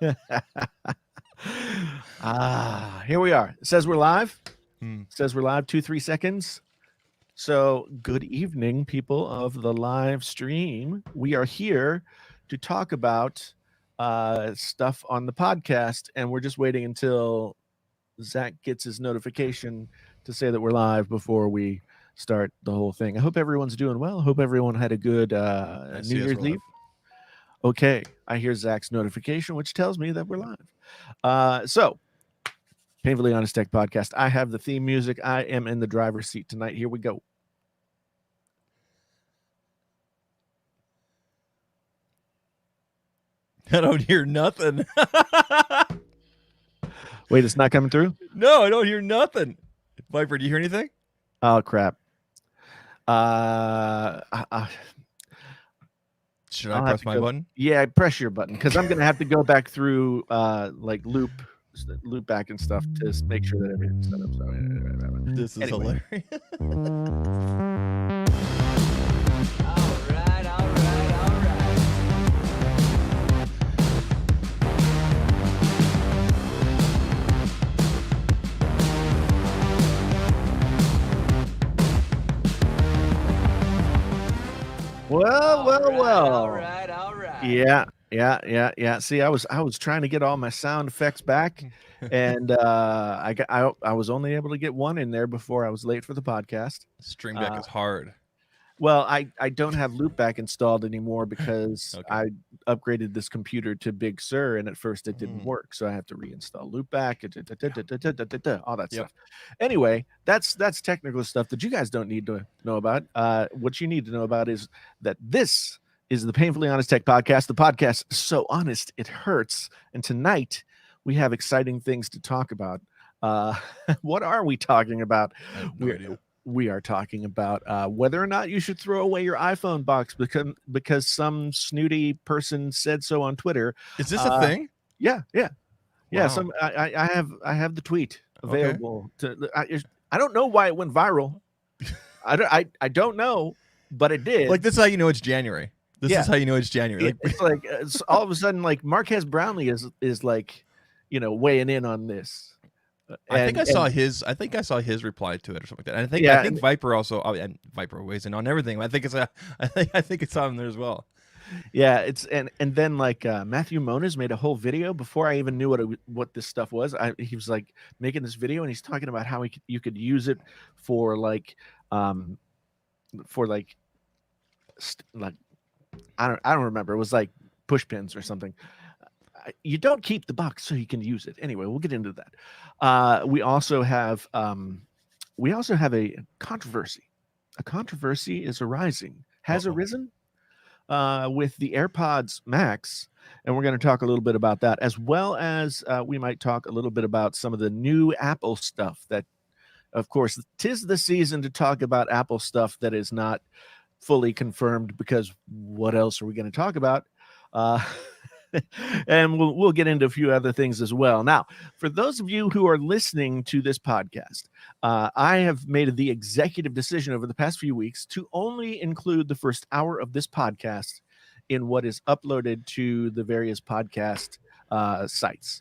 Here we are. It says we're live. Hmm. It says we're live 2-3 seconds. So good evening, people of the live stream. We are here to talk about stuff on the podcast, and we're just waiting until Zach gets his notification to say that we're live before we start the whole thing. I hope everyone's doing well. I hope everyone had a good I New see us Year's live. Eve. Okay, I hear Zach's notification, which tells me that we're live. So, Painfully Honest Tech Podcast. I have the theme music. I am in the driver's seat tonight. Here we go. I don't hear nothing. Wait, it's not coming through? No, I don't hear nothing. Viper, do you hear anything? Oh, crap. Should I I'll have press to my go- button? Yeah, press your button because I'm going to have to go back through like loop back and stuff to make sure that everything's set up. So, This is Anyway. hilarious. All right. Well. All right. Yeah. See, I was trying to get all my sound effects back, and I was only able to get one in there before I was late for the podcast. Stream Deck is hard. Well, I don't have Loopback installed anymore because Okay. I upgraded this computer to Big Sur, and at first it didn't work, so I have to reinstall Loopback, all that stuff. Anyway, that's technical stuff that you guys don't need to know about. What you need to know about is that this is the Painfully Honest Tech Podcast. The podcast so honest it hurts, and tonight we have exciting things to talk about. What are we talking about? I have no idea. We are talking about whether or not you should throw away your iPhone box because some snooty person said so on Twitter. Is this a thing? Yeah. Wow. Some I have the tweet available to. I don't know why it went viral. I don't know, but it did. Like, this is how you know it's January. This Yeah. is how you know it's January. It's like it's all of a sudden like Marquez Brownlee is like weighing in on this. I think I saw his reply to it or something like that. And I think Viper also and Viper weighs in on everything. I think it's on there as well. Yeah, it's and then like Matthew Moniz made a whole video before I even knew what this stuff was. He was like making this video and he's talking about how you could use it for like I don't remember. It was like push pins or something. You don't keep the box so you can use it. Anyway, we'll get into that. We also have a controversy. A controversy is arising. Has arisen with the AirPods Max, and we're going to talk a little bit about that, as well as we might talk a little bit about some of the new Apple stuff that, of course, 'tis the season to talk about Apple stuff that is not fully confirmed, because what else are we going to talk about? And we'll get into a few other things as well. Now, for those of you who are listening to this podcast, I have made the executive decision over the past few weeks to only include the first hour of this podcast in what is uploaded to the various podcast sites,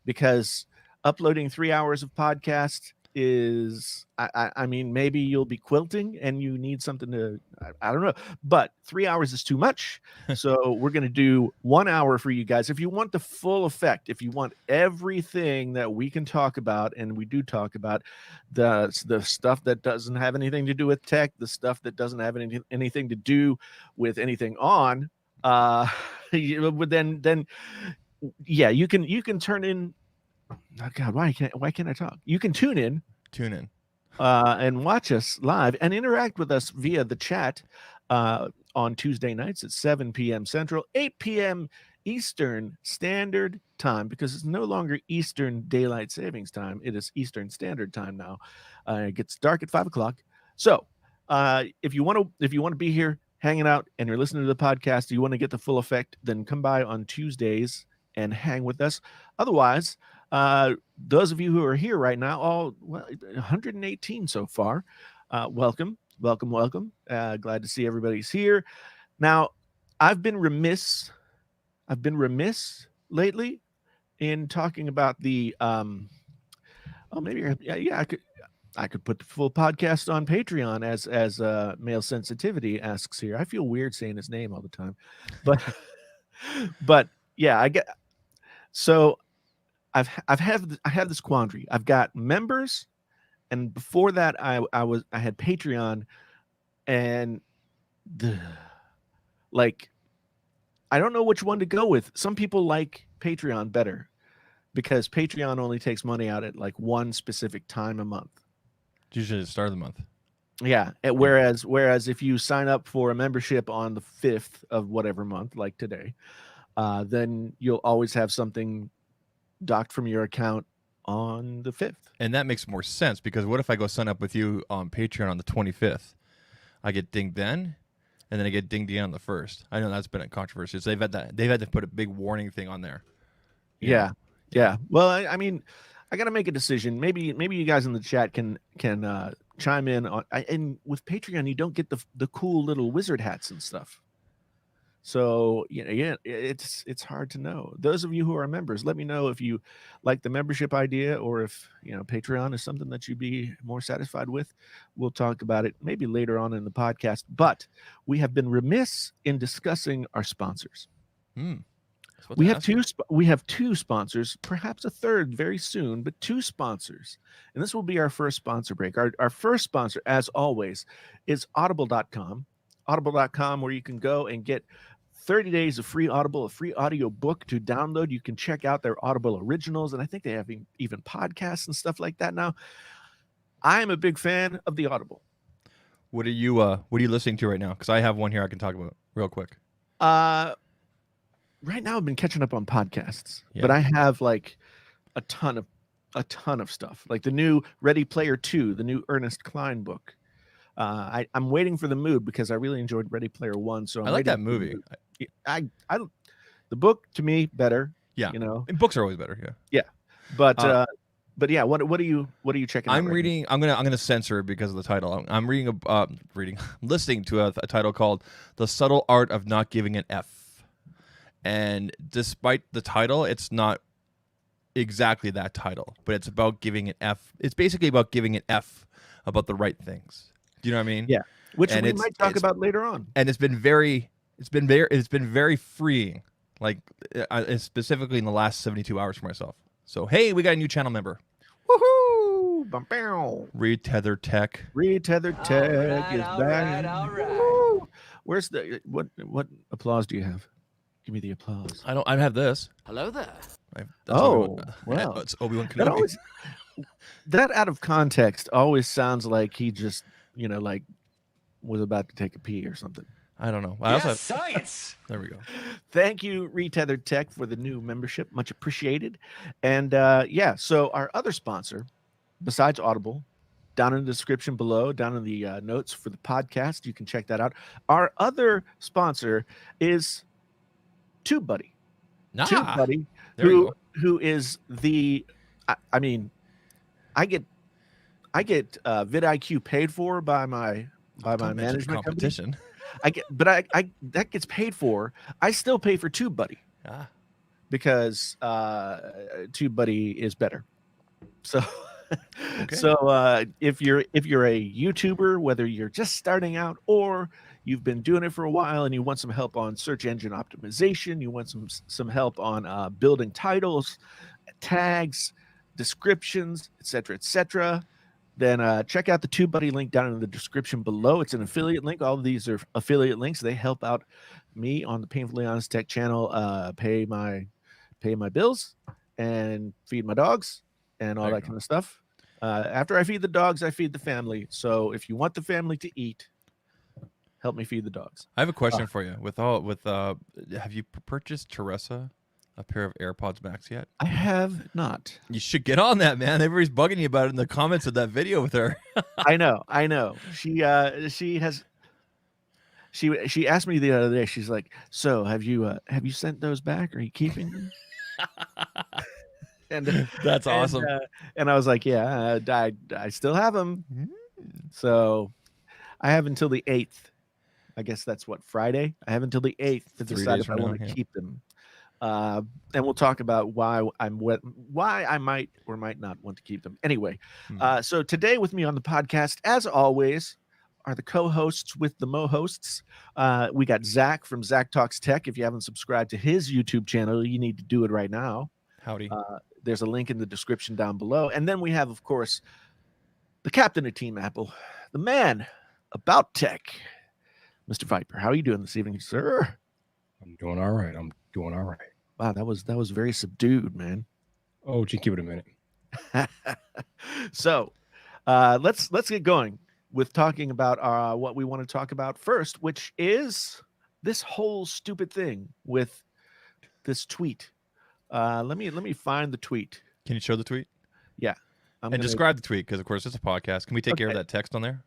because uploading 3 hours of podcast is, I mean, maybe you'll be quilting and you need something to, I don't know, but 3 hours is too much. So we're going to do 1 hour for you guys. If you want the full effect, if you want everything that we can talk about, and we do talk about the stuff that doesn't have anything to do with tech, the stuff that doesn't have anything to do with anything on, then yeah, you can turn in. Oh God, why can't I talk? You can tune in and watch us live and interact with us via the chat on Tuesday nights at 7 p.m. Central, 8 p.m. Eastern Standard Time, because it's no longer Eastern Daylight Savings Time. It is Eastern Standard Time now. It gets dark at 5 o'clock. So if you want to be here hanging out and you're listening to the podcast, you want to get the full effect, then come by on Tuesdays and hang with us. Otherwise, those of you who are here right now, 118 so far, welcome. Glad to see everybody's here. Now, I've been remiss lately in talking about the maybe I could put the full podcast on Patreon as male sensitivity asks here. I feel weird saying his name all the time, but but yeah, I get so I have this quandary. I've got members, and before that I had Patreon, and like I don't know which one to go with. Some people like Patreon better because Patreon only takes money out at like one specific time a month. Usually at the start of the month. Yeah. Whereas if you sign up for a membership on the 5th of whatever month, like today, then you'll always have something docked from your account on the 5th. And that makes more sense because what if I go sign up with you on Patreon on the 25th? I get dinged then, and then I get dinged again on the 1st. I know that's been a controversy. So they've had to put a big warning thing on there. Yeah. Yeah. Well, I mean, I got to make a decision. Maybe you guys in the chat can chime in on. And with Patreon, you don't get the cool little wizard hats and stuff. So it's hard to know. Those of you who are members, let me know if you like the membership idea or if Patreon is something that you'd be more satisfied with. We'll talk about it maybe later on in the podcast. But we have been remiss in discussing our sponsors. We have two sponsors, perhaps a third very soon, but two sponsors. And this will be our first sponsor break. Our first sponsor, as always, is audible.com. Audible.com, where you can go and get 30 days of free Audible, a free audio book to download. You can check out their Audible originals, and I think they have even podcasts and stuff like that now. I am a big fan of the Audible. What are you listening to right now? Because I have one here I can talk about real quick. Right now I've been catching up on podcasts, but I have like a ton of stuff, like the new Ready Player 2, the new Ernest Cline book. I'm waiting for the mood because I really enjoyed Ready Player 1. So I like that movie. The book to me better. Yeah, and books are always better. Yeah, but yeah, what are you checking out? I'm reading. I'm gonna censor it because of the title. I'm listening to a title called "The Subtle Art of Not Giving an F." And despite the title, it's not exactly that title, but it's about giving an F. It's basically about giving an F about the right things. Do you know what I mean? Yeah. Which we might talk about later on. And it's been very freeing, like specifically in the last 72 hours for myself. So hey, we got a new channel member. Woohoo! Retethered Tech. Retethered Tech is back. All right. Where's the what applause do you have? Give me the applause. I have this. Hello there. Wow. It's Obi-Wan Kenobi. That out of context always sounds like he just, like was about to take a pee or something. I don't know. Science. There we go. Thank you, Retethered Tech, for the new membership. Much appreciated. And so our other sponsor, besides Audible, down in the description below, down in the notes for the podcast, you can check that out. Our other sponsor is TubeBuddy. TubeBuddy, who is the, I get vidIQ paid for by my management competition. Company. I that gets paid for. I still pay for TubeBuddy because TubeBuddy is better. So. Okay. So if you're a YouTuber, whether you're just starting out or you've been doing it for a while and you want some help on search engine optimization, you want some help on building titles, tags, descriptions, etc., then check out the TubeBuddy link down in the description below. It's an affiliate link. All of these are affiliate links. They help out me on the Painfully Honest Tech channel, pay my bills and feed my dogs and all that kind of stuff. After I feed the dogs, I feed the family. So if you want the family to eat, help me feed the dogs. I have a question for you. Have you purchased Teresa a pair of AirPods Max yet? I have not. You should get on that, man. Everybody's bugging you about it in the comments of that video with her. I know. She asked me the other day. She's like, "So have you sent those back? Are you keeping them?" And that's awesome. And I was like, "Yeah, I still have them." So I have until the 8th. I guess that's what, Friday? I have until the 8th to decide if I want to keep them. and we'll talk about why why I might or might not want to keep them. Anyway, Hmm. so today with me on the podcast, as always, are the co-hosts with the mo-hosts. We got Zach from Zach Talks Tech. If you haven't subscribed to his YouTube channel, you need to do it right now. Howdy. There's a link in the description down below. And then we have, of course, the captain of Team Apple, the man about tech, Mr. Viper. How are you doing this evening, sir? I'm doing all right. I'm doing all right. Wow, that was very subdued, man. Oh, just give it a minute. So let's get going with talking about what we want to talk about first, which is this whole stupid thing with this tweet. Let me find the tweet. Can you show the tweet Yeah, I'm and gonna, describe the tweet? Because of course it's a podcast. Can we take care of Okay. that text on there?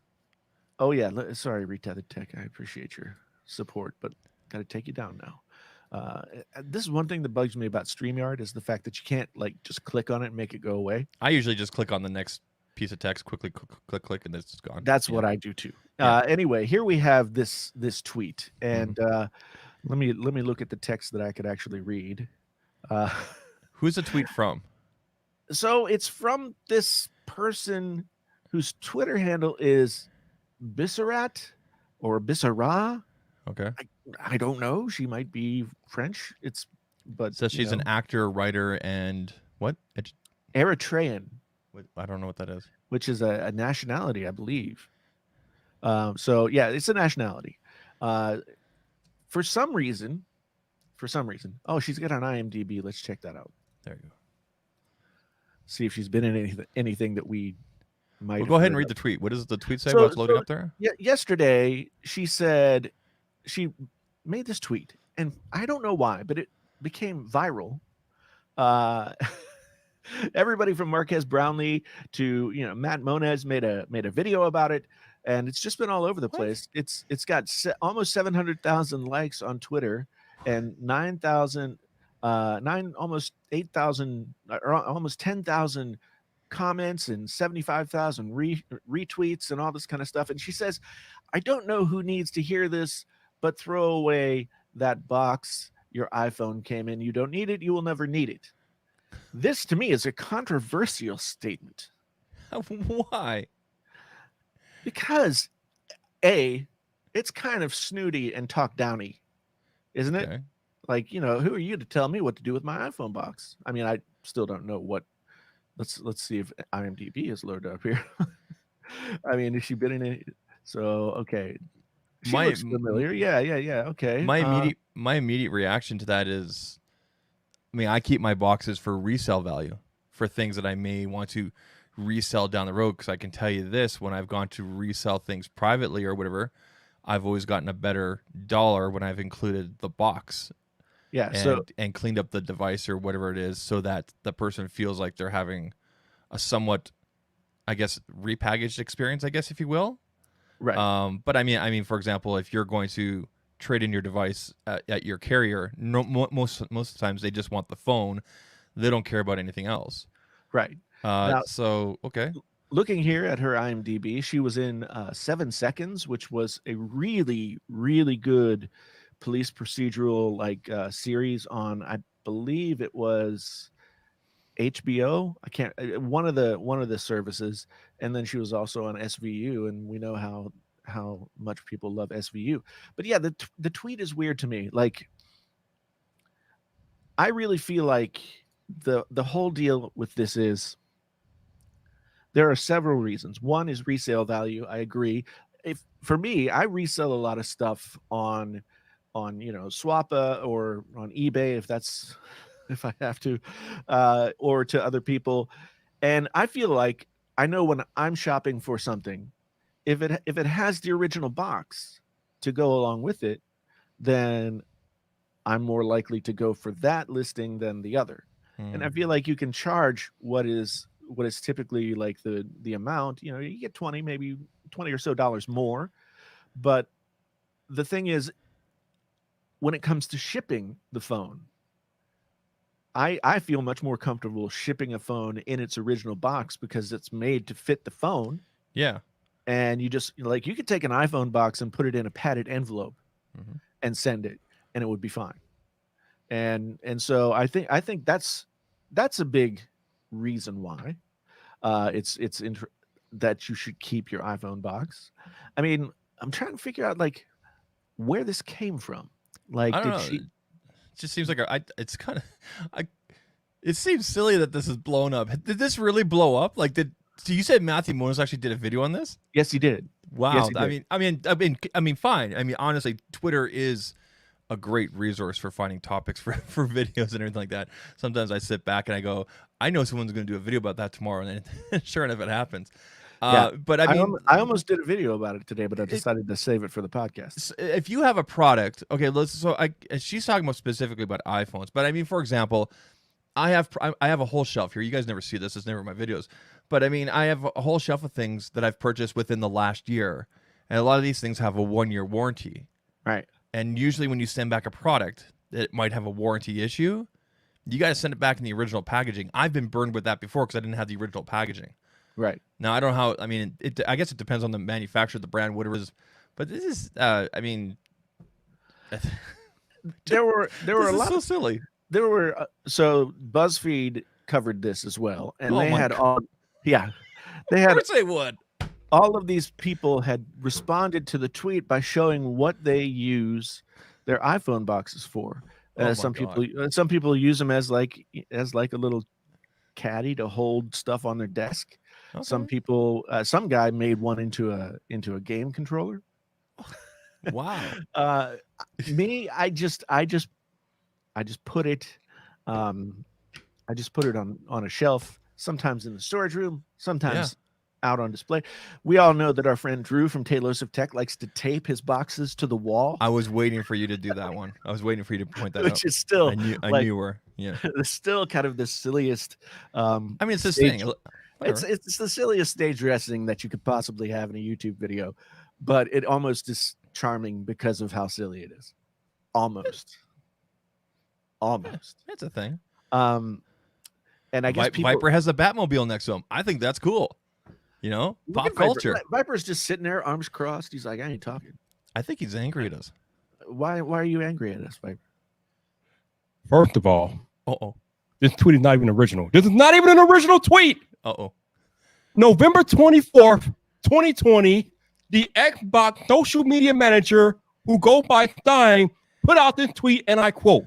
Oh yeah, sorry, Retarded Tech. I appreciate your support, but got to take you down now. This is one thing that bugs me about StreamYard is the fact that you can't like just click on it and make it go away. I usually just click on the next piece of text, quickly click, and it's gone. That's Yeah. what I do too. Yeah. Anyway, here we have this tweet, and let me look at the text that I could actually read. Who's the tweet from? So it's from this person whose Twitter handle is Bissarat or Bissara. Okay. I don't know. She might be French. But So she's an actor, writer, and what? Eritrean, I don't know what that is. which is a nationality, I believe. So yeah, it's a nationality. For some reason, oh, she's got an IMDb. Let's check that out. There you go. See if she's been in anything that we might. Well, have go ahead and heard read of. the tweet. What does the tweet say? So- What's loading so- up there? Yeah, yesterday she said she made this tweet, and I don't know why, but it became viral. Everybody from Marquez Brownlee to Matt Moniz made a video about it, and it's just been all over the What? place. It's got almost 700,000 likes on Twitter and 9,000, almost 8,000 or almost 10,000 comments and 75,000 retweets and all this kind of stuff. And she says, I don't know who needs to hear this, but throw away that box your iPhone came in. You don't need it. You will never need it. This to me is a controversial statement Why? because it's kind of snooty and talk downy, isn't it? Okay. Like, who are you to tell me what to do with my iPhone box? I mean, I still don't know what. Let's see if IMDb is loaded up here. I mean, has she been in it? So okay, she My- looks familiar. Yeah. Okay. My immediate reaction to that is, I mean, I keep my boxes for resale value for things that I may want to resell down the road. Because I can tell you this: when I've gone to resell things privately or whatever, I've always gotten a better dollar when I've included the box Yeah. and, So and cleaned up the device or whatever it is, so that the person feels like they're having a somewhat, I guess, repackaged experience, I guess, if you will. right. But I mean, for example, if you're going to trade in your device at your carrier, most of the times they just want the phone; they don't care about anything else. Right. Now- So okay, Looking here at her IMDb, she was in 7 Seconds, which was a really, really good police procedural series on, I believe it was HBO. I can't one of the services, and then she was also on SVU, and we know how much people love SVU. But yeah, the tweet is weird to me. Like, I really feel like the whole deal with this is there are several reasons. One is resale value. I agree. If for me, I resell a lot of stuff on Swappa or on eBay if I have to, or to other people. And I feel like I know when I'm shopping for something, if it has the original box to go along with it, then I'm more likely to go for that listing than the other. And I feel like you can charge what is typically like the amount. You get 20, maybe 20 or so dollars more. But the thing is, when it comes to shipping the phone, I feel much more comfortable shipping a phone in its original box because it's made to fit the phone. yeah, And you just like, you could take an iPhone box and put it in a padded envelope Mhm. and send it, and it would be fine. and so I think that's a big reason why it's that you should keep your iPhone box. I mean, I'm trying to figure out like where this came from. Like, I don't did know. she? It just seems like it's kind of. It seems silly that this is blown up. Did this really blow up? Like, so you said Matthew Moniz actually did a video on this? Yes, he did. Wow. Yes, he did. I mean, fine. I mean, honestly, Twitter is a great resource for finding topics for videos and everything like that. Sometimes I sit back and I go, I know someone's going to do a video about that tomorrow, and then sure enough, it happens. But I mean, I almost did a video about it today, but I decided to save it for the podcast. if you have a product, okay, she's talking about specifically about iPhones, but I mean, for example, I have a whole shelf here. You guys never see this; it's never in my videos. But I mean, I have a whole shelf of things that I've purchased within the last year, and a lot of these things have a 1-year warranty. Right. And usually, when you send back a product that might have a warranty issue, you got to send it back in the original packaging. I've been burned with that before because I didn't have the original packaging. Right. Now I don't know how. I mean, I guess it depends on the manufacturer, the brand, whatever it is. But this is, I mean, there were a lot so of silly. there were so BuzzFeed covered this as well, and Oh they my had God. all they Of had course they would. all of these people had responded to the tweet by showing what they use their iPhone boxes for. Oh my Some God. some people use them as like a little caddy to hold stuff on their desk. Okay. Some people, some guy made one into a game controller. Wow. Me, I just put it, I just put it on a shelf. Sometimes in the storage room, sometimes out on display. We all know that our friend Drew from Talos of Tech likes to tape his boxes to the wall, I was waiting for you to do that one. I was waiting for you to point that out. which is still I like, knew where. Yeah. it's still kind of the silliest. I mean, it's this stage- thing. Whatever. It's the silliest stage dressing that you could possibly have in a YouTube video, but it almost is charming because of how silly it is. Almost. It's a thing. And I guess people, Viper has a Batmobile next to him. I think that's cool. You know, look pop at Viper. culture. Viper's just sitting there, arms crossed. He's like, I ain't talking. I think he's angry at us. Why are you angry at us, Viper? First of all, Uh-oh. this tweet is not even original. This is not even an original tweet. Uh-oh. November 24th, 2020, the Xbox social media manager who goes by Stein put out this tweet, and I quote,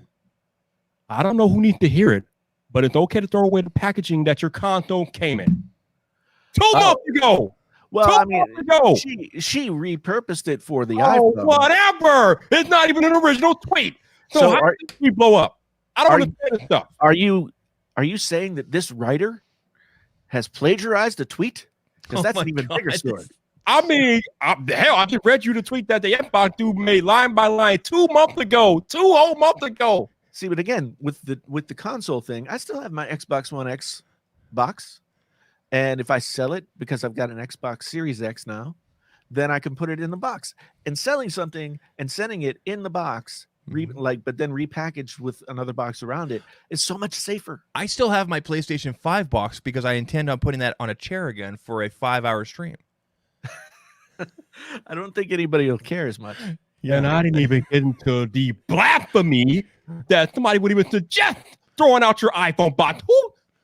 I don't know who needs to hear it, but it's okay to throw away the packaging that your console came in. 2 months ago. Well, 2 I mean, months ago. she repurposed it for the Oh, iPhone. whatever. It's not even an original tweet. So, So how are- did we blow up? I don't are understand this stuff. Are you saying that this writer has plagiarized a tweet? Because Oh that's my an even God. bigger story. I mean, hell, I just read you the tweet that the Xbox dude made line by line 2 months ago. 2 whole months ago. See, but again, with the console thing, I still have my Xbox One X box, and if I sell it because I've got an Xbox Series X now, then I can put it in the box. And selling something and sending it in the box, but then repackaged with another box around it, is so much safer. I still have my PlayStation 5 box because I intend on putting that on a chair again for a 5-hour stream. I don't think anybody will care as much. Yeah, and I didn't even get into the blasphemy that somebody would even suggest throwing out your iPhone box.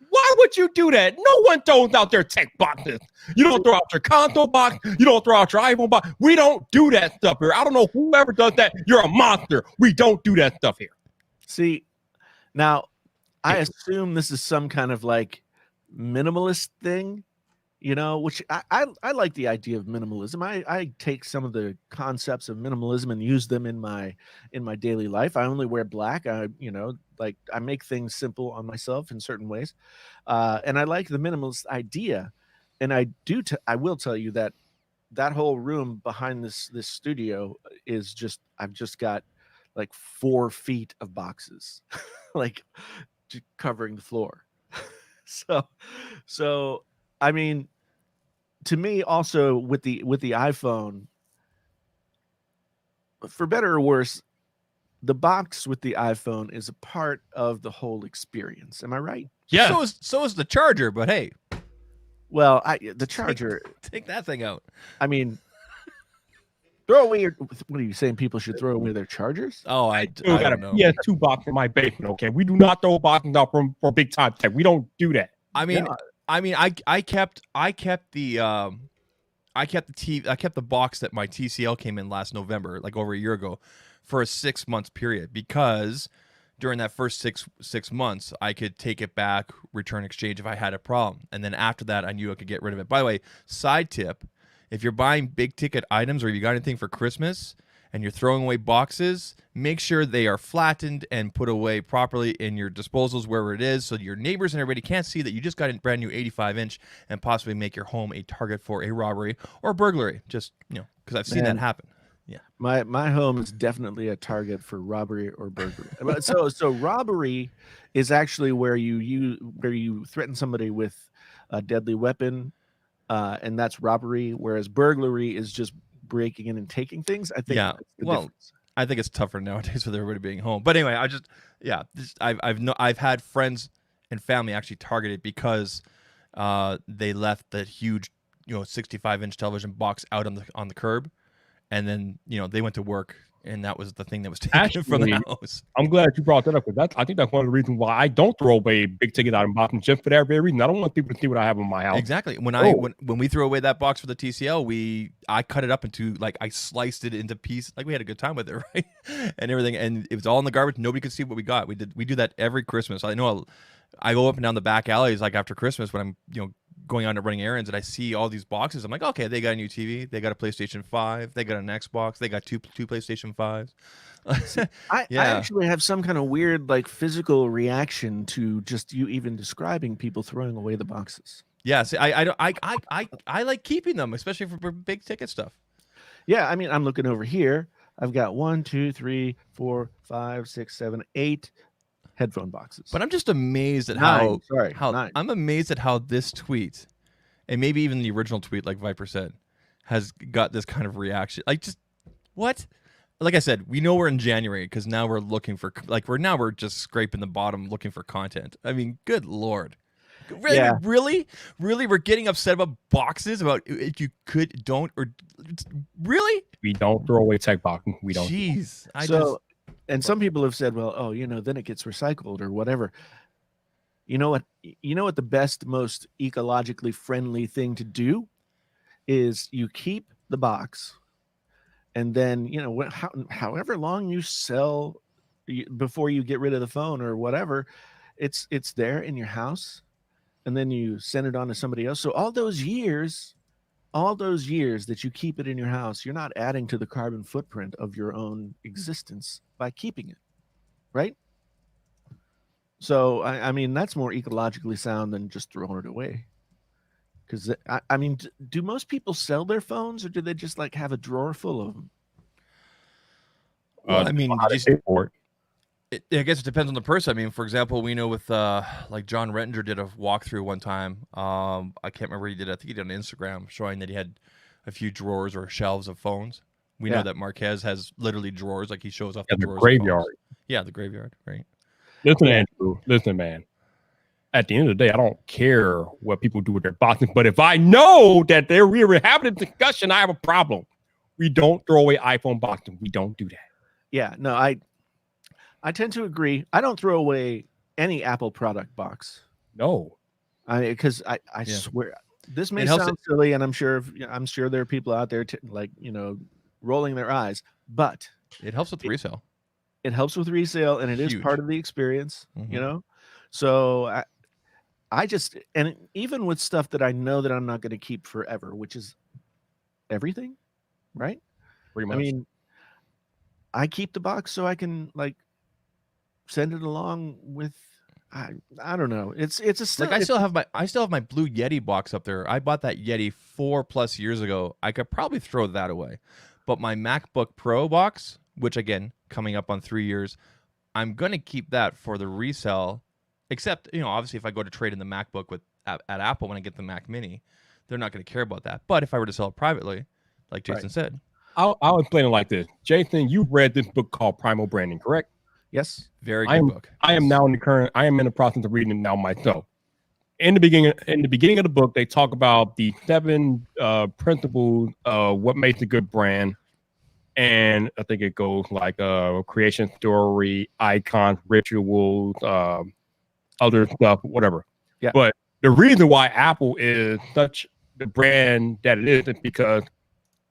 Why would you do that? No one throws out their tech boxes. You don't throw out your console box. You don't throw out your iPhone box. We don't do that stuff here. I don't know whoever does that. You're a monster. We don't do that stuff here. See, now I assume this is some kind of like minimalist thing, which I like the idea of minimalism. I take some of the concepts of minimalism and use them in my daily life. I only wear black. I make things simple on myself in certain ways. And I like the minimalist idea. And I will tell you that whole room behind this studio is I've just got like 4 feet of boxes, like covering the floor. So I mean, to me, also with the iPhone, for better or worse, the box with the iPhone is a part of the whole experience. Am I right? Yeah. So is the charger, but hey, Well, the charger. take that thing out. I mean, Throw away your. What are you saying? People should throw away their chargers? Oh, I Still got a don't know. PS2 box in my basement. Okay, we do not throw boxes out for big time tech. We don't do that. I mean, Yeah. I kept the box that my TCL came in last November, like over a year ago, for a 6 month period, because during that first six months I could take it back, return exchange if I had a problem, and then after that I knew I could get rid of it. By the way, side tip: if you're buying big ticket items or you got anything for Christmas and you're throwing away boxes, make sure they are flattened and put away properly in your disposals wherever it is, so your neighbors and everybody can't see that you just got a brand new 85-inch and possibly make your home a target for a robbery or burglary. Just, because I've seen that happen. Yeah. My home is definitely a target for robbery or burglary. So robbery is actually where you threaten somebody with a deadly weapon, and that's robbery. Whereas burglary is just breaking in and taking things. I think. Yeah. That's the Well, difference. I think it's tougher nowadays with everybody being home. But anyway, I've had friends and family actually targeted because they left the huge 65-inch television box out on the curb, and then they went to work, and that was the thing that was taken from the house. I'm glad you brought that up, because I think that's one of the reasons why I don't throw away big ticket item boxes, just for that very reason. I don't want people to see what I have in my house. Exactly. When we threw away that box for the TCL, I cut it up into, like, I sliced it into pieces. Like, we had a good time with it, right? And everything, and it was all in the garbage. Nobody could see what we got. We do that every Christmas. I know I go up and down the back alleys, like, after Christmas when I'm going out and running errands, and I see all these boxes. I'm like, okay, they got a new TV, they got a PlayStation 5, they got an Xbox, they got two PlayStation 5s. I actually have some kind of weird, like, physical reaction to just you even describing people throwing away the boxes. Yeah, see, I like keeping them, especially for big ticket stuff. Yeah, I mean, I'm looking over here. I've got 1, 2, 3, 4, 5, 6, 7, 8 headphone boxes. But I'm just amazed at Nine. I'm amazed at how this tweet, and maybe even the original tweet, like Viper said, has got this kind of reaction. Like, just what? Like I said, we know we're in January because now we're looking for, like, we're just scraping the bottom looking for content. I mean, good Lord. Yeah. Really? We're getting upset about boxes, about if you could, don't, or really? We don't throw away tech boxes. We don't. Jeez. And some people have said, well, then it gets recycled or whatever. You know what? The best, most ecologically friendly thing to do is you keep the box, and then however long you sell before you get rid of the phone or whatever, it's there in your house, and then you send it on to somebody else. So all those years that you keep it in your house, you're not adding to the carbon footprint of your own existence by keeping it, right? So I mean, that's more ecologically sound than just throwing it away. Because I mean, do most people sell their phones, or do they just, like, have a drawer full of them? Well, I mean, I guess it depends on the person. I mean, for example, we know with like John Rettinger did a walkthrough one time. I can't remember what he did. I think he did on Instagram, showing that he had a few drawers or shelves of phones. We know that Marquez has literally drawers, like he shows off the drawers. The graveyard. Yeah, the graveyard, right? Listen, Andrew. Listen, man. At the end of the day, I don't care what people do with their boxes, but if I know that we were having a discussion, I have a problem. We don't throw away iPhone boxes. We don't do that. Yeah, no, I tend to agree. I don't throw away any Apple product box. No, because I swear this may sound silly, and I'm sure there are people out there rolling their eyes, but it helps with resale. It helps with resale, and it is part of the experience. So I just, and even with stuff that I know that I'm not going to keep forever, which is everything, right? Pretty much. I mean, I keep the box so I can, like, send it along with, I don't know. It's I still have my blue Yeti box up there. I bought that Yeti 4+ years ago. I could probably throw that away, but my MacBook Pro box, which again coming up on 3 years, I'm gonna keep that for the resale. Except, obviously, if I go to trade in the MacBook at Apple when I get the Mac Mini, they're not going to care about that. But if I were to sell it privately, like Jason said, I'll explain it like this. Jason, you've read this book called Primal Branding, correct? Yes. Very good book. I am now I am in the process of reading it now myself. In the beginning of the book, they talk about the 7 principles of what makes a good brand. And I think it goes like creation story, icons, rituals, other stuff, whatever. Yeah. But the reason why Apple is such the brand that it is because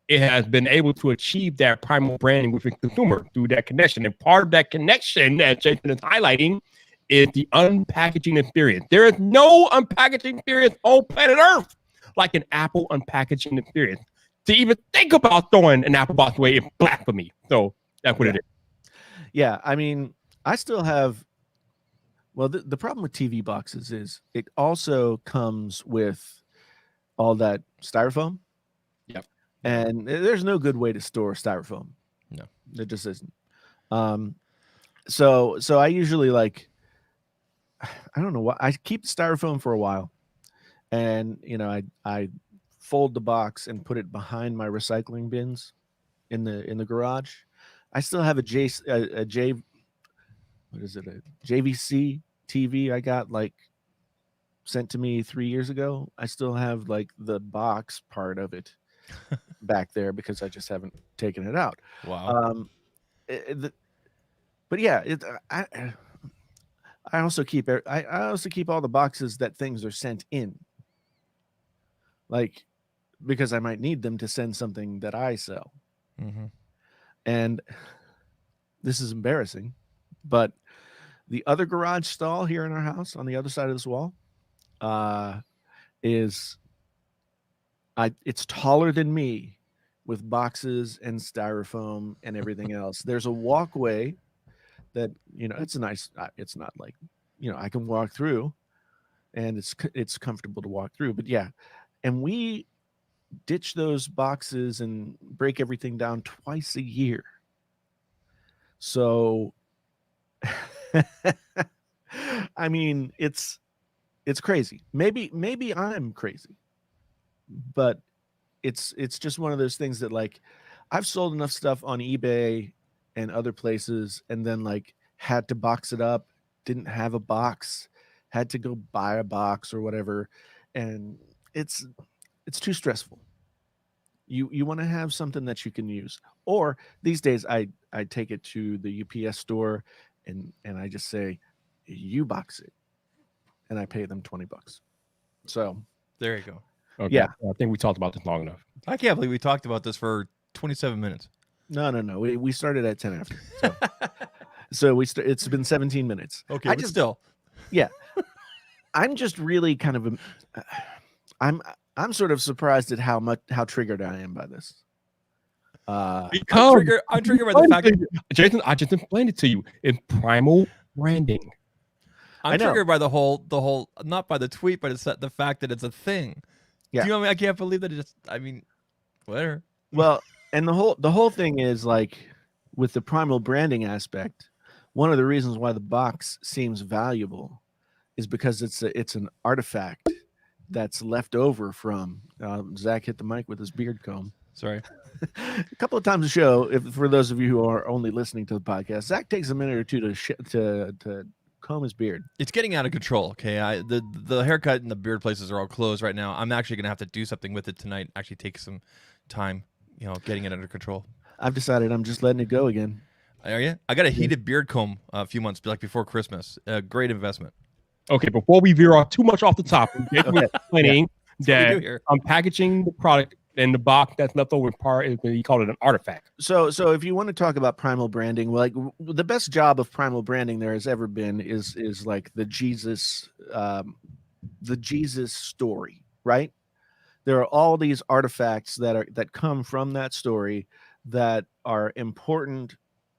it has been able to achieve that primal branding with the consumer through that connection. And part of that connection that Jason is highlighting is the unpackaging experience. There is no unpackaging experience on planet Earth like an Apple unpackaging experience. To even think about throwing an Apple box away is blasphemy. So that's what it is. Yeah, I mean, I still have. Well, the problem with TV boxes is it also comes with all that styrofoam. Yep. And there's no good way to store styrofoam. No. There just isn't. So I usually like, I don't know what, I keep styrofoam for a while, and I fold the box and put it behind my recycling bins in the garage. I still have a JVC TV I got like sent to me 3 years ago. I still have like the box part of it back there because I just haven't taken it out. Wow. But yeah, I also keep all the boxes that things are sent in, like, because I might need them to send something that I sell. Mm-hmm. And this is embarrassing, but the other garage stall here in our house on the other side of this wall it's taller than me, with boxes and styrofoam and everything else. There's a walkway that, it's nice. It's not like, I can walk through, and it's comfortable to walk through. But yeah, and we ditch those boxes and break everything down twice a year. So, I mean, it's crazy. Maybe I'm crazy, but it's just one of those things that, like, I've sold enough stuff on eBay and other places, and then like had to box it up, didn't have a box, had to go buy a box or whatever, and it's too stressful. You want to have something that you can use. Or these days I take it to the UPS store, and I just say, you box it, and I pay them $20. So There you go. Okay. Yeah. I think we talked about this long enough. I can't believe we talked about this for 27 minutes. no, we started at 10 after. So, it's been 17 minutes. Okay, I but just still. I'm just really kind of I'm sort of surprised at how triggered I am by this. I'm triggered by the fact that Jason, I just explained it to you. It's primal branding. I I'm know. triggered by the whole not by the tweet, but it's the fact that it's a thing. Yeah. Do you know what I mean? I can't believe that it just, I mean, whatever. Well, and the whole thing is, like, with the primal branding aspect, one of the reasons why the box seems valuable is because it's an artifact that's left over from Zach hit the mic with his beard comb. Sorry. A couple of times a show, for those of you who are only listening to the podcast, Zach takes a minute or two to comb his beard. It's getting out of control. Okay, the haircut and the beard places are all closed right now. I'm actually gonna have to do something with it tonight. Actually, take some time, getting it under control. I've decided I'm just letting it go again. Are you? I got a heated beard comb a few months, like before Christmas. Great investment. Okay, before we veer off too much off the topic, Jason was explaining That's what we that do here. unpackaging the product and the box that's left over part is, he called it an artifact. So if you want to talk about primal branding, like, the best job of primal branding there has ever been is like the Jesus story, right? There are all these artifacts that come from that story that are important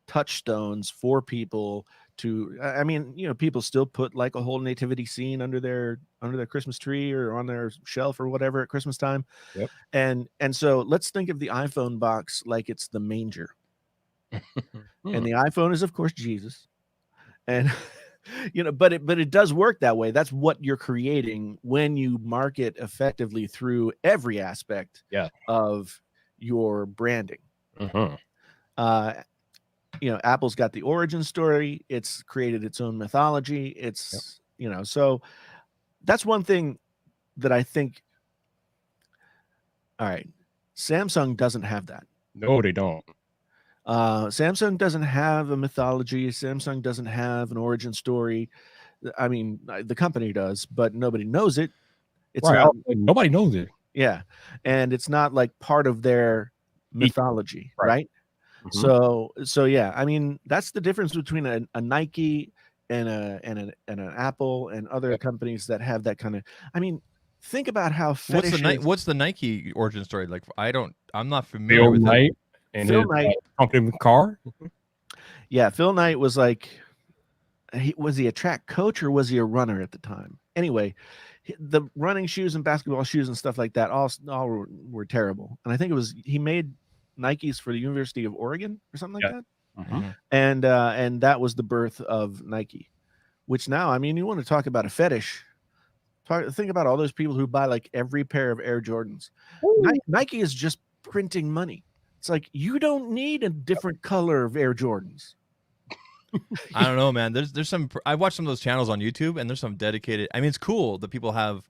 touchstones for people to, I mean, people still put like a whole nativity scene under their Christmas tree or on their shelf or whatever at Christmas time. Yep. And so let's think of the iPhone box like it's the manger. And the iPhone is, of course, Jesus. And but it does work that way. That's what you're creating when you market effectively through every aspect of your branding. Apple's got the origin story. It's created its own mythology. It's so that's one thing that I think. All right, Samsung doesn't have that. No, they don't. Samsung doesn't have a mythology. Samsung doesn't have an origin story. I mean, the company does, but nobody knows it. It's Right. not. Nobody knows it. Yeah, and it's not like part of their mythology, Right. right? Mhm. So yeah, I mean that's the difference between a Nike and an Apple and other Yeah. companies that have that kind of. I mean, think about how What's fetishes. the Nike origin story? Like I'm not familiar Phil with it. Knight and Phil his Knight, company car. yeah, Phil Knight was like, was he a track coach or was he a runner at the time? Anyway, the running shoes and basketball shoes and stuff like that all were terrible. And I think it was he made Nikes for the University of Oregon or something like Yeah. that. Mhm. And that was the birth of Nike. Which now, I mean, you want to talk about a fetish. Think about all those people who buy like every pair of Air Jordans. Nike is just printing money. It's like you don't need a different color of Air Jordans. I don't know, man. There's some. I watched some of those channels on YouTube, and there's some dedicated. I mean, it's cool that people have.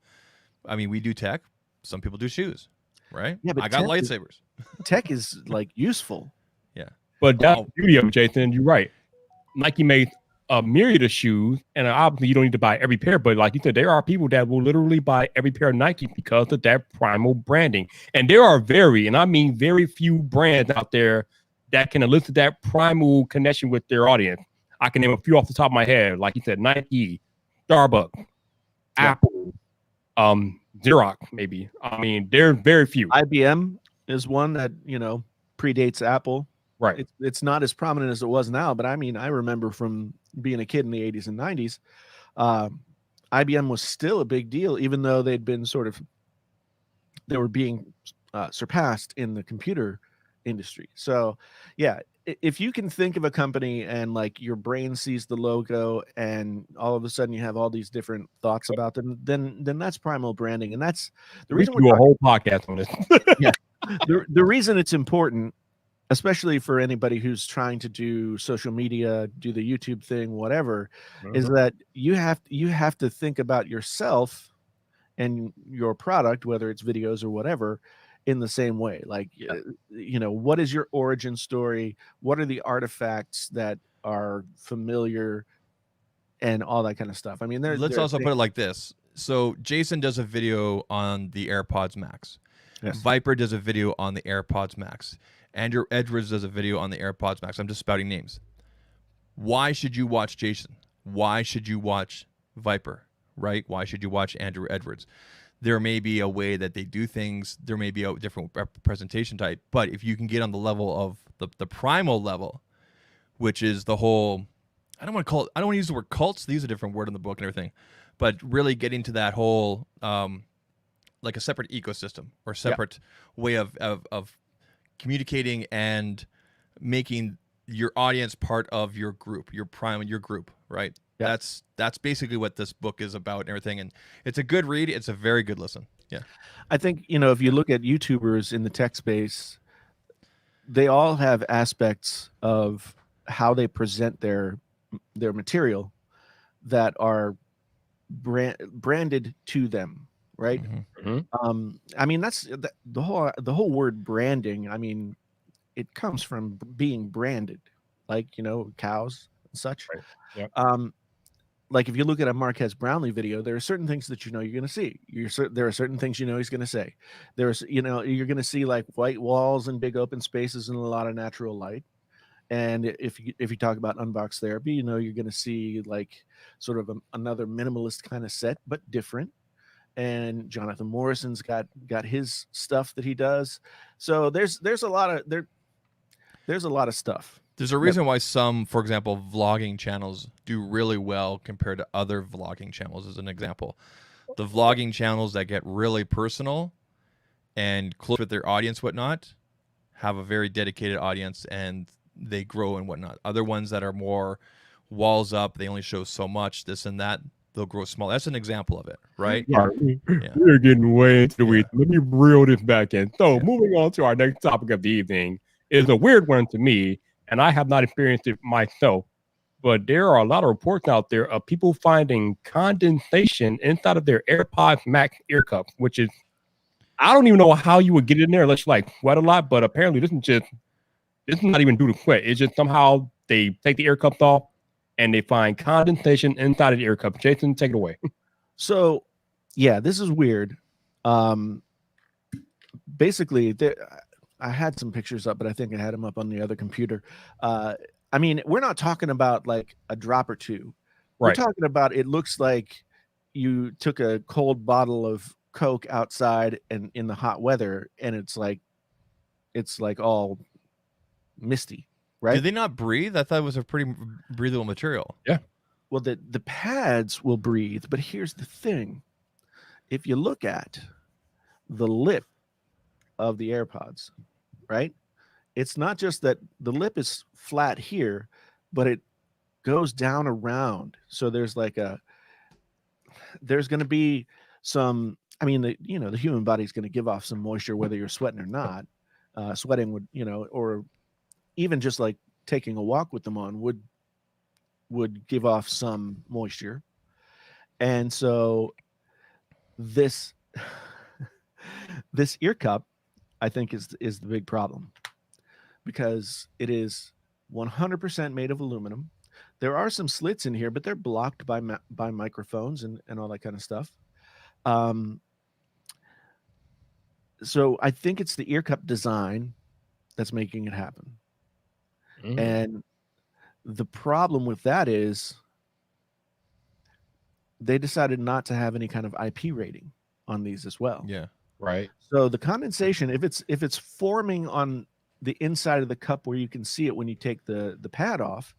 I mean, we do tech. Some people do shoes, right? Yeah, but I got lightsabers. Tech is like useful. Yeah. But that's Oh. the beauty of it, Jason. You're right. Nike made a myriad of shoes, and obviously you don't need to buy every pair. But like you said, there are people that will literally buy every pair of Nike because of that primal branding. And there are and I mean very few brands out there that can elicit that primal connection with their audience. I can name a few off the top of my head. Like you said, Nike, Starbucks, Yeah. Apple, Xerox, maybe. I mean, there's very few. IBM is one that, predates Apple. Right. It's not as prominent as it was now, but I mean, I remember from being a kid in the 80s and 90s, IBM was still a big deal, even though they were being surpassed in the computer industry. So, yeah, if you can think of a company and like your brain sees the logo and all of a sudden you have all these different thoughts about them, then that's primal branding, and that's the We reason should do a whole podcast on this. Yeah, the reason it's important, especially for anybody who's trying to do social media, do the YouTube thing, whatever, is that you have to think about yourself and your product, whether it's videos or whatever, in the same way. Like, what is your origin story? What are the artifacts that are familiar and all that kind of stuff? I mean, Let's also put it like this. So Jason does a video on the AirPods Max. Yes. Viper does a video on the AirPods Max. Andrew Edwards does a video on the AirPods Max. I'm just spouting names. Why should you watch Jason? Why should you watch Viper? Right? Why should you watch Andrew Edwards? There may be a way that they do things. There may be a different presentation type. But if you can get on the level of the primal level, which is the whole, I don't want to use the word cults. These are a different word in the book and everything. But really getting to that whole, like a separate ecosystem or separate way of communicating and making your audience part of your group, your group, right? Yeah. That's basically what this book is about and everything. And it's a good read. It's a very good listen. Yeah. I think, if you look at YouTubers in the tech space, they all have aspects of how they present their material that are branded to them, right? Mm-hmm. I mean, that's the whole word branding. I mean, it comes from being branded, like, cows and such. Right. Yep. Like if you look at a Marquez Brownlee video, there are certain things that you're going to see. There are certain things he's going to say. There's you're going to see like white walls and big open spaces and a lot of natural light. And if you talk about unbox therapy, you're going to see like sort of another minimalist kind of set, but different. And Jonathan Morrison's got his stuff that he does. So there's a lot of stuff. There's a reason why some, for example, vlogging channels do really well compared to other vlogging channels, as an example. The vlogging channels that get really personal and close with their audience, whatnot, have a very dedicated audience and they grow and whatnot. Other ones that are more walls up, they only show so much, this and that, they'll grow small. That's an example of it, right? Yeah. We're getting way into the weeds. Let me reel this back in. So moving on to our next topic of the evening is a weird one to me, and I have not experienced it myself, but there are a lot of reports out there of people finding condensation inside of their AirPods Max ear cups, which is, I don't even know how you would get it in there unless you like sweat a lot, but apparently this This is not even due to sweat. It's just somehow they take the air cups off and they find condensation inside of the air cup. Jason, take it away. So, yeah, this is weird. Basically, I had some pictures up, but I think I had them up on the other computer. I mean, we're not talking about like a drop or two. We're Right. talking about it looks like you took a cold bottle of Coke outside and in the hot weather, and it's like all misty, right? Did they not breathe? I thought it was a pretty breathable material. Yeah. Well, the pads will breathe, but here's the thing. If you look at the lip of the AirPods, right? It's not just that the lip is flat here, but it goes down around. So there's like there's going to be some, I mean, the human body's going to give off some moisture, whether you're sweating or not. Sweating would, or even just like taking a walk with them on would give off some moisture. And so this ear cup, I think, is the big problem, because it is 100% made of aluminum. There are some slits in here, but they're blocked by microphones and all that kind of stuff. So I think it's the ear cup design that's making it happen. And the problem with that is they decided not to have any kind of IP rating on these as well. Yeah. Right. So the condensation, if it's forming on the inside of the cup where you can see it when you take the pad off,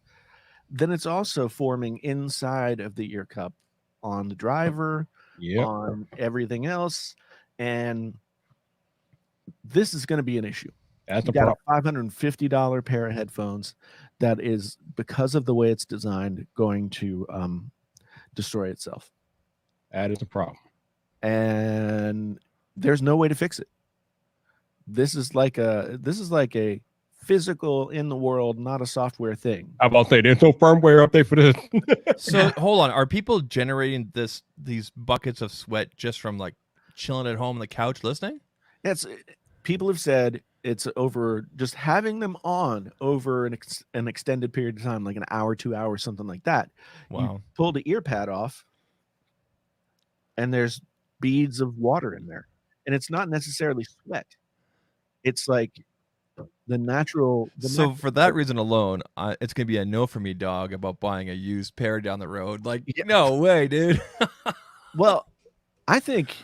then it's also forming inside of the ear cup on the driver, on everything else, and this is going to be an issue. That's You got a $550 pair of headphones that is, because of the way it's designed, going to destroy itself. That is a problem. And there's no way to fix it. This is like a physical in the world, not a software thing. I about to say there's no firmware update for this. So hold on, are people generating these buckets of sweat just from like chilling at home on the couch listening? People have said it's over just having them on over an extended period of time, like an hour, 2 hours, something like that. Wow. You pull the ear pad off, and there's beads of water in there, and it's not necessarily sweat. It's like the natural. For that reason alone, it's gonna be a no for me, dog, about buying a used pair down the road. Like, no way, dude. Well, I think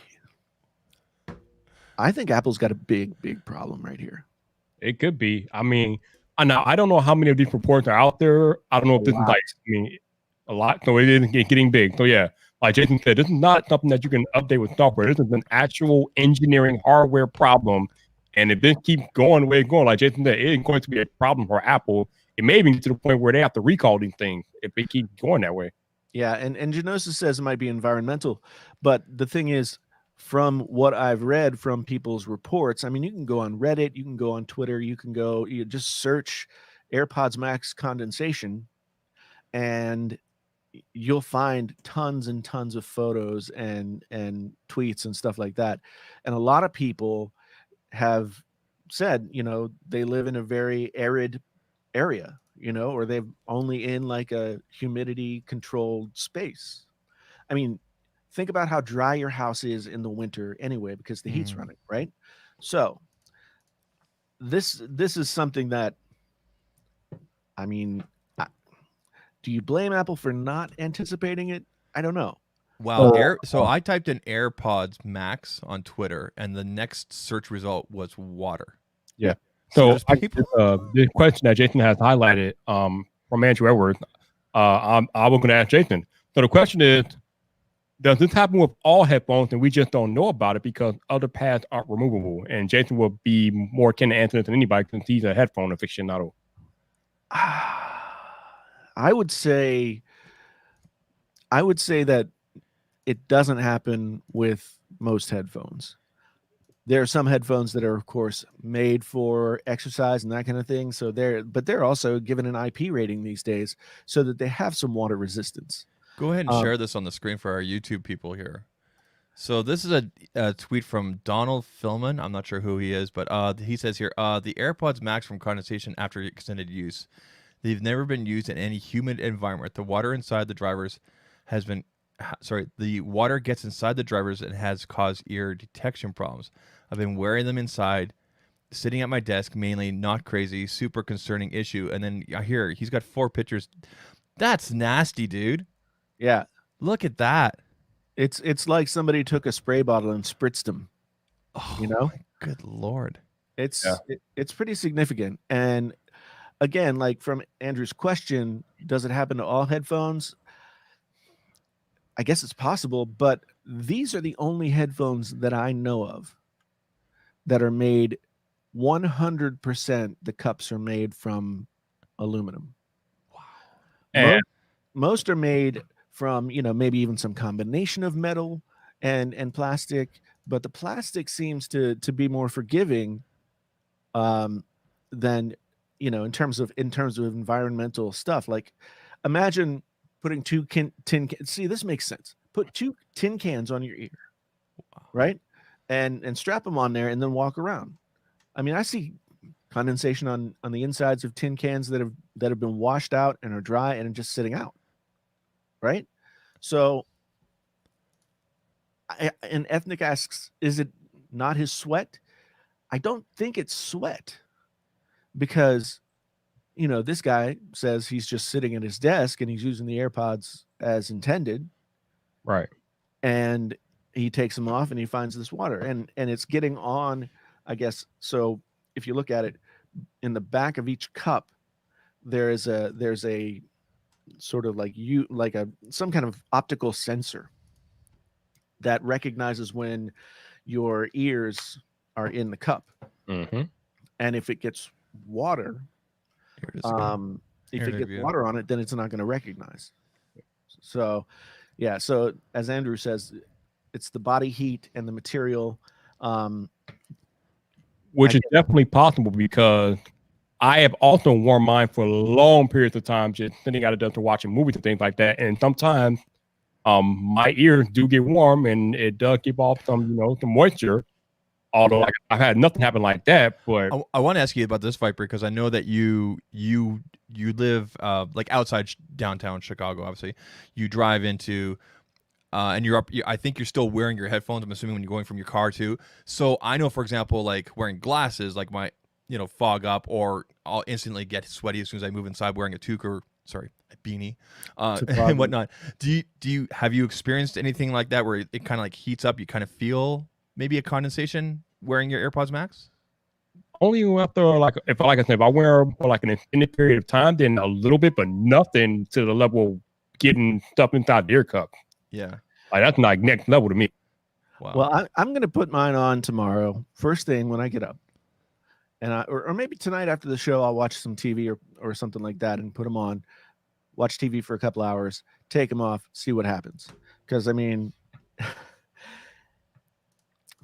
Apple's got a big problem right here. It could be. I mean, now I don't know how many of these reports are out there. I don't know if this is like, a lot. So it is getting big. So yeah, like Jason said, this is not something that you can update with software. This is an actual engineering hardware problem. And if this keeps going the way it's going, like Jason said, it is going to be a problem for Apple. It may even get to the point where they have to recall these things if they keep going that way. Yeah, and Genosis says it might be environmental, but the thing is, from what I've read from people's reports, I mean, you can go on Reddit, you can go on Twitter, you just search AirPods Max condensation, and you'll find tons and tons of photos and tweets and stuff like that. And a lot of people have said, they live in a very arid area, or they're only in like a humidity controlled space. I mean, think about how dry your house is in the winter anyway, because the heat's running, right? So this is something that, I mean, do you blame Apple for not anticipating it? I don't know. Wow. So I typed in AirPods Max on Twitter, and the next search result was water. Yeah. So people... the question that Jason has highlighted from Andrew Edwards, I was going to ask Jason. So the question is, does this happen with all headphones and we just don't know about it because other pads aren't removable? And Jason will be more kin to answer this than anybody since he's a headphone aficionado. I would say that it doesn't happen with most headphones. There are some headphones that are, of course, made for exercise and that kind of thing. So they're also given an IP rating these days so that they have some water resistance. Go ahead and share this on the screen for our YouTube people here. So this is a tweet from Donald Philman. I'm not sure who he is, but he says here, the AirPods Max from condensation after extended use. They've never been used in any humid environment. The water inside the drivers has been, the water gets inside the drivers and has caused ear detection problems. I've been wearing them inside, sitting at my desk, mainly, not crazy, super concerning issue. And then here, he's got 4 pictures. That's nasty, dude. Yeah. Look at that. It's like somebody took a spray bottle and spritzed them. Oh, You know? my good Lord. It's pretty significant. And again, like from Andrew's question, does it happen to all headphones? I guess it's possible, but these are the only headphones that I know of that are made 100%. The cups are made from aluminum. Wow. And Most are made from, maybe even some combination of metal and plastic, but the plastic seems to be more forgiving than in terms of environmental stuff. Like, imagine putting 2 tin cans. See, this makes sense. Put 2 tin cans on your ear, right? And strap them on there and then walk around. I mean, I see condensation on the insides of tin cans that have been washed out and are dry and are just sitting out, right? So, and Ethnic asks, is it not his sweat? I don't think it's sweat, because this guy says he's just sitting at his desk and he's using the AirPods as intended, right. and he takes them off and he finds this water, and it's getting on, I guess. So if you look at it, in the back of each cup, there's a sort of like some kind of optical sensor that recognizes when your ears are in the cup, Mm-hmm. and if it gets water, Here it is again. if Here it it gets is. water on it, then it's not going to recognize. So, yeah. So as Andrew says, it's the body heat and the material. Which is definitely possible, because I have also worn mine for long periods of time, just sitting at a desk or watching movies and things like that. And sometimes my ears do get warm and it does keep off some moisture. Although I've had nothing happen like that, but I want to ask you about this, Viper, because I know that you live like outside downtown Chicago. Obviously, you drive into and you're up. I think you're still wearing your headphones. I'm assuming when you're going from your car too. So I know, for example, like wearing glasses, like my fog up, or I'll instantly get sweaty as soon as I move inside wearing a toque, or a beanie and whatnot. Have you experienced anything like that where it kind of like heats up? You kind of feel maybe a condensation wearing your AirPods Max? only after if I said, if I wear them for like an extended period of time, then a little bit, but nothing to the level of getting stuff inside the ear cup. Yeah. Like, that's like next level to me. Wow. Well, I'm going to put mine on tomorrow, first thing when I get up, and or maybe tonight after the show, I'll watch some TV or something like that and put them on, watch TV for a couple hours, take them off, see what happens. Because I mean,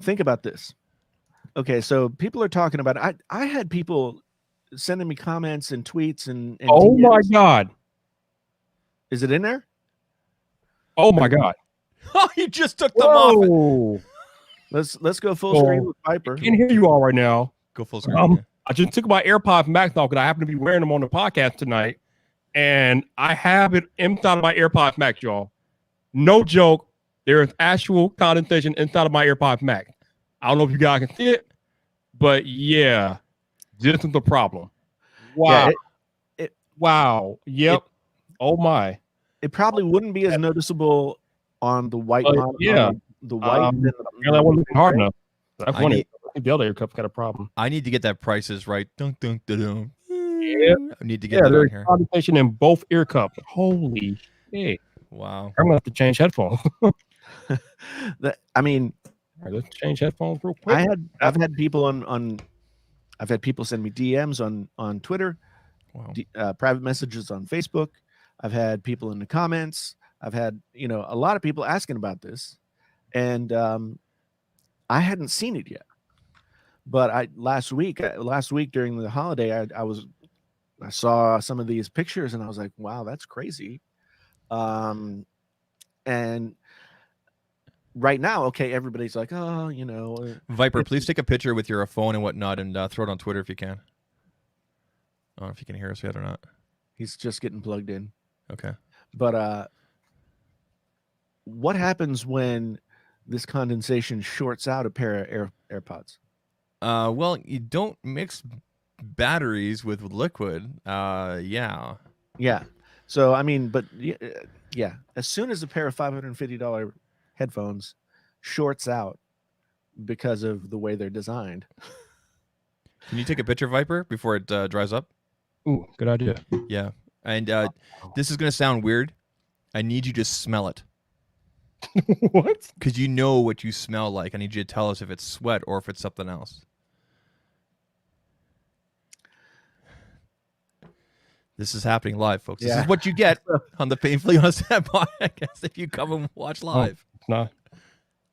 think about this. Okay, so people are talking about it. I had people sending me comments and tweets and Oh DMs. my God. Is it in there? Oh my God. Oh, you just took them off. Whoa. Let's go full screen with Viper. I can't hear you all right now. Go full screen. Yeah. I just took my AirPods Max off because I happen to be wearing them on the podcast tonight, and I have it inside of my AirPods Max, y'all. No joke. There is actual condensation inside of my AirPods Max. I don't know if you guys can see it, but yeah, this is the problem. Wow. Yeah, wow. Yep. Oh my. It probably wouldn't be as noticeable on the white model. Yeah. The white. I wasn't looking hard enough. That's I funny. need- I think the other ear cup's got a problem. I need to get that prices right. Dun, dun, dun, dun. Yeah. I need to get that on there's here. condensation in both ear cups. Holy shit. Wow. I'm gonna have to change headphones. I mean, All right, let's change headphones real quick. I've had people I've had people send me DMs on Twitter, Wow. private messages on Facebook. I've had people in the comments. I've had a lot of people asking about this, and I hadn't seen it yet. But last week during the holiday, I saw some of these pictures and I was like, wow, that's crazy. And right now, okay, everybody's like, oh, you know, Viper, please take a picture with your phone and whatnot and throw it on Twitter if you can. I don't know if you can hear us yet or not. he's just getting plugged in. Okay. But what happens when this condensation shorts out a pair of AirPods? Well, you don't mix batteries with liquid. Yeah. Yeah. So I mean, but yeah, as soon as a pair of $550 headphones shorts out because of the way they're designed. Can you take a picture, Viper, before it dries up? Ooh, good idea. Yeah. And this is going to sound weird. I need you to smell it. What? Because you know what you smell like. I need you to tell us if it's sweat or if it's something else. This is happening live, folks. This Yeah. is what you get on the Painfully Honest podcast if you come and watch live. It's not.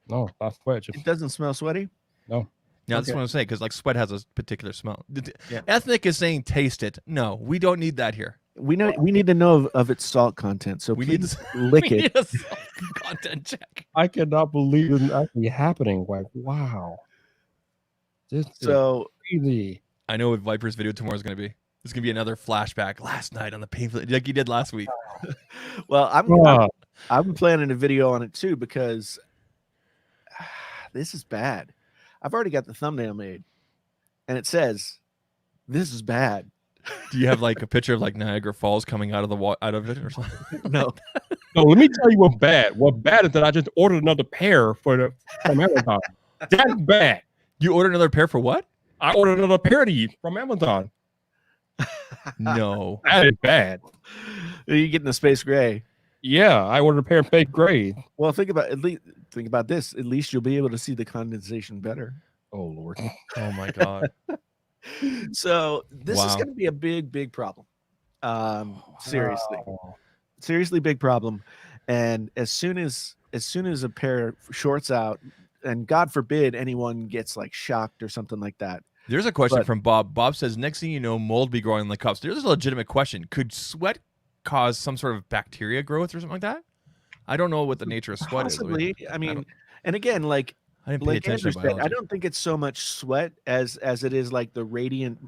No, not sweat. Just It doesn't smell sweaty. no. Now, that's Okay. what I'm saying, because like sweat has a particular smell. Yeah. Ethnic is saying taste it. No, we don't need that here. We need to know of its salt content. So We need please to lick we it. need a content check. I cannot believe it's actually happening. Like, wow. This So is crazy. I know what Viper's video tomorrow is going to be. It's going to be another flashback last night on the Painfully, like you did last week. well, I'm planning a video on it too because this is bad. I've already got the thumbnail made, and it says, "This is bad." Do you have like a picture of like Niagara Falls coming out of the out of it or something? No, No, let me tell you what's bad. What's bad is that I just ordered another pair from Amazon. That's bad. You ordered another pair for what? I ordered another pair of these from Amazon. No. That is bad. you getting the space gray. Yeah, I ordered a pair of fake gray. Well, think about this. At least you'll be able to see the condensation better. Oh Lord. Oh my God. So this is Wow. going to be a big problem. Seriously, Oh. seriously big problem. And as soon as a pair shorts out, and God forbid anyone gets like shocked or something like that. There's a question But- from Bob. Bob says, next thing you know, mold be growing in the cups. There's a legitimate question. Could sweat cause some sort of bacteria growth or something like that? I don't know what the nature of sweat is. Possibly. I mean, don't- and again, like I didn't pay attention Andrew to said, biology. I don't think it's so much sweat as it is like the radiant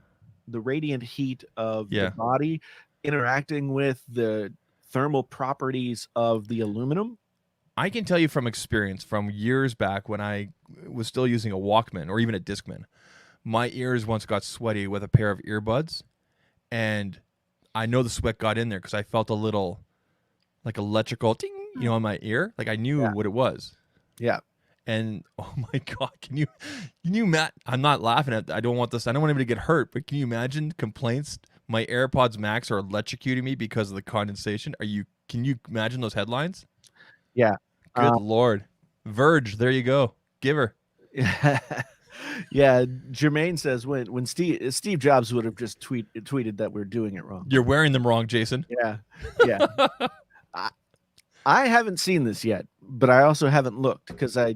heat of Yeah. the body interacting with the thermal properties of the aluminum. I can tell you from experience from years back when I was still using a Walkman or even a Discman, my ears once got sweaty with a pair of earbuds, and I know the sweat got in there because I felt a little like electrical ting, on my ear. Like I knew Yeah. what it was. Yeah. And oh my God, can you Matt? I'm not laughing at. I don't want this. I don't want anybody to get hurt. But can you imagine complaints? My AirPods Max are electrocuting me because of the condensation. Can you imagine those headlines? Yeah. Good Lord, Verge. There you go. Give her. Yeah, Jermaine says when Steve Jobs would have just tweeted that we're doing it wrong. You're wearing them wrong, Jason. Yeah. I haven't seen this yet, but I also haven't looked because I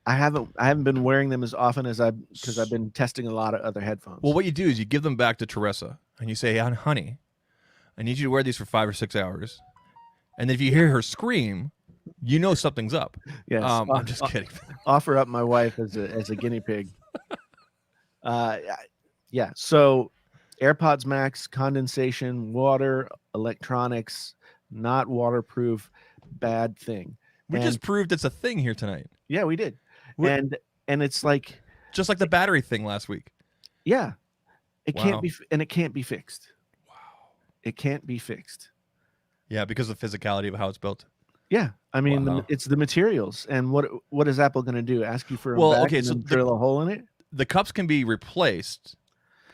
haven't been wearing them as often as because I've been testing a lot of other headphones. Well, what you do is you give them back to Teresa and you say, honey, I need you to wear these for 5 or 6 hours. And then if you hear her scream, you know something's up. yes, I'm just kidding. offer up my wife as a guinea pig. Yeah. So AirPods Max, condensation, water, electronics, not waterproof, bad thing. We And- just proved it's a thing here tonight. Yeah, we did. What- And it's like, Just like the battery thing last week. yeah, it Wow. can't be, and it can't be fixed. Wow. It can't be fixed. Yeah, because of the physicality of how it's built. Yeah, I mean, Wow. it's the materials, and what is Apple going to do? Ask you for a Well, back okay, and so then the- drill a hole in it? The cups can be replaced.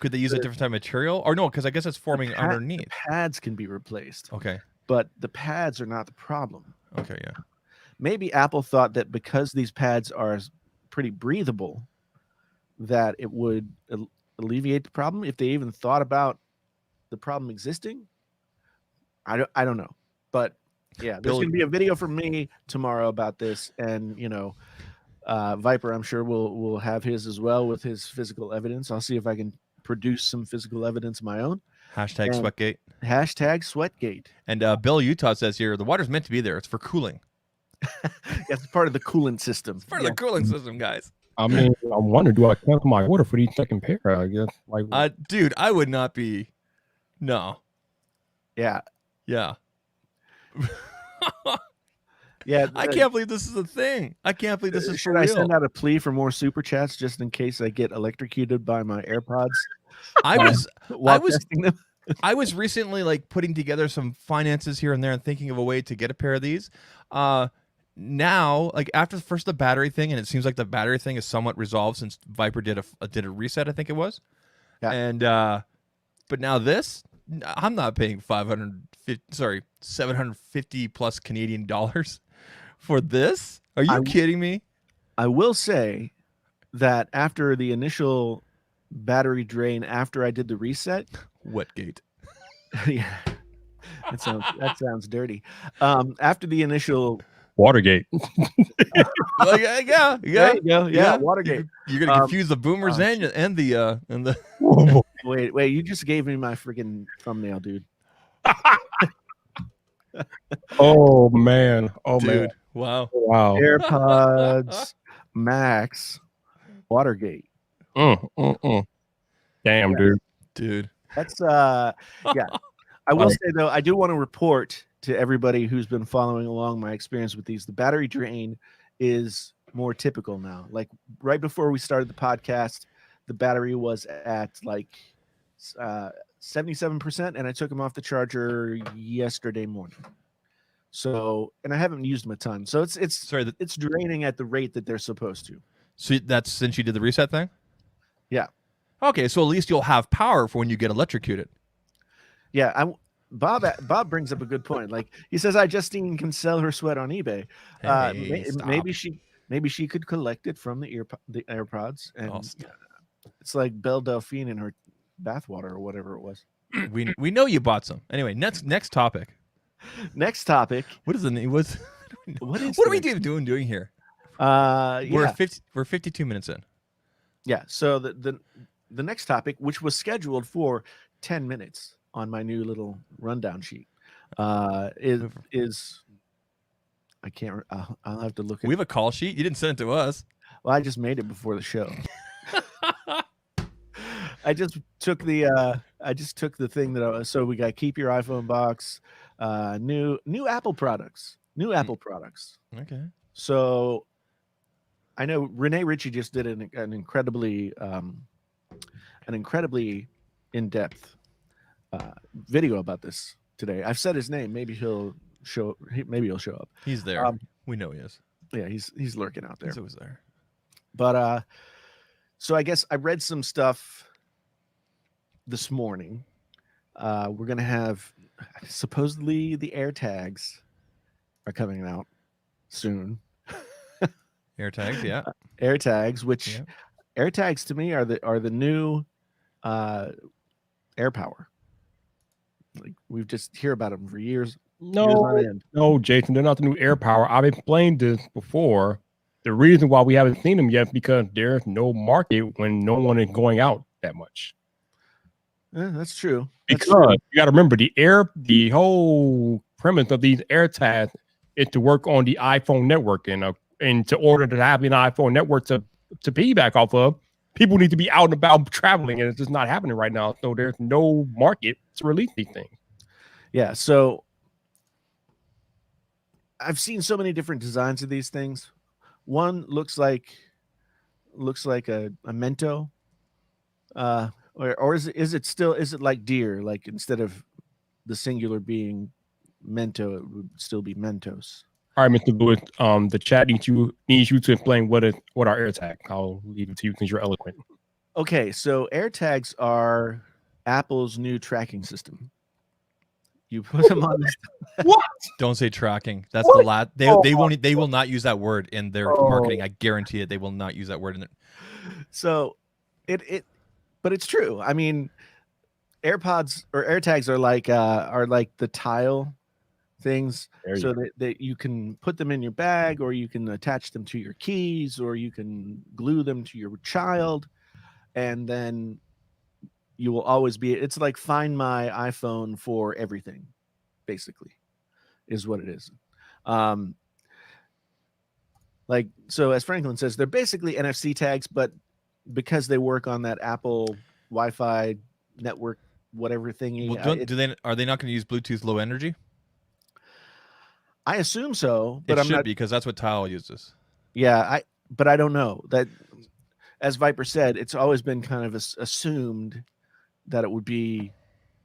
Could they use a different type of material? Or no, because I guess it's forming The underneath. pads can be replaced, Okay. but the pads are not the problem. Okay, yeah. Maybe Apple thought that because these pads are pretty breathable, that it would alleviate the problem. If they even thought about the problem existing, I don't know. But yeah, there's Bill- going to be a video from me tomorrow about this, and Viper, I'm sure will have his as well with his physical evidence. I'll see if I can produce some physical evidence of my own. Hashtag And- Sweatgate. Hashtag Sweatgate. And Bill Utah says here, the water's meant to be there. It's for cooling. It's part of the coolant system. Part of the cooling system, guys. I mean, I wonder, do I cancel my order for the second pair? I guess. Like, Dude, I would not be. No. Yeah. Yeah. Yeah. I can't believe this is a thing. I can't believe this is Should for I real. send out a plea for more super chats just in case I get electrocuted by my AirPods I was while was- testing them? I was recently like putting together some finances here and there and thinking of a way to get a pair of these. Now, like after the battery thing, and it seems like the battery thing is somewhat resolved since Viper did a reset, I think it was. Yeah. And but now this, I'm not paying 750 plus Canadian dollars for this. Are you kidding me? I will say that after the initial battery drain, after I did the reset, Wetgate. yeah, that sounds dirty. After the initial Watergate. Like, yeah. there you go, yeah, Watergate. You're gonna confuse the boomers and the. Wait, you just gave me my freaking thumbnail, dude. Oh man. Oh Dude, man. wow. Wow. AirPods Max Watergate. Damn, Yeah. dude. That's yeah. I will say though, I do want to report to everybody who's been following along my experience with these. The battery drain is more typical now. Like right before we started the podcast, the battery was at like 77%, and I took them off the charger yesterday morning. So, and I haven't used them a ton. So it's draining at the rate that they're supposed to. So that's since you did the reset thing? Yeah. Okay, so at least you'll have power for when you get electrocuted. Yeah, Bob brings up a good point. Like he says, Justine can sell her sweat on eBay. Stop. Maybe she could collect it from the AirPods, and Oh, stop. it's like Belle Delphine in her bathwater or whatever it was. We know you bought some. Anyway, next topic. Next topic. What is the name? What are we doing here? Yeah. We're 52 minutes in. Yeah. So the next topic, which was scheduled for 10 minutes on my new little rundown sheet, is I can't. I'll have to look at. We have a call sheet. You didn't send it to us. Well, I just made it before the show. I just took the thing that so we got keep your iPhone box, new Apple products, Okay. So I know Renee Ritchie just did an incredibly in-depth video about this today. I've said his name. Maybe he'll show up. He's there. We know he is. Yeah, he's lurking out there. He's always there. But so I guess I read some stuff this morning. We're gonna have supposedly the AirTags are coming out soon. AirTags, yeah. AirTags, which AirTags to me are the new AirPower. Like we've just hear about them for years. No, Jason, they're not the new AirPower. I've explained this before. The reason why we haven't seen them yet is because there's no market when no one is going out that much. That's true. Because you got to remember the whole premise of these AirTags is to work on the iPhone network, and to order to have an iPhone network to piggyback off of, people need to be out and about traveling, and it's just not happening right now. So there's no market to release these things. Yeah. So I've seen so many different designs of these things. One looks like a Mento, or is it like deer? Like instead of the singular being Mento, it would still be Mentos. All right, Mr. Lewis. The chat needs you to explain what our AirTag. I'll leave it to you since you're eloquent. Okay, so AirTags are Apple's new tracking system. You put them on. What? Don't say tracking. That's What? the last. They will not use that word in their marketing. I guarantee it. They will not use that word in it. So, but it's true. I mean, AirPods or AirTags are like the tile things, so that you can put them in your bag, or you can attach them to your keys, or you can glue them to your child, and then you will always be. It's like Find My iPhone for everything, basically, is what it is. Like, so as Franklin says, they're basically NFC tags, but because they work on that Apple Wi-Fi network, whatever thingy, Well, are they not going to use Bluetooth Low Energy? I assume so, It but I'm should not. be, because that's what Tile uses. Yeah, but I don't know that. As Viper said, it's always been kind of assumed that it would be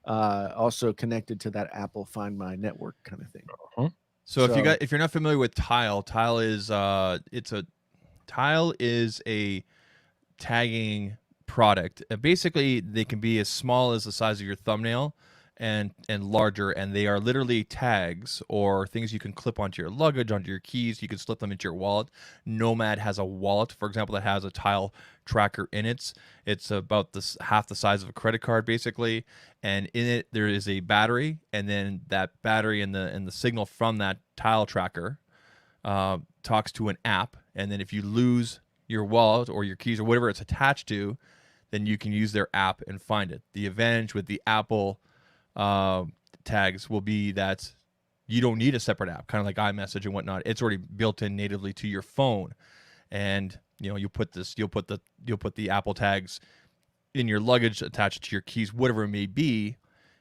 also connected to that Apple Find My network kind of thing. So if you're not familiar with Tile, Tile is a tagging product. Basically, they can be as small as the size of your thumbnail and larger, and they are literally tags or things you can clip onto your luggage, onto your keys. You can slip them into your wallet. Nomad has a wallet, for example, that has a Tile tracker in it. It's about half the size of a credit card, basically, and in it there is a battery, and then that battery and the signal from that Tile tracker talks to an app, and then if you lose your wallet or your keys or whatever it's attached to, then you can use their app and find it. The advantage with the Apple tags will be that you don't need a separate app, kind of like iMessage and whatnot. It's already built in natively to your phone, and you'll put the Apple tags in your luggage, attached to your keys, whatever it may be.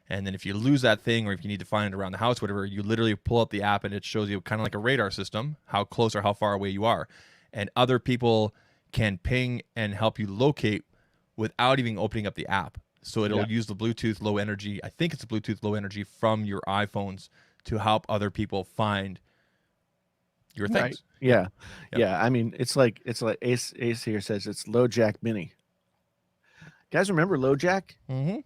And then if you lose that thing, or if you need to find it around the house, whatever, you literally pull up the app and it shows you, kind of like a radar system, how close or how far away you are. And other people can ping and help you locate without even opening up the app. So it'll use the Bluetooth Low Energy, I think it's a Bluetooth Low Energy from your iPhones, to help other people find your things. Right. Yeah. Yeah. I mean, it's like Ace here says it's Low Jack Mini. Guys, remember Low Jack? Mm-hmm.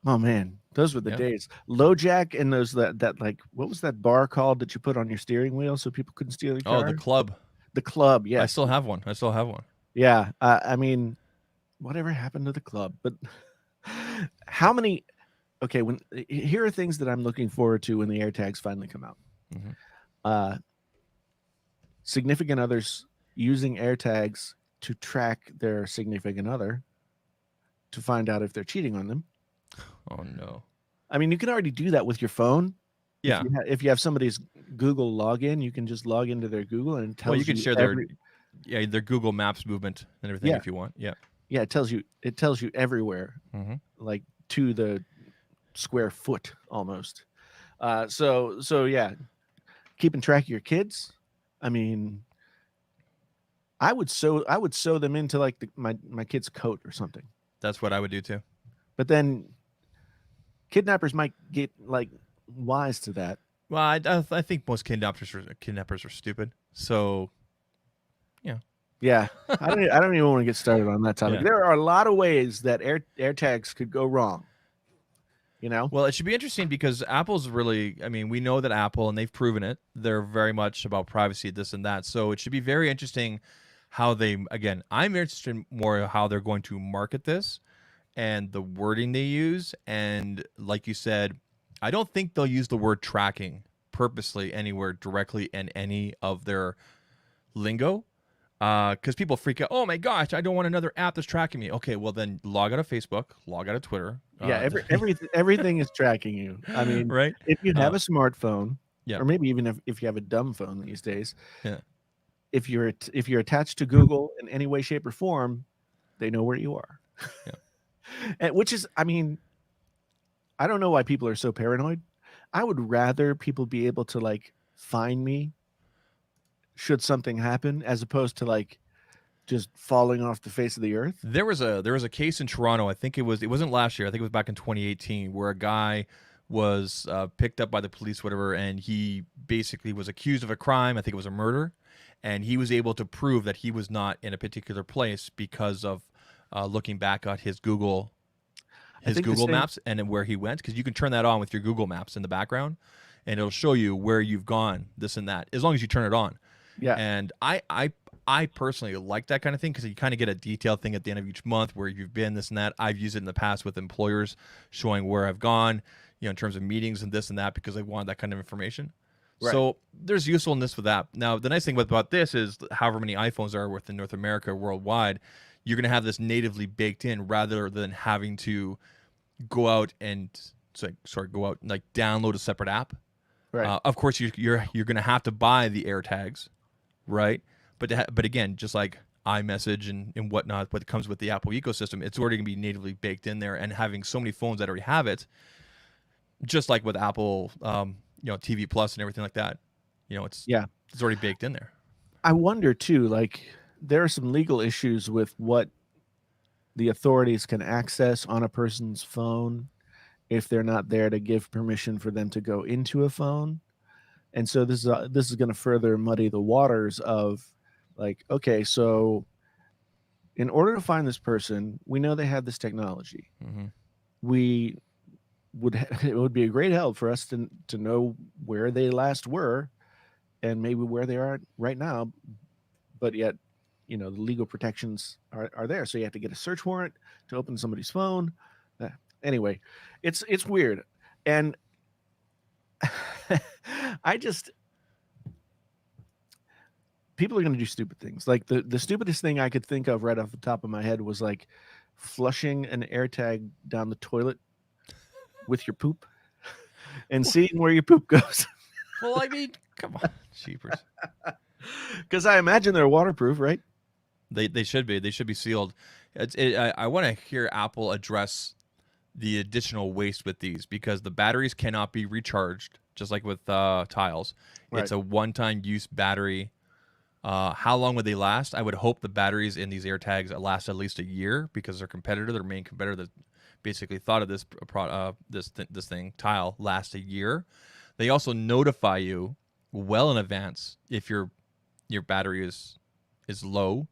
Oh man, those were the days. Low Jack and those that like, what was that bar called that you put on your steering wheel so people couldn't steal your car? Oh, the Club. The Club, yes. I still have one. Yeah. I mean, whatever happened to the Club? But how many? Okay, here are things that I'm looking forward to when the AirTags finally come out. Mm-hmm. Significant others using AirTags to track their significant other to find out if they're cheating on them. Oh no! I mean, you can already do that with your phone. Yeah. If you have somebody's Google login, you can just log into their Google and it tells you can share their Google Maps movement and everything if you want. Yeah. Yeah, it tells you everywhere, like to the square foot almost. So yeah, keeping track of your kids. I mean, I would sew them into like my kid's coat or something. That's what I would do too. But then kidnappers might get like wise to that. Well, I think most kidnappers are stupid. So, yeah. Yeah, I don't even want to get started on that topic. Yeah. There are a lot of ways that AirTags could go wrong. Well, it should be interesting because Apple's really, I mean, we know that Apple, and they've proven it, they're very much about privacy, this and that. So it should be very interesting how I'm interested more in how they're going to market this and the wording they use. And like you said, I don't think they'll use the word tracking purposely anywhere directly in any of their lingo. Because people freak out. Oh my gosh, I don't want another app that's tracking me. Okay, well then log out of Facebook, log out of Twitter. Yeah, everything is tracking you. I mean, right? If you have a smartphone, yeah, or maybe even if you have a dumb phone these days, yeah. If you're attached to Google in any way, shape, or form, they know where you are. Yeah. And which is, I mean, I don't know why people are so paranoid. I would rather people be able to like find me should something happen, as opposed to like just falling off the face of the earth. There was a case in Toronto. I think it wasn't last year. I think it was back in 2018, where a guy was picked up by the police, whatever, and he basically was accused of a crime. I think it was a murder, and he was able to prove that he was not in a particular place because of looking back at his Google Maps and where he went, because you can turn that on with your Google Maps in the background, and it'll show you where you've gone, this and that, as long as you turn it on. Yeah. And I personally like that kind of thing, because you kind of get a detailed thing at the end of each month where you've been, this and that. I've used it in the past with employers, showing where I've gone, in terms of meetings and this and that, because I want that kind of information. Right. So there's usefulness with that. Now, the nice thing about this is, however many iPhones are within North America, worldwide, you're going to have this natively baked in, rather than having to go out and like download a separate app. Right. Of course, you're going to have to buy the AirTags, right? but again, just like iMessage and whatnot, what comes with the Apple ecosystem, it's already gonna be natively baked in there. And having so many phones that already have it, just like with Apple, TV Plus and everything like that, it's already baked in there. I wonder too, like there are some legal issues with what the authorities can access on a person's phone if they're not there to give permission for them to go into a phone. And so this is going to further muddy the waters of like, okay, so in order to find this person, we know they have this technology. Mm-hmm. We it would be a great help for us to know where they last were and maybe where they are right now, but yet the legal protections are there, so you have to get a search warrant to open somebody's phone. Anyway, it's weird. And people are going to do stupid things. Like the stupidest thing I could think of right off the top of my head was like flushing an AirTag down the toilet with your poop and seeing where your poop goes. Well, I mean, come on, cheapers. Because I imagine they're waterproof, right? They should be. They should be sealed. I want to hear Apple address the additional waste with these, because the batteries cannot be recharged, just like with tiles. Right. It's a one-time use battery. How long would they last? I would hope the batteries in these AirTags last at least a year, because their main competitor that basically thought of this this thing, tile, lasts a year. They also notify you well in advance if your battery is low.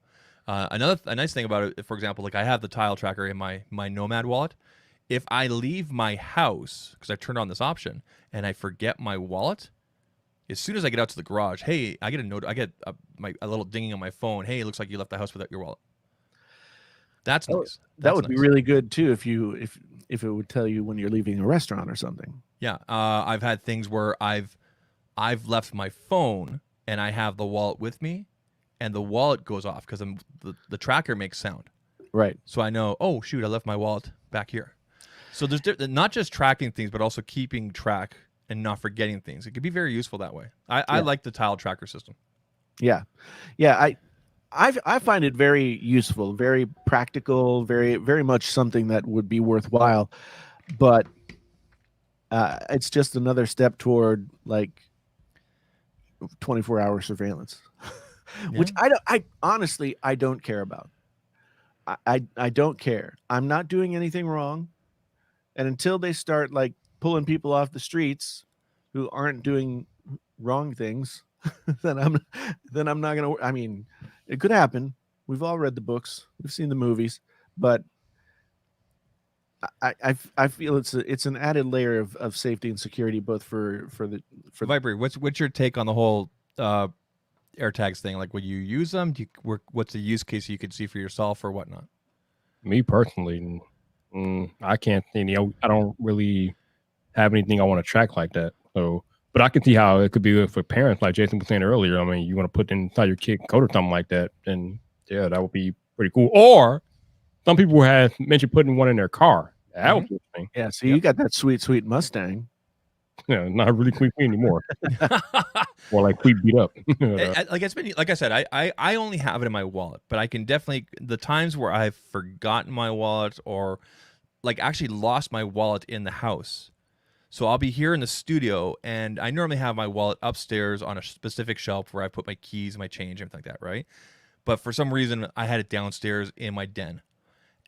A nice thing about it, for example, like I have the tile tracker in my Nomad wallet. If I leave my house, because I turned on this option, and I forget my wallet, as soon as I get out to the garage, hey, I get a note. I get a little dinging on my phone. Hey, it looks like you left the house without your wallet. That's nice. That would be really good too if it would tell you when you're leaving a restaurant or something. Yeah, I've had things where I've left my phone and I have the wallet with me, and the wallet goes off because the tracker makes sound. Right. So I know, oh shoot, I left my wallet back here. So there's not just tracking things, but also keeping track and not forgetting things. It could be very useful that way. I like the tile tracker system. Yeah. I find it very useful, very practical, very, very much something that would be worthwhile. But it's just another step toward like 24-hour surveillance, which I honestly don't care about. I don't care. I'm not doing anything wrong. And until they start like pulling people off the streets who aren't doing wrong things, then I'm not going to, I mean, it could happen. We've all read the books. We've seen the movies, but I feel it's an added layer of safety and security, both for Vibrate. What's your take on the whole AirTags thing? Like, would you use them? What's the use case you could see for yourself or whatnot? Me personally, I can't think. I don't really have anything I want to track like that. So, but I can see how it could be good for parents, like Jason was saying earlier. I mean, you want to put inside your kid code or something like that, and yeah, that would be pretty cool. Or some people have mentioned putting one in their car. That would be interesting. Yeah, so you got that sweet Mustang. Yeah, not really quick anymore. Or like quick beat up. Like I said, I only have it in my wallet, but I can definitely, the times where I've forgotten my wallet or like actually lost my wallet in the house. So I'll be here in the studio, and I normally have my wallet upstairs on a specific shelf where I put my keys, my change, everything like that, right? But for some reason, I had it downstairs in my den,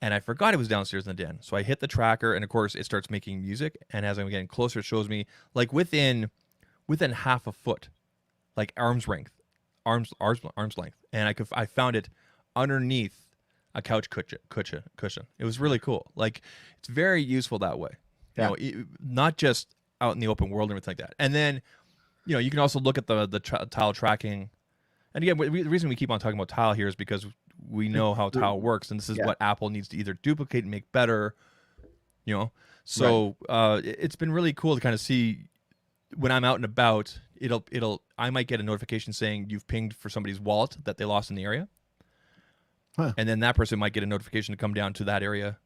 and I forgot it was downstairs in the den. So I hit the tracker, and of course, it starts making music. And as I'm getting closer, it shows me like within half a foot, like arm's length, and I found it underneath a couch cushion. It was really cool. Like, it's very useful that way. Yeah. Not just out in the open world and everything like that. And then, you can also look at the tile tracking. And again, the reason we keep on talking about tile here is because we know how tile works, and this is what Apple needs to either duplicate and make better. So it's been really cool to kind of see when I'm out and about. I might get a notification saying you've pinged for somebody's wallet that they lost in the area. Huh. And then that person might get a notification to come down to that area,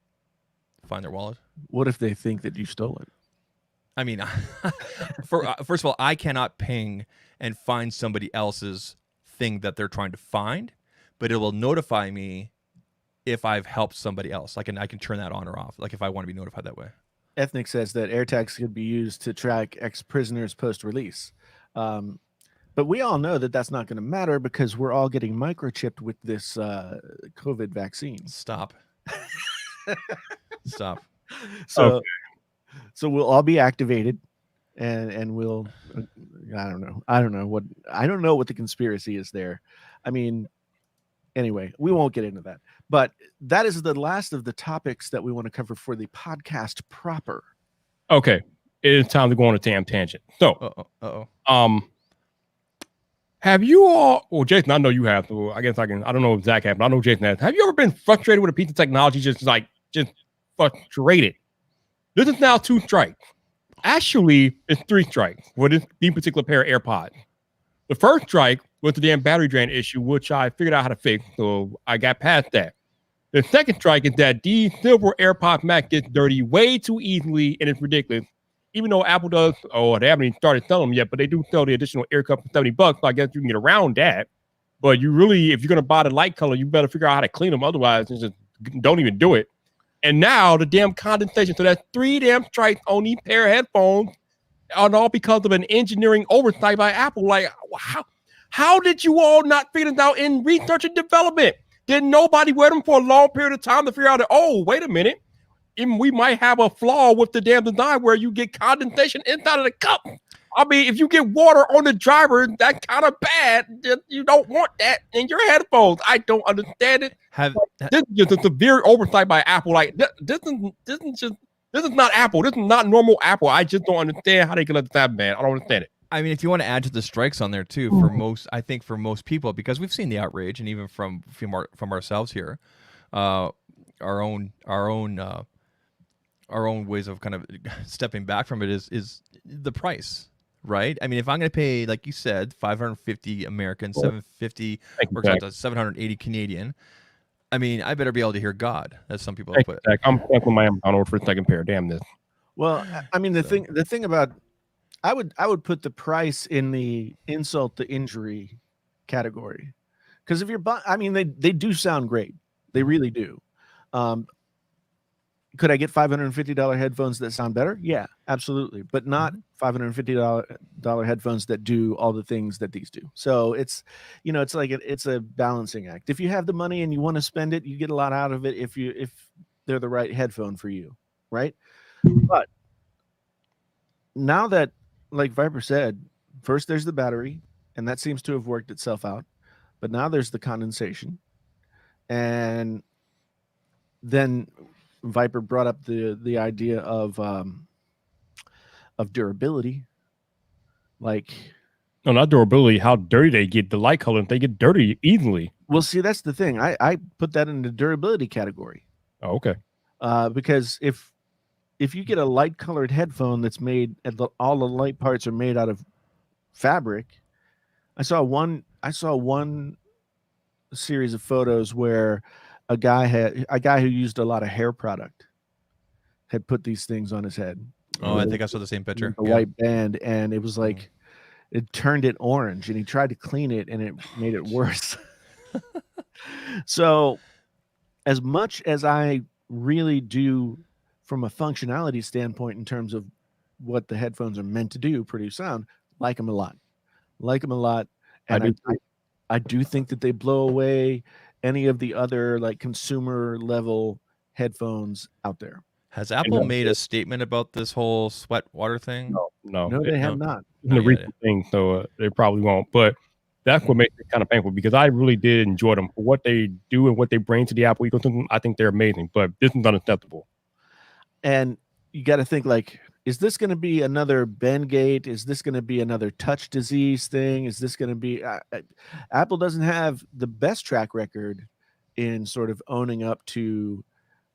find their wallet. What if they think that you stole it? I mean, first of all, I cannot ping and find somebody else's thing that they're trying to find, but it will notify me if I've helped somebody else. I can turn that on or off, like if I want to be notified that way. Ethnic says that AirTags could be used to track ex-prisoners post-release. But we all know that that's not going to matter because we're all getting microchipped with this COVID vaccine. Stop. Stop. So, so we'll all be activated, and we'll. I don't know what the conspiracy is there. I mean, anyway, we won't get into that. But that is the last of the topics that we want to cover for the podcast proper. Okay, it is time to go on a damn tangent. So, have you all? Well, Jason, I know you have. So I guess I can. I don't know if Zach has, but I know Jason has. Have you ever been frustrated with a piece of technology? Just frustrated. This is now 2 strikes. Actually, it's 3 strikes for this particular pair of AirPods. The first strike was the damn battery drain issue, which I figured out how to fix, so I got past that. The second strike is that these silver AirPods Max gets dirty way too easily, and it's ridiculous. Even though Apple does, they haven't even started selling them yet, but they do sell the additional air cup for $70, so I guess you can get around that. But you really, if you're going to buy the light color, you better figure out how to clean them. Otherwise, just don't even do it. And now the damn condensation. So that's 3 damn strikes on these pair of headphones, and all because of an engineering oversight by Apple. Like, how did you all not figure this out in research and development? Did nobody wear them for a long period of time to figure out that, wait a minute, even we might have a flaw with the damn design where you get condensation inside of the cup. I mean, if you get water on the driver, that's kind of bad. You don't want that in your headphones. I don't understand it. This is just a severe oversight by Apple. Like this is not Apple. This is not normal Apple. I just don't understand how they can let this happen, man. I don't understand it. I mean, if you want to add to the strikes on there too, for most people, because we've seen the outrage, and even from ourselves here, our own ways of kind of stepping back from it is the price, right? I mean, if I'm going to pay, like you said, $550 American, $750 works out to $780 Canadian. I mean, I better be able to hear God, as some people have put it. I'm canceling my Amazon order for a second pair. Damn this. Well, I mean, the thing about, I would put the price in the insult to injury category, because if you're, I mean, they do sound great, they really do. Could I get $550 headphones that sound better? Yeah, absolutely, but not $550 headphones that do all the things that these do. So it's, it's like it's a balancing act. If you have the money and you want to spend it, you get a lot out of it if they're the right headphone for you, right? But now that, like Viper said, first there's the battery, and that seems to have worked itself out, but now there's the condensation, and then Viper brought up the idea of durability. Like, no, not durability. How dirty they get. The light color, they get dirty easily. Well, see, that's the thing. I put that in the durability category. Oh, okay. Because if you get a light colored headphone that's made, all the light parts are made out of fabric. I saw one series of photos where a guy who used a lot of hair product had put these things on his head. Oh, I think I saw the same picture. A white band, and it was like it turned it orange, and he tried to clean it, and it made it worse. So, as much as I really do, from a functionality standpoint, in terms of what the headphones are meant to do, produce sound, like them a lot, and I do think that they blow away any of the other like consumer level headphones out there. Has Apple made a statement about this whole sweat water thing? No, they have not. The recent thing, so they probably won't. But that's what makes it kind of painful, because I really did enjoy them for what they do and what they bring to the Apple ecosystem. I think they're amazing, but this is unacceptable. And you got to think, like, is this going to be another Bengate? Is this going to be another touch disease thing? Is this going to be Apple doesn't have the best track record in sort of owning up to,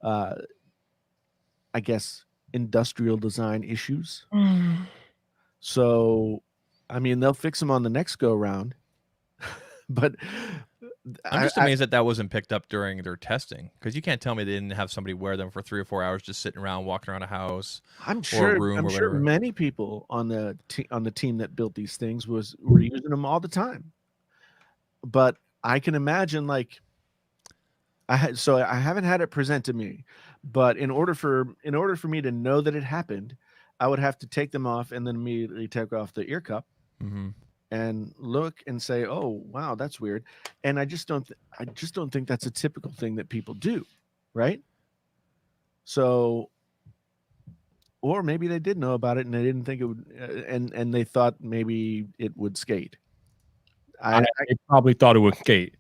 I guess, industrial design issues. So, I mean, they'll fix them on the next go round. But I'm just amazed that wasn't picked up during their testing, because you can't tell me they didn't have somebody wear them for 3 or 4 hours just sitting around, walking around a house. I'm sure many people on the team that built these things were using them all the time. but I can imagine like I haven't had it present to me, but in order for me to know that it happened, I would have to take them off and then immediately take off the ear cup Mm-hmm. and look and say, "Oh, wow, that's weird." And I just don't think that's a typical thing that people do, right? So, or maybe they did know about it and they didn't think it would, and they thought maybe it would skate. They probably thought it would skate.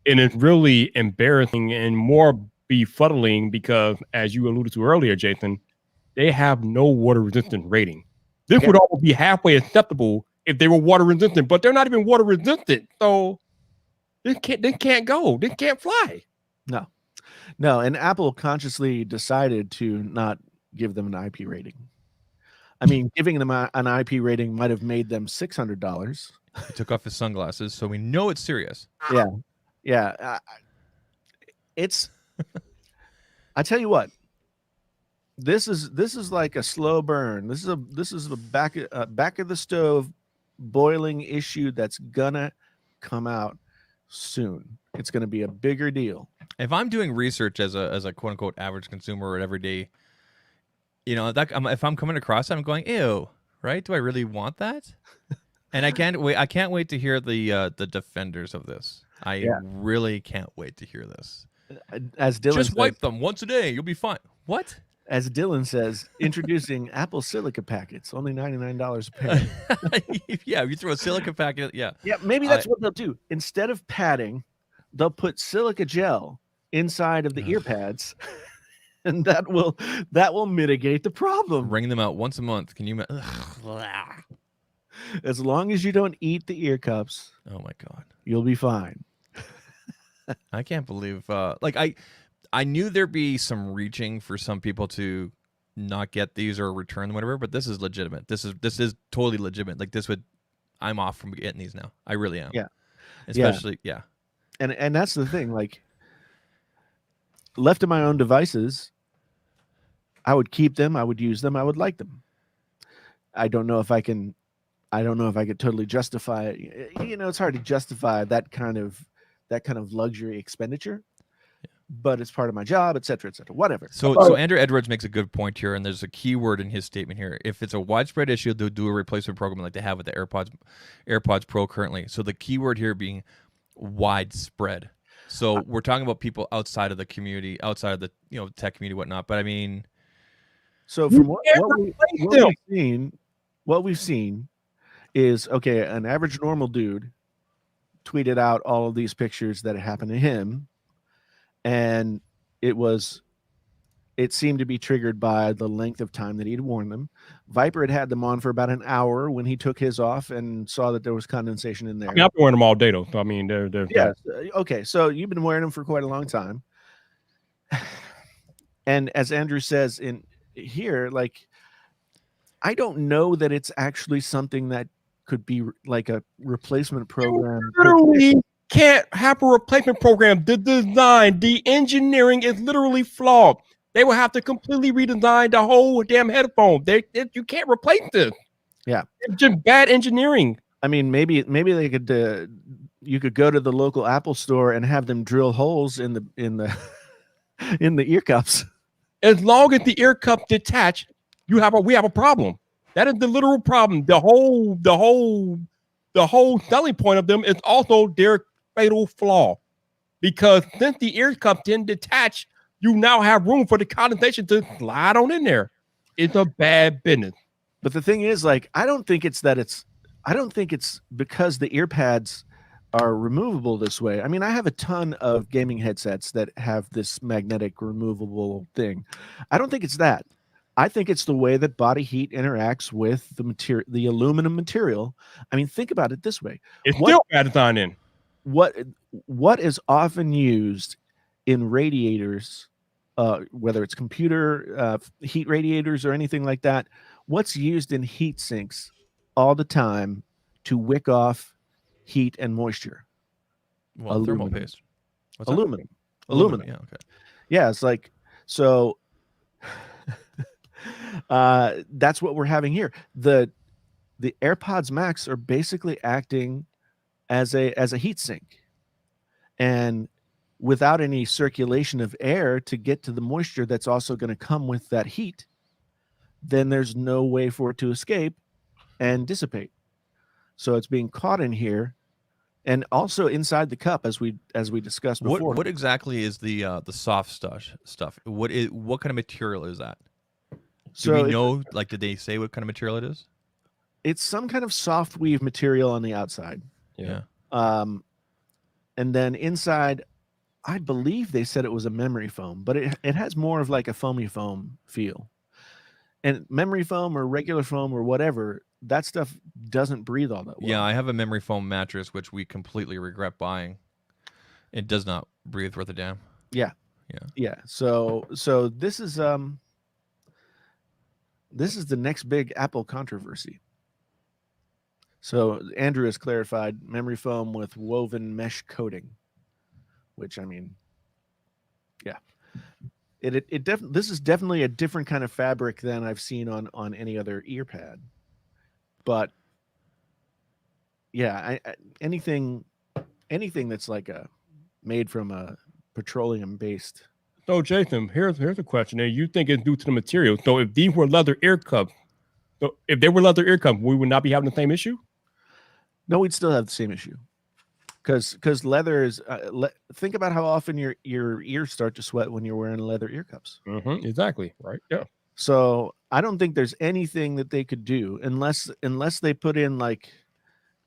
And it's really embarrassing and more befuddling because, as you alluded to earlier, Jason, they have no water resistant rating. This Yeah. would almost be halfway acceptable if they were water resistant, but they're not even water resistant. So this can't go. This can't fly. No, and Apple consciously decided to not give them an IP rating. I mean, giving them an IP rating might have made them $600. He took off his sunglasses, so we know it's serious. Yeah, it's. I tell you what, this is like a slow burn. This is the back of the stove boiling issue that's gonna come out soon. It's gonna be a bigger deal. If I'm doing research as a quote unquote average consumer or everyday, if I'm coming across it, I'm going, ew, right? Do I really want that? And I can't wait to hear the defenders of this. I really can't wait to hear this. As Dylan Just says, wipe them once a day, you'll be fine. What? as Dylan says, introducing Apple silica packets, only $99 a pair. Yeah, you throw a silica packet. Yeah. Yeah, maybe that's what they'll do. Instead of padding, they'll put silica gel inside of the ear pads, and that will mitigate the problem. Ring them out once a month. Can you? As long as you don't eat the ear cups, Oh my god, you'll be fine. I can't believe. I knew there'd be some reaching for some people to not get these or return them, whatever. But this is legitimate. This is totally legitimate. Like I'm off from getting these now. I really am. Yeah. Especially, yeah. And that's the thing. Like, left to my own devices, I would keep them. I would use them. I would like them. I don't know if I could totally justify it. It's hard to justify that kind of luxury expenditure, but it's part of my job, et cetera, whatever. So Andrew Edwards makes a good point here, and there's a key word in his statement here. If it's a widespread issue, they'll do a replacement program like they have with the AirPods Pro currently. So the key word here being widespread. So we're talking about people outside of the community, outside of the tech community, whatnot. But I mean, so from what we've seen is, okay, an average normal dude tweeted out all of these pictures that happened to him, and it seemed to be triggered by the length of time that he'd worn them. Viper had them on for about an hour when he took his off and saw that there was condensation in there. I mean, I've been wearing them all day though. So I mean, they're okay. So you've been wearing them for quite a long time, and as Andrew says in here, like, I don't know that it's actually something that could be like a replacement program. Literally can't have a replacement program. The design, the engineering is literally flawed. They will have to completely redesign the whole damn headphone. You can't replace this. Yeah, it's just bad engineering. I mean, maybe they could. You could go to the local Apple store and have them drill holes in the in the ear cups. As long as the ear cup detach, we have a problem. That is the literal problem. The whole selling point of them is also their fatal flaw, because since the ear cup didn't detach, you now have room for the condensation to slide on in there. It's a bad business. But the thing is, like, I don't think it's because the ear pads are removable this way. I mean, I have a ton of gaming headsets that have this magnetic removable thing. I don't think it's that. I think it's the way that body heat interacts with the aluminum material. I mean, think about it this way. It's still bad design in. What is often used in radiators, whether it's computer heat radiators or anything like that, what's used in heat sinks all the time to wick off heat and moisture? Well, thermal paste. What's aluminum. Yeah, okay. Yeah, it's like, so that's what we're having here. The AirPods Max are basically acting as a heat sink. And without any circulation of air to get to the moisture that's also going to come with that heat, then there's no way for it to escape and dissipate. So it's being caught in here and also inside the cup, as we discussed before. What exactly is the soft stuff? What kind of material is that? Do So we know? Like, did they say what kind of material it is? it's some kind of soft weave material on the outside. Yeah. And then inside, I believe they said it was a memory foam, but it has more of like a foamy foam feel. And memory foam or regular foam or whatever, that stuff doesn't breathe all that well. Yeah, I have a memory foam mattress, which we completely regret buying. It does not breathe worth a damn. Yeah. Yeah. Yeah. So this is the next big Apple controversy. So Andrew has clarified memory foam with woven mesh coating, which, I mean, yeah. This is definitely a different kind of fabric than I've seen on any other ear pad. But yeah, anything that's like made from a petroleum based. So, Jason, here's a question. And you think it's due to the material? So, if these were leather ear cups, we would not be having the same issue. No, we'd still have the same issue. Because leather is. Think about how often your ears start to sweat when you're wearing leather ear cups. Mm-hmm, exactly. Right. Yeah. So I don't think there's anything that they could do unless they put in like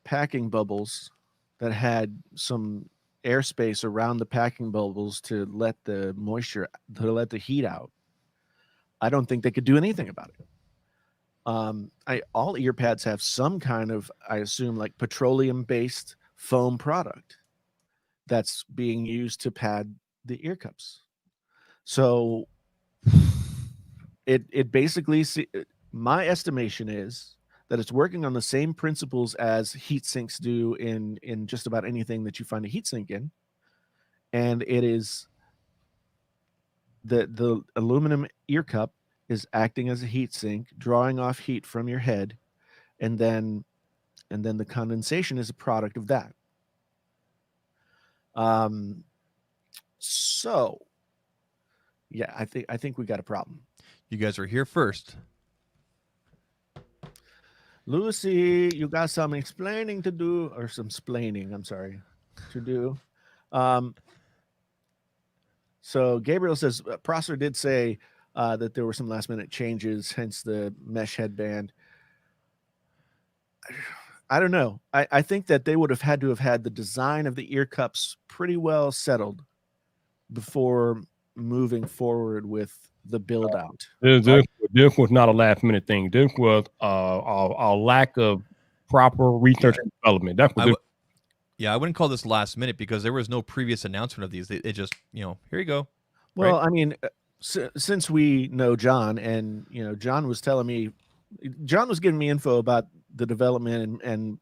packing bubbles that had some airspace around the packing bubbles to let the heat out. I don't think they could do anything about it. All ear pads have some kind of, I assume, like petroleum based foam product that's being used to pad the ear cups. So it basically, my estimation is that it's working on the same principles as heat sinks do in just about anything that you find a heat sink in. And it is the aluminum ear cup is acting as a heat sink, drawing off heat from your head, and then the condensation is a product of that. So yeah, I think we got a problem. You guys are here first. Lucy, you got some explaining to do, or some splaining, I'm sorry, to do. So Gabriel says Prosser did say that there were some last minute changes, hence the mesh headband. I don't know. I think that they would have had to have had the design of the ear cups pretty well settled before moving forward with the build out. This was not a last minute thing. This was a lack of proper research and development. That's what Yeah, I wouldn't call this last minute because there was no previous announcement of these. It just, here you go. Well, right? I mean, since we know John, and John was giving me info about the development and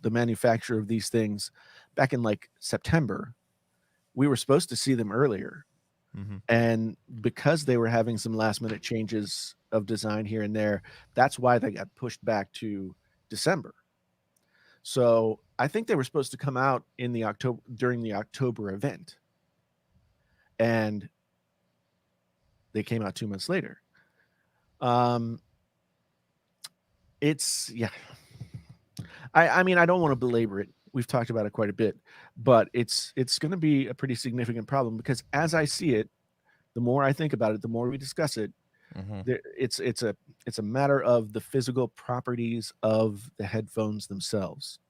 the manufacture of these things back in like September. We were supposed to see them earlier. Mm-hmm. And because they were having some last minute changes of design here and there, that's why they got pushed back to December. So I think they were supposed to come out during the October event. And they came out 2 months later. I mean, I don't want to belabor it. We've talked about it quite a bit, but it's going to be a pretty significant problem because as I see it, the more I think about it, the more we discuss it, mm-hmm. it's a matter of the physical properties of the headphones themselves.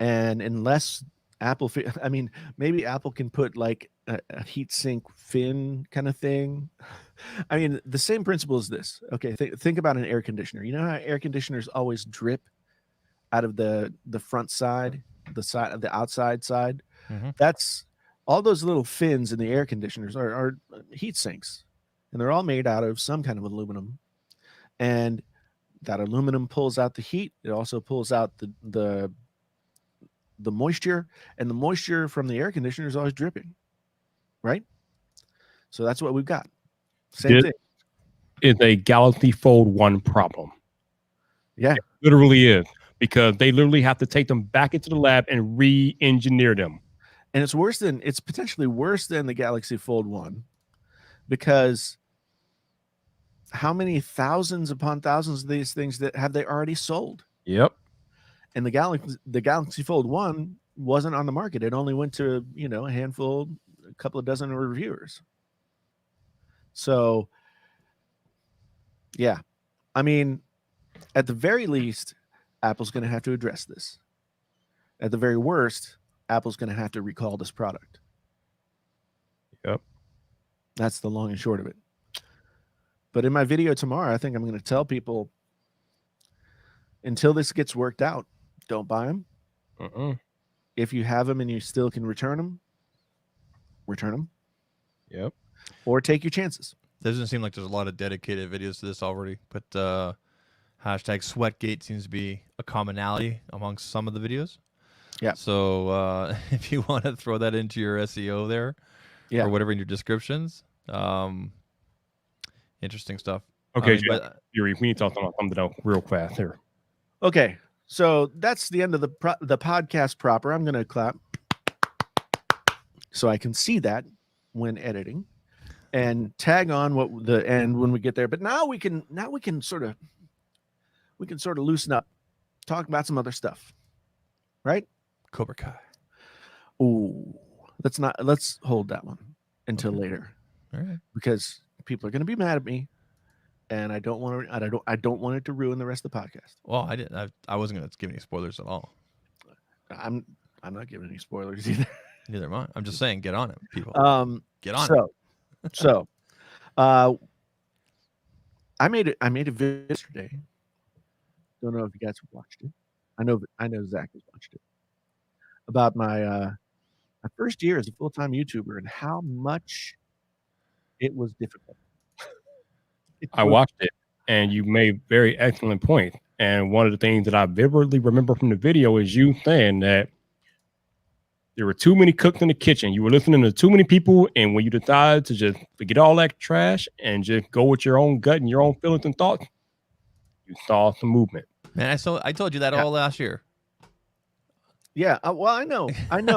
And unless Apple, I mean, maybe Apple can put like a heat sink fin kind of thing. I mean, the same principle is this. Okay, think about an air conditioner. You know how air conditioners always drip out of the front side, the outside side? Mm-hmm. That's all those little fins in the air conditioners are heat sinks, and they're all made out of some kind of aluminum. And that aluminum pulls out the heat. It also pulls out the moisture, and the moisture from the air conditioner is always dripping, right? So that's what we've got. Same thing. Is a Galaxy Fold 1 problem. Yeah, it literally is, because they literally have to take them back into the lab and re-engineer them. And it's potentially worse than the Galaxy Fold 1, because how many thousands upon thousands of these things that have they already sold? Yep. And the Galaxy Fold 1 wasn't on the market. It only went to, a handful, a couple of dozen reviewers. So, yeah. I mean, at the very least, Apple's going to have to address this. At the very worst, Apple's going to have to recall this product. Yep. That's the long and short of it. But in my video tomorrow, I think I'm going to tell people, until this gets worked out, don't buy them. If you have them and you still can return them, return them. Yep. Or take your chances. Doesn't seem like there's a lot of dedicated videos to this already, but hashtag Sweatgate seems to be a commonality amongst some of the videos. Yeah. So if you want to throw that into your SEO there, or whatever in your descriptions, interesting stuff. Okay, Yuri, we need to talk about something else real fast here. Okay, so that's the end of the podcast proper. I'm going to clap so I can see that when editing, and tag on what the end when we get there. But now we can sort of loosen up, talk about some other stuff, right? Cobra Kai. Ooh, let's hold that one until later. All right. Because people are going to be mad at me, and I don't want it to ruin the rest of the podcast. Well, I wasn't going to give any spoilers at all. I'm not giving any spoilers either. Neither am I. I'm just saying, get on it, people. Get on it. So, I made a video yesterday. Don't know if you guys have watched it. I know Zach has watched it, about my first year as a full-time YouTuber and how much it was difficult. I watched it, and you made very excellent point. And one of the things that I vividly remember from the video is you saying that there were too many cooks in the kitchen. You were listening to too many people, and when you decided to just forget all that trash and just go with your own gut and your own feelings and thoughts, you saw some movement. Man, I told you that all last year. Yeah, well, I know,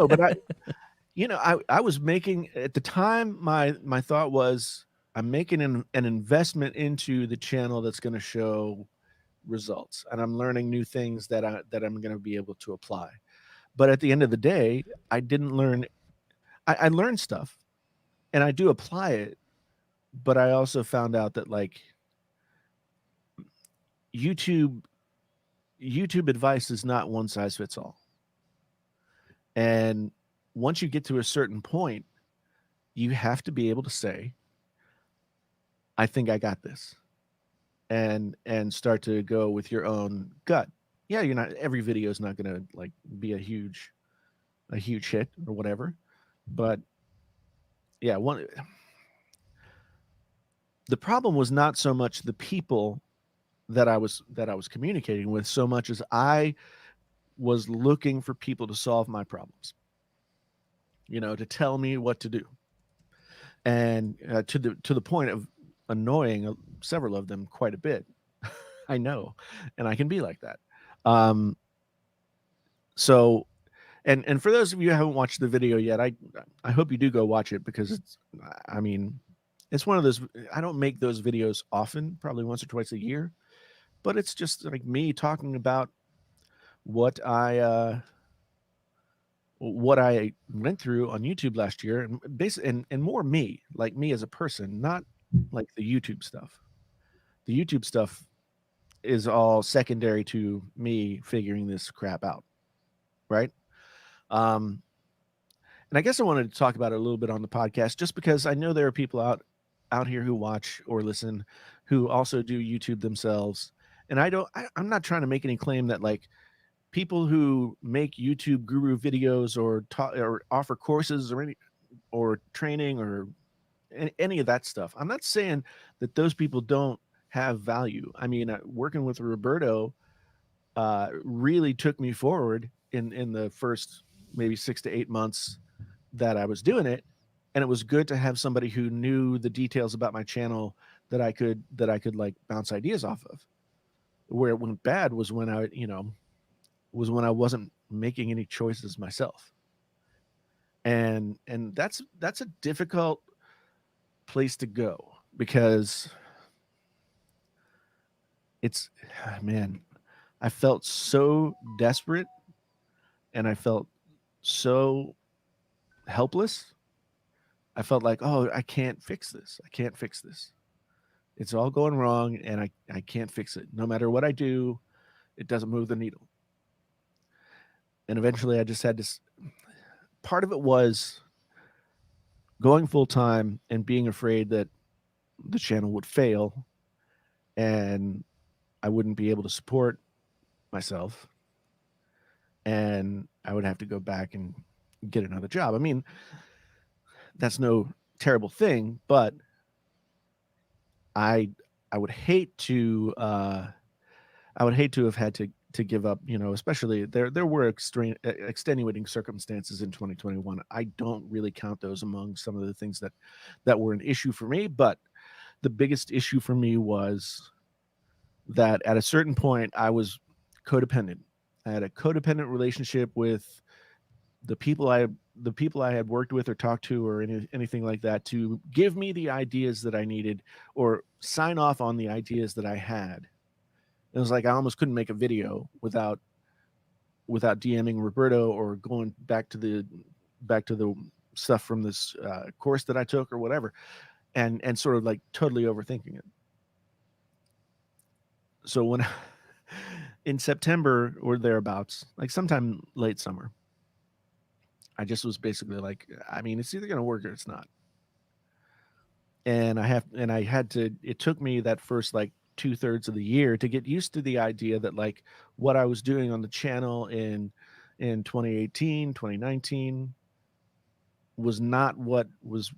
but I was making, at the time, my thought was, I'm making an investment into the channel that's going to show results, and I'm learning new things that I'm going to be able to apply. But at the end of the day, I didn't learn. I learned stuff, and I do apply it. But I also found out that, like, YouTube advice is not one size fits all. And once you get to a certain point, you have to be able to say, I think I got this, and start to go with your own gut. Yeah, every video is not going to like be a huge hit or whatever, but yeah, the problem was not so much the people that I was communicating with, so much as I was looking for people to solve my problems, to tell me what to do, and to the point of annoying several of them quite a bit. I know, and I can be like that. So, and for those of you who haven't watched the video yet, I hope you do go watch it, because it's one of those, I don't make those videos often, probably once or twice a year, but it's just like me talking about what I went through on YouTube last year, and basically, and more me as a person, not like the YouTube stuff. The YouTube stuff is all secondary to me figuring this crap out, right? And I guess I wanted to talk about it a little bit on the podcast, just because I know there are people out here who watch or listen who also do YouTube themselves, and I'm not trying to make any claim that, like, people who make YouTube guru videos or offer courses or training or any of that stuff, I'm not saying that those people don't have value. I mean, working with Roberto really took me forward in the first maybe 6 to 8 months that I was doing it, and it was good to have somebody who knew the details about my channel that I could like bounce ideas off of. Where it went bad was when was when I wasn't making any choices myself. And that's a difficult place to go, because it's, man, I felt so desperate and I felt so helpless. I felt like, oh, I can't fix this. I can't fix this. It's all going wrong and I can't fix it. No matter what I do, it doesn't move the needle. And eventually I just had to, part of it was going full time and being afraid that the channel would fail and I wouldn't be able to support myself and I would have to go back and get another job. I mean, that's no terrible thing, but I would hate to have had to give up, especially there were extenuating circumstances in 2021. I don't really count those among some of the things that were an issue for me, but the biggest issue for me was that at a certain point I was codependent. I had a codependent relationship with the people I had worked with or talked to or anything like that to give me the ideas that I needed or sign off on the ideas that I had. It was like I almost couldn't make a video without DMing Roberto or going back to the stuff from this course that I took or whatever, and sort of like totally overthinking it. So when in September or thereabouts, like sometime late summer, I just was basically like, I mean, it's either going to work or it's not. And I had to, it took me that first like 2/3 of the year to get used to the idea that like what I was doing on the channel in 2018, 2019 was not what was,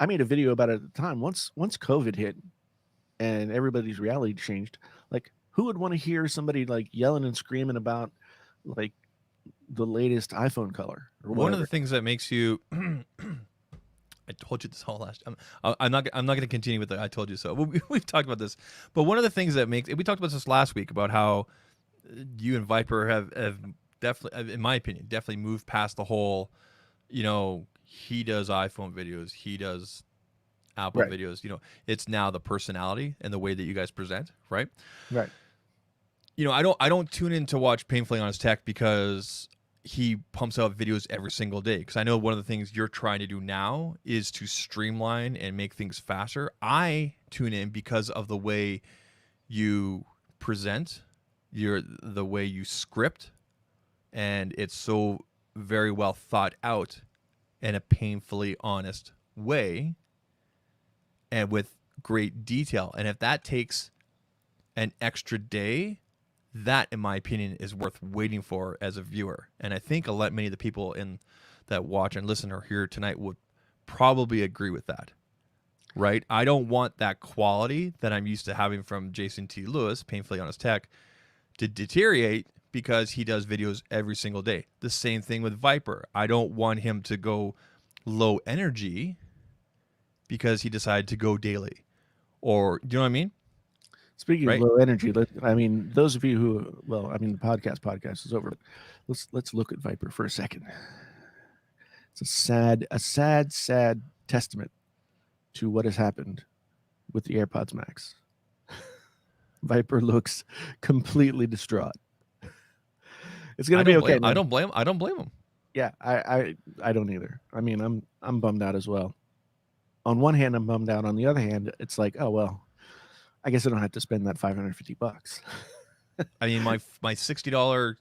I made a video about it at the time. Once COVID hit and everybody's reality changed, like who would want to hear somebody like yelling and screaming about like the latest iPhone color or whatever? One of the things that makes you I told you this all last time. I'm not going to continue with the I told you so. We've talked about this. But one of the things that makes, we talked about this last week about how you and Viper have definitely, in my opinion, definitely moved past the whole, he does iPhone videos, he does Apple Right. videos. It's now the personality and the way that you guys present, right? Right. I don't tune in to watch Painfully Honest Tech because he pumps out videos every single day, because I know one of the things you're trying to do now is to streamline and make things faster. I tune in because of the way you present, the way you script, and it's so very well thought out in a painfully honest way and with great detail. And if that takes an extra day, that, in my opinion, is worth waiting for as a viewer. And I think many of the people that watch and listen or hear tonight would probably agree with that, right? I don't want that quality that I'm used to having from Jason T. Lewis, Painfully Honest Tech, to deteriorate because he does videos every single day. The same thing with Viper. I don't want him to go low energy because he decided to go daily. Or, do you know what I mean? Speaking Right. of low energy, I mean, those of you who, well, I mean, the podcast is over. Let's look at Viper for a second. It's a sad testament to what has happened with the AirPods Max. Viper looks completely distraught. It's gonna be okay. I don't blame him. Yeah, I don't either. I mean, I'm bummed out as well. On one hand, I'm bummed out. On the other hand, it's like, oh well, I guess I don't have to spend that $550. I mean, my $60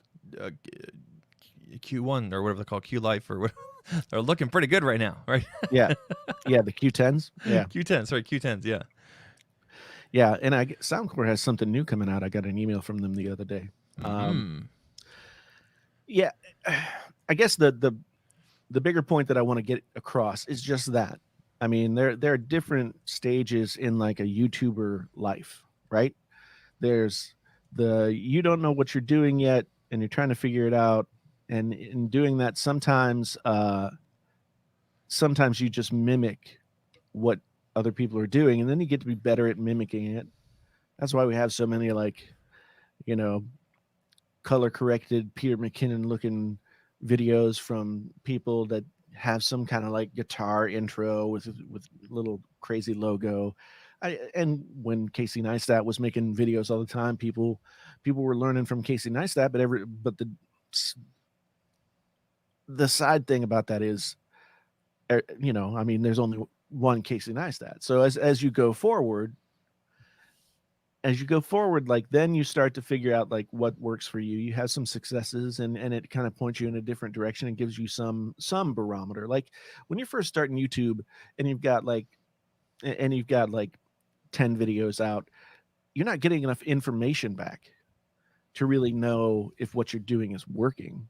Q1 or whatever they call Q Life or whatever, they're looking pretty good right now, right? Yeah, the Q10s. Yeah, Q10s, yeah. Yeah, and Soundcore has something new coming out. I got an email from them the other day. Yeah, I guess the bigger point that I want to get across is just that. I mean, there are different stages in like a YouTuber life, right? There's you don't know what you're doing yet, and you're trying to figure it out. And in doing that, sometimes you just mimic what other people are doing, and then you get to be better at mimicking it. That's why we have so many like, color corrected Peter McKinnon looking videos from people that have some kind of like guitar intro with little crazy logo. And when Casey Neistat was making videos all the time, people were learning from Casey Neistat, but the side thing about that is, I mean, there's only one Casey Neistat. So as you go forward, like then you start to figure out like what works for you. You have some successes, and it kind of points you in a different direction and gives you some barometer. Like when you're first starting YouTube and you've got like 10 videos out, you're not getting enough information back to really know if what you're doing is working.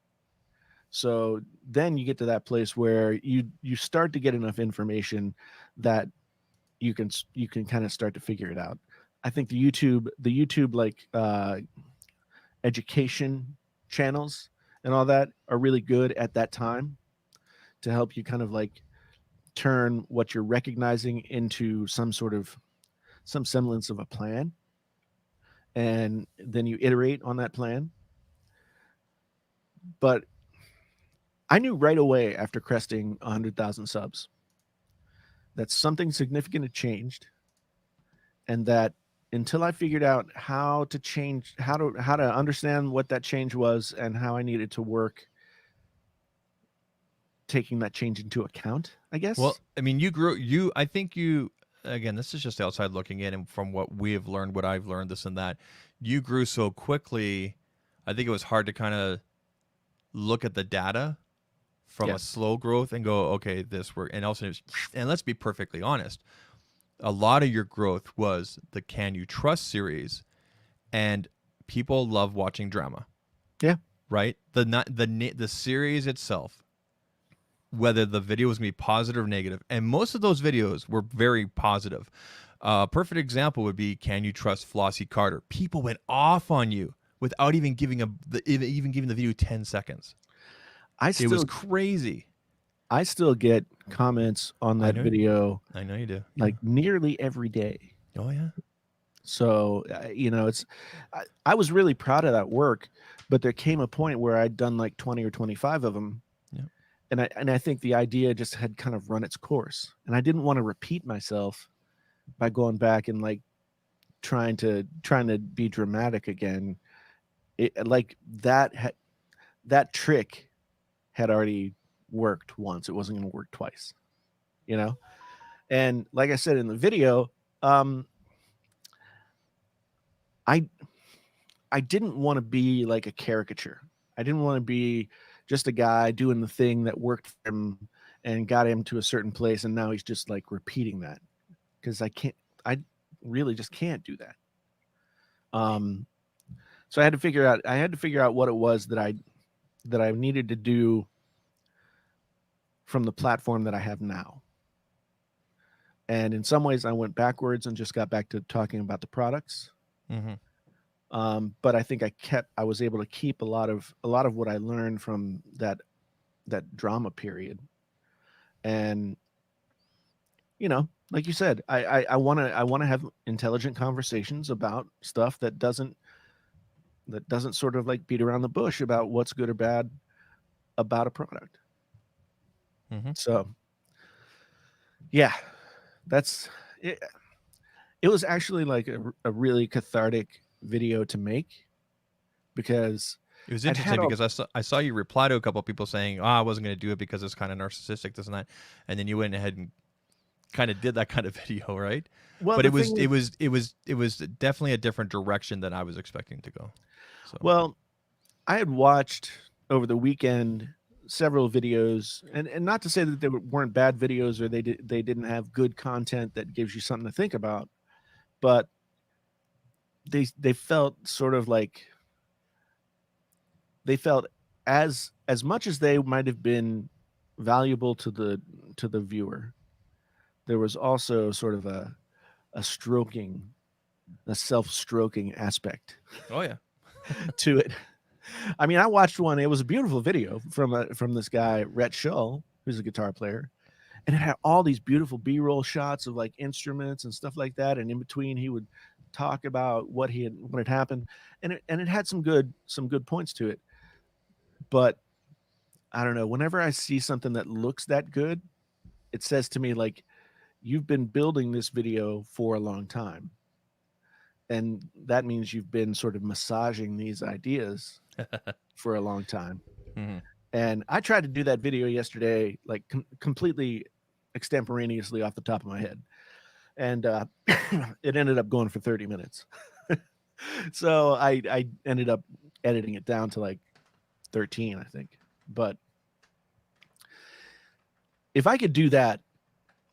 So then you get to that place where you start to get enough information that you can kind of start to figure it out. I think the YouTube like education channels and all that are really good at that time to help you kind of like turn what you're recognizing into some semblance of a plan, and then you iterate on that plan. But I knew right away after cresting 100,000 subs that something significant had changed, and that until I figured out how to understand what that change was and how I needed to work taking that change into account, I guess. Well, I mean, I think again, this is just outside looking in, and from what we have learned, what I've learned, this and that, you grew so quickly. I think it was hard to kind of look at the data from a slow growth and go, okay, this worked. And also, and let's be perfectly honest, a lot of your growth was the Can You Trust series, and people love watching drama. Yeah. Right? The series itself, whether the video was going to be positive or negative, and most of those videos were very positive. Perfect example would be Can You Trust Flossie Carter? People went off on you without even giving the video 10 seconds. It was crazy. I still get comments on that video. I know you do. Like nearly every day. Oh yeah. So I was really proud of that work, but there came a point where I'd done like 20 or 25 of them. Yeah. And I think the idea just had kind of run its course, and I didn't want to repeat myself by going back and like trying to be dramatic again. That trick had already worked once. It wasn't going to work twice, and like I said in the video, I didn't want to be like a caricature. I didn't want to be just a guy doing the thing that worked for him and got him to a certain place, and now he's just like repeating that, because I really just can't do that. So I had to figure out what it was that I needed to do from the platform that I have now. And in some ways I went backwards and just got back to talking about the products. Mm-hmm. But I think I was able to keep a lot of what I learned from that drama period. And like you said, I want to have intelligent conversations about stuff that doesn't sort of like beat around the bush about what's good or bad about a product. Mm-hmm. So yeah, that's it. It was actually like a really cathartic video to make, because it was interesting because I saw you reply to a couple of people saying, I wasn't going to do it because it's kind of narcissistic, this and that, and then you went ahead and kind of did that kind of video, right? Well, but it was definitely a different direction than I was expecting to go. So. Well, I had watched over the weekend several videos, and not to say that they weren't bad videos or they didn't have good content that gives you something to think about, but they felt sort of like as much as they might have been valuable to the viewer, there was also sort of a self-stroking aspect. Oh yeah. To it. I mean, I watched one. It was a beautiful video from this guy Rhett Shull, who's a guitar player, and it had all these beautiful B-roll shots of like instruments and stuff like that. And in between, he would talk about what had happened, and it had some good points to it. But I don't know. Whenever I see something that looks that good, it says to me like, you've been building this video for a long time, and that means you've been sort of massaging these ideas for a long time. Mhm. And I tried to do that video yesterday, like completely extemporaneously off the top of my head, and it ended up going for 30 minutes. So I ended up editing it down to like 13, I think. But if I could do that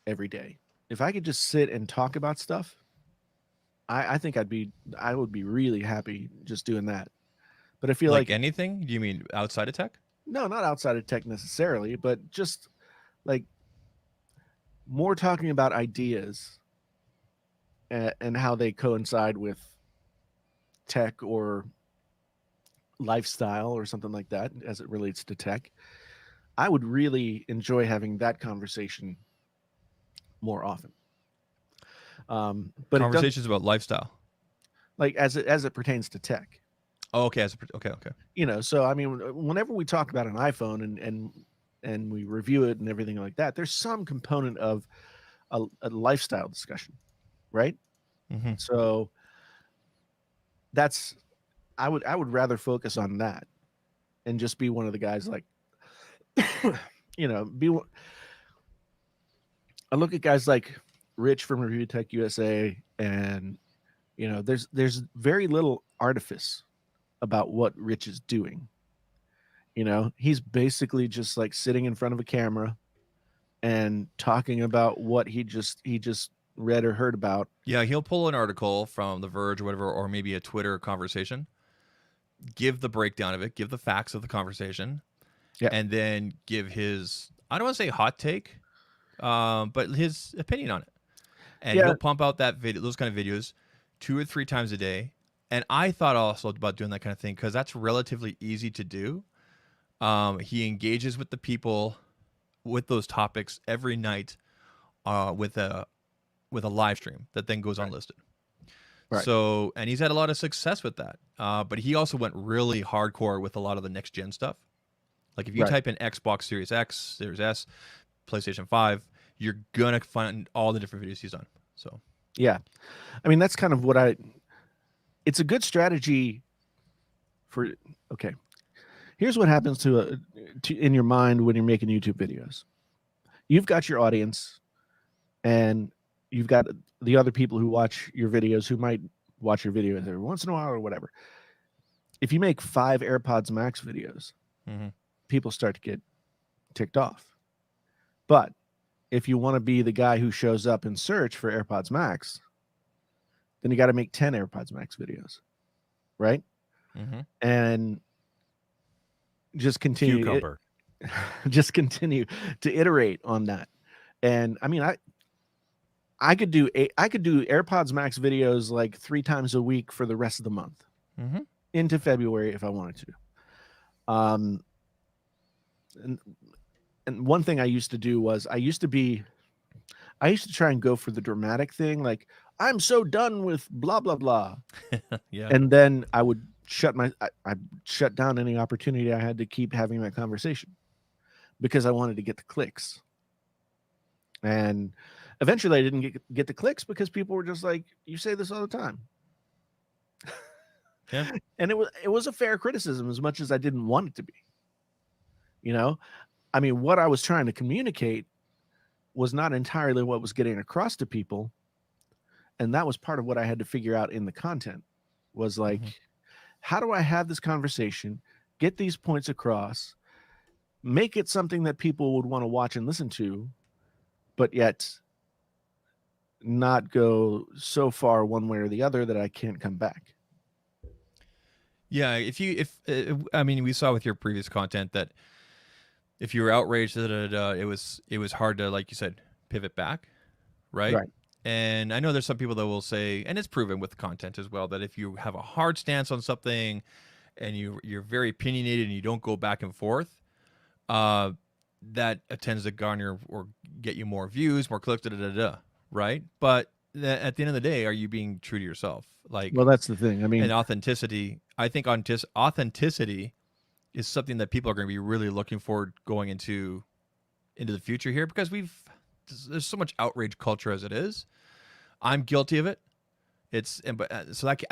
every day, if I could just sit and talk about stuff, I think I would be really happy just doing that. But I feel like anything? Do you mean outside of tech? no, not outside of tech necessarily, but just like more talking about ideas and how they coincide with tech or lifestyle or something like that as it relates to tech. I would really enjoy having that conversation more often. But Conversations about lifestyle. like as it pertains to tech. Oh, okay. Okay. You know, so I mean, whenever we talk about an iPhone and we review it and everything like that, there's some component of a lifestyle discussion, right? Mm-hmm. So that's I would rather focus on that and just be one of the guys like, you know, I look at guys like Rich from Review Tech USA, and you know, there's very little artifice about what Rich is doing. You know, he's basically just like sitting in front of a camera and talking about what he just read or heard about. Yeah, he'll pull an article from The Verge or whatever, or maybe a Twitter conversation, give the breakdown of it, give the facts of the conversation, and then give his, I don't want to say hot take, but his opinion on it. And he'll pump out that video, those kind of videos 2 or 3 times a day. And I thought also about doing that kind of thing because that's relatively easy to do. He engages with the people with those topics every night with a live stream that then goes unlisted. Right. So, and he's had a lot of success with that. But he also went really hardcore with a lot of the next gen stuff. Like if you type in Xbox Series X, Series S, PlayStation 5, you're going to find all the different videos he's done. So, yeah. I mean, that's kind of what it's a good strategy for, okay. Here's what happens to in your mind when you're making YouTube videos. You've got your audience and you've got the other people who watch your videos who might watch your videos every once in a while or whatever. If you make 5 AirPods Max videos, people start to get ticked off. But if you want to be the guy who shows up in search for AirPods Max, then you got to make 10 AirPods Max videos, right? And just continue just continue to iterate on that. And I mean, I could do AirPods Max videos like 3 times a week for the rest of the month into February if I wanted to. And one thing I used to do was I used to try and go for the dramatic thing, like I'm so done with blah blah blah. And then I would I shut down any opportunity I had to keep having that conversation because I wanted to get the clicks. And eventually I didn't get the clicks because people were just like, you say this all the time. And it was a fair criticism as much as I didn't want it to be. You know, I mean, what I was trying to communicate was not entirely what was getting across to people. And that was part of what I had to figure out in the content was like, how do I have this conversation, get these points across, make it something that people would want to watch and listen to, but yet not go so far one way or the other that I can't come back. Yeah, I mean, we saw with your previous content that if you were outraged, it was hard to, like you said, pivot back, right? And I know there's some people that will say, and it's proven with content as well, that if you have a hard stance on something and you're very opinionated and you don't go back and forth, that tends to garner or get you more views, more clicks, right? But at the end of the day, are you being true to yourself? Like, Well, that's the thing. I mean, and authenticity. I think authenticity is something that people are going to be really looking forward going into the future here, because there's so much outrage culture as it is. I'm guilty of it. I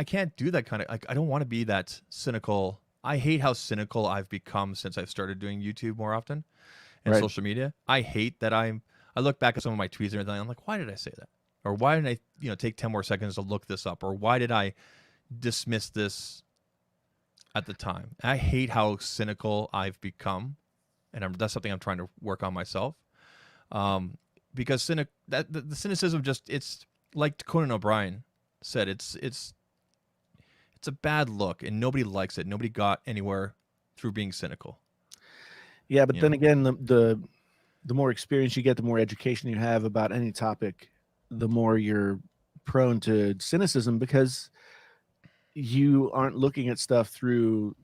can't do that kind of, like, I don't want to be that cynical. I hate how cynical I've become since I've started doing YouTube more often and Right. social media. I hate that I look back at some of my tweets and everything. I'm like, why did I say that? Or why didn't I, take 10 more seconds to look this up? Or why did I dismiss this at the time? I hate how cynical I've become, and that's something I'm trying to work on myself. Because the cynicism it's like Conan O'Brien said, it's a bad look, and nobody likes it. Nobody got anywhere through being cynical. yeah, but then again, the more experience you get, the more education you have about any topic, the more you're prone to cynicism, because you aren't looking at stuff through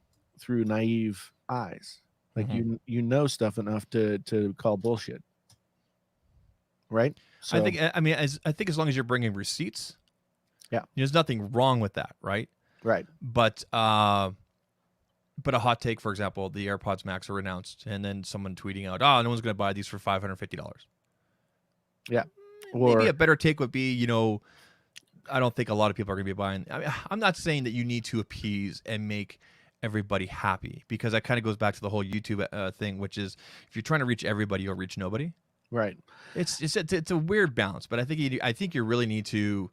naive eyes. Like you know stuff enough to call bullshit, right? So I think as long as you're bringing receipts, yeah, there's nothing wrong with that, right? right. But a hot take, for example, the AirPods Max are announced, and then someone tweeting out, "Oh, no one's going to buy these for $550." Yeah, Maybe a better take would be, I don't think a lot of people are going to be buying. I'm not saying that you need to appease and make everybody happy, because that kind of goes back to the whole YouTube thing, which is, if you're trying to reach everybody, you'll reach nobody. Right. It's a weird balance, but I think you really need to.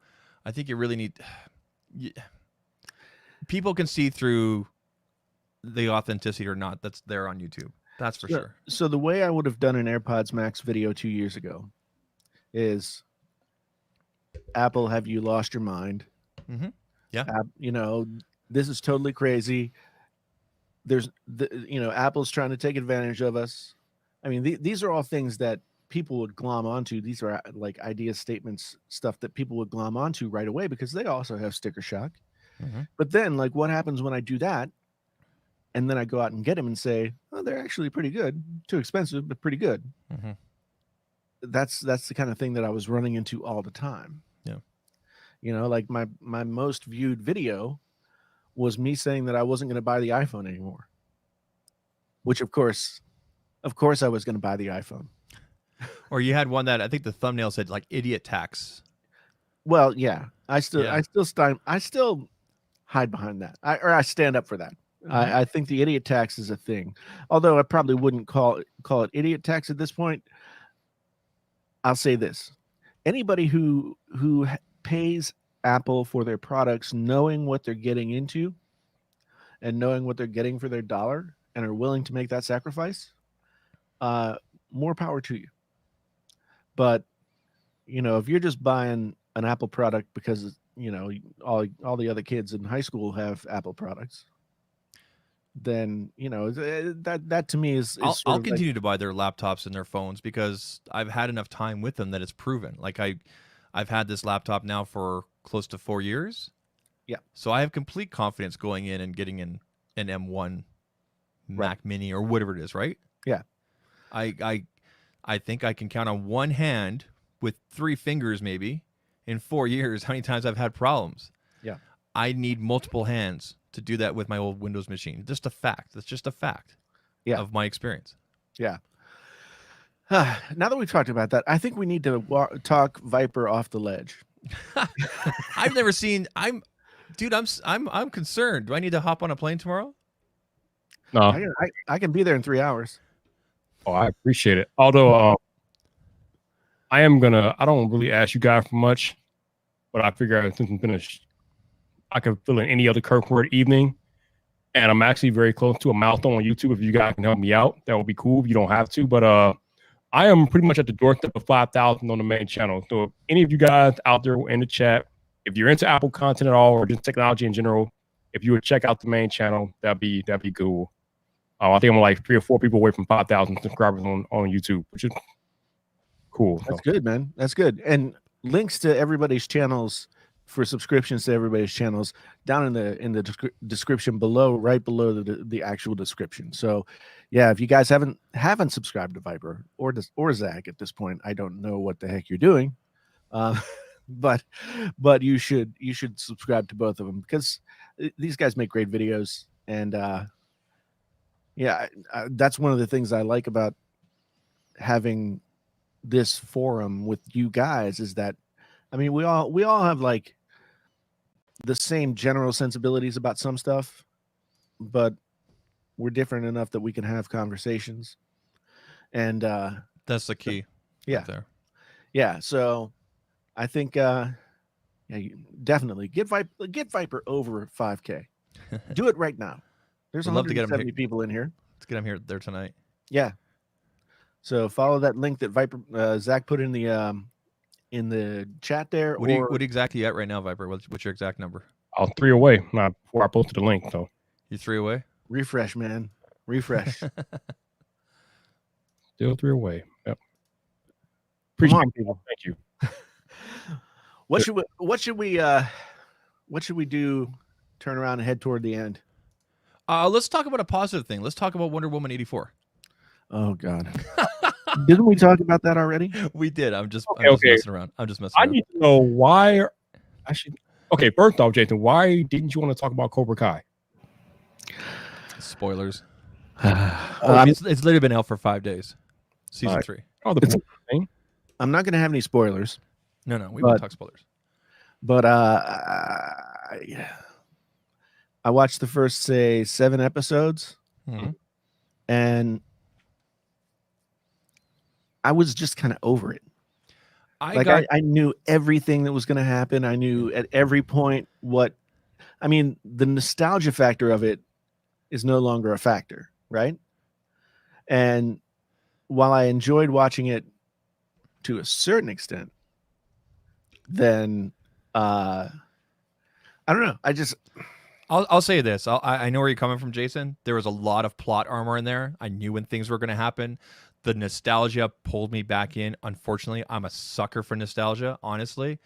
People can see through the authenticity or not that's there on YouTube. That's for sure. So the way I would have done an AirPods Max video 2 years ago is, Apple, have you lost your mind? Mm-hmm. Yeah. This is totally crazy. Apple's trying to take advantage of us. I mean, these are all things that people would glom onto. These are like idea statements, stuff that people would glom onto right away, because they also have sticker shock. Mm-hmm. But then, like, what happens when I do that, and then I go out and get them and say, "Oh, they're actually pretty good. Too expensive, but pretty good." Mm-hmm. That's the kind of thing that I was running into all the time. Yeah. Like my most viewed video was me saying that I wasn't going to buy the iPhone anymore. Which, of course I was going to buy the iPhone. Or you had one that I think the thumbnail said, like, idiot tax. Well, yeah, I still hide behind that. I stand up for that. Mm-hmm. I think the idiot tax is a thing, although I probably wouldn't call it idiot tax at this point. I'll say this: anybody who pays Apple for their products, knowing what they're getting into and knowing what they're getting for their dollar, and are willing to make that sacrifice, more power to you. But if you're just buying an Apple product because all the other kids in high school have Apple products, then that to me is I'll continue to buy their laptops and their phones, because I've had enough time with them that it's proven. Like, I've had this laptop now for close to 4 years. Yeah. So I have complete confidence going in and getting an M1 Mac Mini or whatever it is, right? Yeah. I think I can count on one hand with 3 fingers maybe in 4 years how many times I've had problems. Yeah. I need multiple hands to do that with my old Windows machine. Just a fact. That's just a fact of my experience. Yeah. Now that we've talked about that, I think we need to talk Viper off the ledge. I've never seen. I'm concerned. Do I need to hop on a plane tomorrow? No. I can be there in 3 hours. Oh, I appreciate it. Although I don't really ask you guys for much, but I figure since I'm finished, I can fill in any other Kirkwood evening. And I'm actually very close to a milestone on YouTube. If you guys can help me out, that would be cool. If you don't have to, but I am pretty much at the doorstep of 5,000 on the main channel. So if any of you guys out there in the chat, if you're into Apple content at all, or just technology in general, if you would check out the main channel, that'd be cool. I think I'm like 3 or 4 people away from 5,000 subscribers on YouTube, which is cool. That's good, man. That's good. And links to everybody's channels for subscriptions to everybody's channels down in the description below, right below the actual description. So, yeah, if you guys haven't subscribed to Viper or Zach at this point, I don't know what the heck you're doing. but you should subscribe to both of them because these guys make great videos, and yeah, that's one of the things I like about having this forum with you guys is that, I mean, we all have like the same general sensibilities about some stuff, but we're different enough that we can have conversations, and That's the key. yeah. Right there. yeah. So I think yeah, you definitely get Viper over 5K. Do it right now. There's We'd love to get 'em 170 people in here. Let's get him here there tonight. Yeah. So follow that link that Viper Zach put in the chat there. What are you exactly at right now, Viper? What's your exact number? I was 3 away. Not before I posted the link. So You 3 away? refresh, man. Refresh. still 3 away. Yep. Come Appreciate on, it. people. Thank you. What should we do? Turn around and head toward the end. Let's talk about a positive thing. Let's talk about Wonder Woman 84. Oh God. Didn't we talk about that already? We did. I'm just Okay. messing around. I'm just messing I around. need to know why. Okay. First off, Jason, why didn't you want to talk about Cobra Kai? Spoilers. I'm It's literally been out for 5 days. Season Alright. 3. Oh, the thing. not going to have any spoilers, No, we won't But- talk spoilers. but I watched the first, say, 7 episodes, Mhm. and I was just kind of over it. I knew everything that was going to happen. I knew at every point the nostalgia factor of it is no longer a factor, right? And while I enjoyed watching it to a certain extent, then I don't know. I'll say this. I know where you're coming from, Jason. There was a lot of plot armor in there. I knew when things were going to happen. The nostalgia pulled me back in. Unfortunately, I'm a sucker for nostalgia, honestly.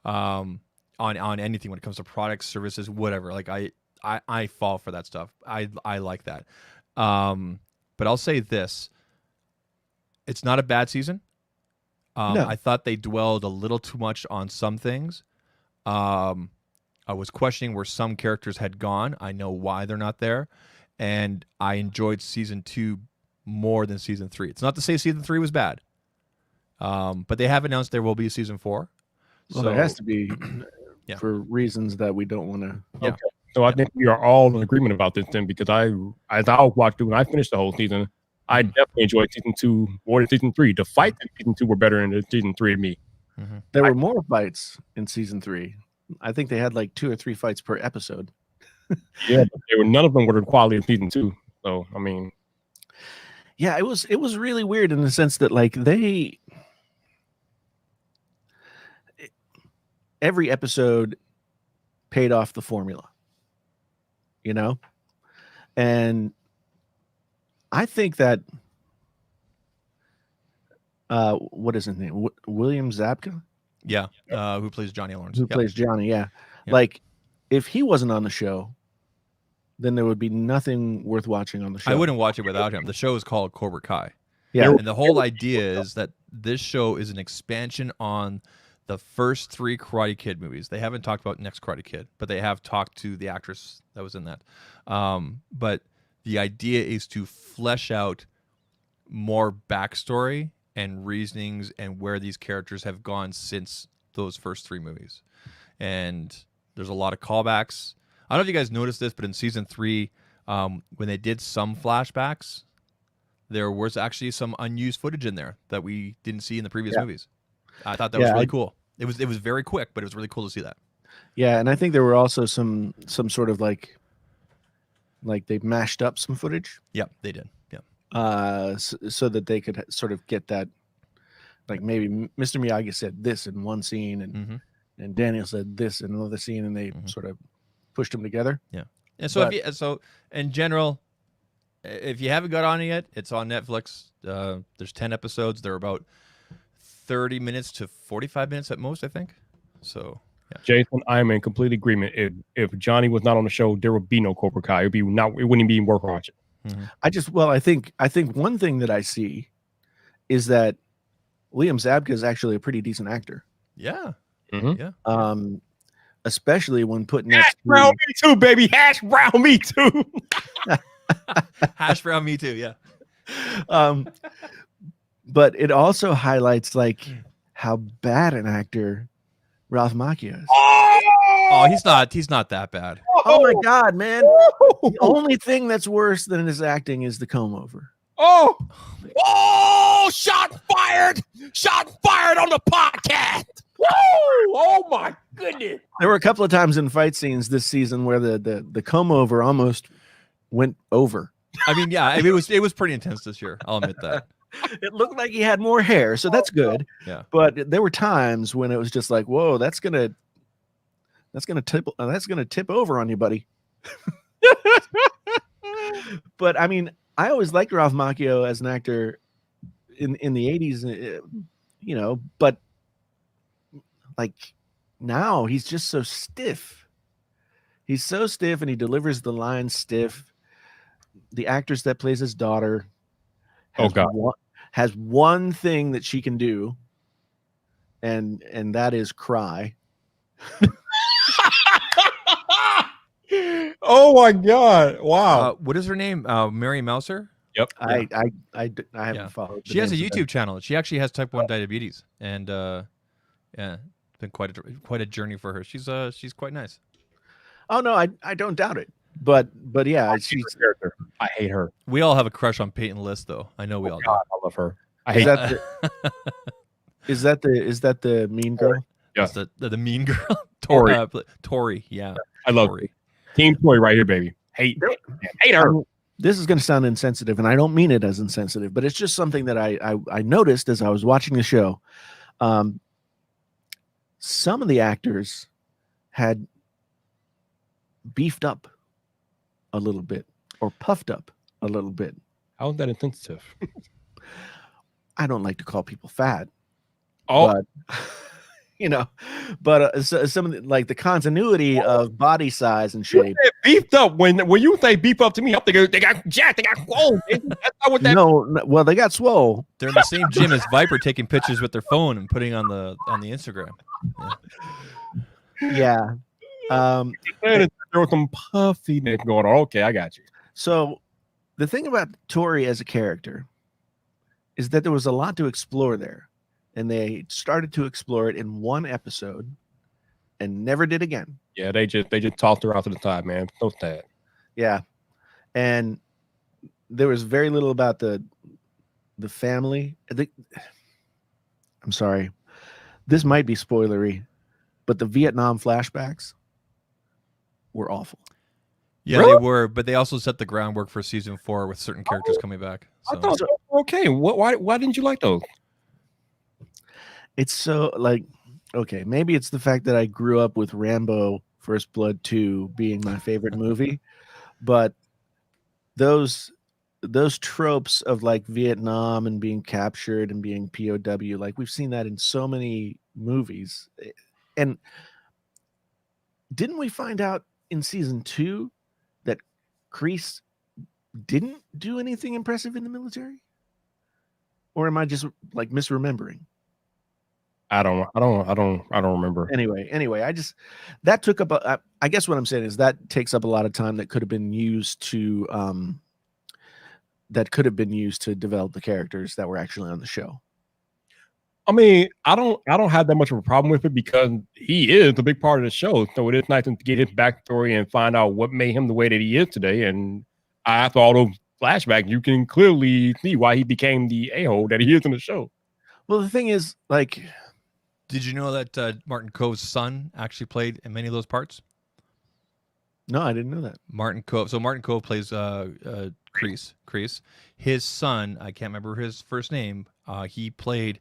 On anything when it comes to products, services, whatever. Like I fall for that stuff. I like that. But I'll say this. It's not a bad season. No. I thought they dwelled a little too much on some things. I was questioning where some characters had gone. I know why they're not there. And I enjoyed season 2 more than season 3. It's not to say season 3 was bad. But they have announced there will be a season 4. Well, there has to be Yeah. for reasons that we don't want to. Yeah. Okay. So I think we are all in agreement about this then, because as I watched it when I finished the whole season, I definitely enjoyed season 2 more than season 3. The fights in season 2 were better than season 3 to me. There were more fights in season 3. I think they had like 2 or 3 fights per episode. Yeah, but none of them were the quality of season 2. So I mean, Yeah, it was really weird in the sense that like every episode paid off the formula, you know? And I think that what is his name? William Zabka, Yeah. Who plays Johnny Lawrence? who Yep. plays Johnny, yeah. Yep. Like if he wasn't on the show, then there would be nothing worth watching on the show. I wouldn't watch it without him. The show is called Cobra Kai. Yeah. And the whole idea is that this show is an expansion on the first 3 Karate Kid movies. They haven't talked about next Karate Kid, but they have talked to the actress that was in that. But the idea is to flesh out more backstory and reasonings and where these characters have gone since those first 3 movies. And there's a lot of callbacks. I don't know if you guys noticed this, but in season 3, when they did some flashbacks, there was actually some unused footage in there that we didn't see in the previous movies. I thought that was really cool. It was very quick, but it was really cool to see that. Yeah, and I think there were also some sort of like they mashed up some footage Yeah, they did. Yeah. so that they could sort of get that, like maybe Mr. Miyagi said this in one scene and Daniel said this in another scene, and they sort of pushed them together. Yeah. And so so in general, if you haven't got on it yet, it's on Netflix. There's 10 episodes. They're about 30 minutes to 45 minutes at most, I think. So, yeah. Jason, I'm in complete agreement. If Johnny was not on the show, there would be no Cobra Kai. It wouldn't be worth watching. I think one thing that I see is that William Zabka is actually a pretty decent actor. Yeah. Mhm. Yeah. Especially when put Hash next brown to me too, baby. Hash brown me too. Hash brown, me too. Yeah. um, but it also highlights like how bad an actor Ralph Macchio is. Oh, he's not that bad. Oh my God, man! The Oh, only thing that's worse than his acting is the comb over. oh, shot fired! Shot fired on the podcast. Woo! Oh my goodness! There were a couple of times in fight scenes this season where the comb over almost went over. I mean, yeah, I mean, it was pretty intense this year. I'll admit that. It looked like he had more hair, so that's good. Yeah. But there were times when it was just like, whoa, that's gonna tip over on you, buddy. But I mean, I always liked Ralph Macchio as an actor in the 80s, you know, but like now he's just so stiff. He's so stiff and he delivers the lines stiff. The actress that plays his daughter has one thing that she can do, and that is cry. Oh my God! Wow. What is her name? Mary Mouser. Yep. I haven't Yeah. followed. She has a YouTube channel. She actually has type 1 diabetes, and yeah, it's been quite a journey for her. She's quite nice. Oh no, I don't doubt it. But yeah, she's Character. I hate her. We all have a crush on Peyton List, though. I know we all do. God, I love her. I is hate that is that the mean girl? Yeah. That's the mean girl. Tori. Tori. Yeah. I love Tori. Team Toy right here, baby. Hate her. This is going to sound insensitive, and I don't mean it as insensitive, but it's just something that I noticed as I was watching the show. Some of the actors had beefed up a little bit or puffed up a little bit. How is that insensitive? I don't like to call people fat. Oh, But, you know, but some of the, like the continuity of body size and shape. beefed up. When you say beef up to me, I'm thinking they got jacked, they got swole. That's not what that. No, well, they got swole. They're in the same gym as Viper, taking pictures with their phone and putting on the Instagram. Yeah. There was some puffiness going on. Okay, I got you. So the thing about Tori as a character is that there was a lot to explore there, and they started to explore it in one episode and never did again. Yeah, they just tossed her out to the side, man. So sad. Yeah. And there was very little about the family. I'm sorry. This might be spoilery, but the Vietnam flashbacks were awful. Yeah, Really? they were, but they also set the groundwork for season 4 with certain characters coming back. I So. thought those were okay. Why didn't you like those? It's so like, okay, maybe it's the fact that I grew up with Rambo First Blood 2 being my favorite movie, but those tropes of like Vietnam and being captured and being POW, like we've seen that in so many movies. And didn't we find out in season 2 that Kreese didn't do anything impressive in the military? Or am I just like misremembering? I don't remember. Anyway, I just that took up I guess what I'm saying is that takes up a lot of time that could have been used to develop the characters that were actually on the show. I mean, I don't have that much of a problem with it because he is a big part of the show. So it is nice to get his backstory and find out what made him the way that he is today. And after all those flashbacks, you can clearly see why he became the a-hole that he is in the show. Well, the thing is, like, Did you know that Martin Cove's son actually played in many of those parts? no, I didn't know that. Martin Cove. So Martin Cove plays Kreese. His son, I can't remember his first name. He played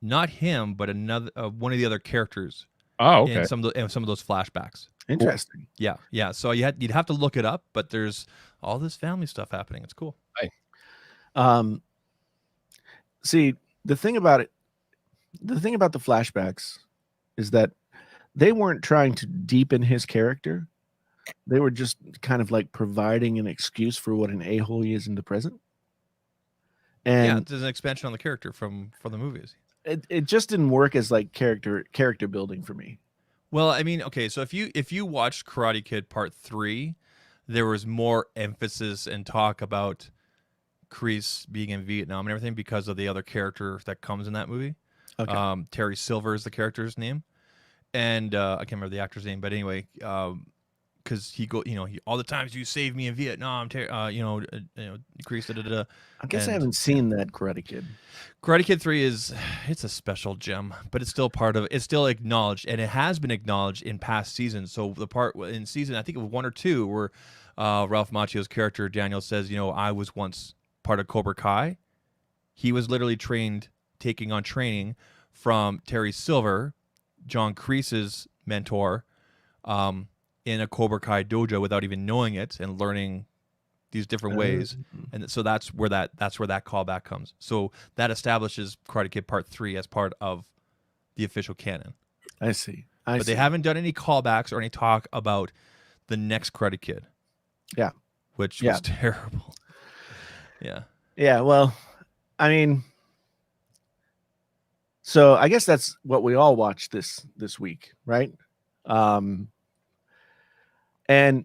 not him, but another one of the other characters. Oh, okay. In some of those flashbacks. Interesting. Yeah. So you'd have to look it up, but there's all this family stuff happening. It's cool. See, the thing about the flashbacks is that they weren't trying to deepen his character. They were just kind of like providing an excuse for what an a-hole he is in the present. Yeah, And there's an expansion on the character from the movies. it just didn't work as like character building for me. Well, I mean, okay, so if you watched Karate Kid Part 3, there was more emphasis and talk about Kreese being in Vietnam and everything because of the other character that comes in that movie. Okay. Terry Silver is the character's name, and I can't remember the actor's name, but anyway, because all the times you saved me in Vietnam, Kreese, I guess I and- haven't seen that Karate Kid. Karate Kid 3 it's a special gem, but it's still it's still acknowledged, and it has been acknowledged in past seasons. So the part in season, I think it was 1 or 2, where Ralph Macchio's character Daniel says, I was once part of Cobra Kai. He was literally taking on training from Terry Silver, John Kreese's mentor, in a Cobra Kai dojo without even knowing it, and learning these different ways. And so that's where that callback comes. So that establishes Karate Kid Part 3 as part of the official canon. I see. But they haven't done any callbacks or any talk about the next Karate Kid. Yeah. Which was terrible. Yeah. Yeah, well, I mean, so I guess that's what we all watched this week, right? And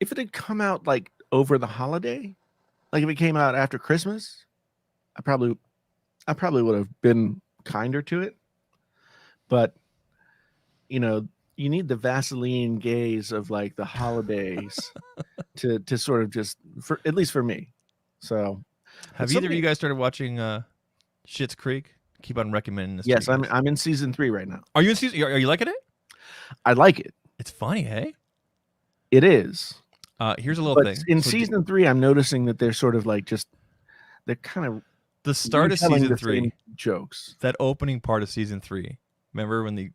if it had come out like over the holiday, like if it came out after Christmas, I probably would have been kinder to it. But you need the Vaseline gaze of like the holidays to sort of just, for at least for me. So have either of you guys started watching Schitt's Creek? Keep on recommending this. Yes, I'm in season 3 right now. Are you in season? Are you liking it? I like it. It's funny, hey? It is. Here's a little thing. In season 3, I'm noticing that they're sort of like they're kind of the start of retelling season the 3 same jokes. That opening part of season 3. Remember when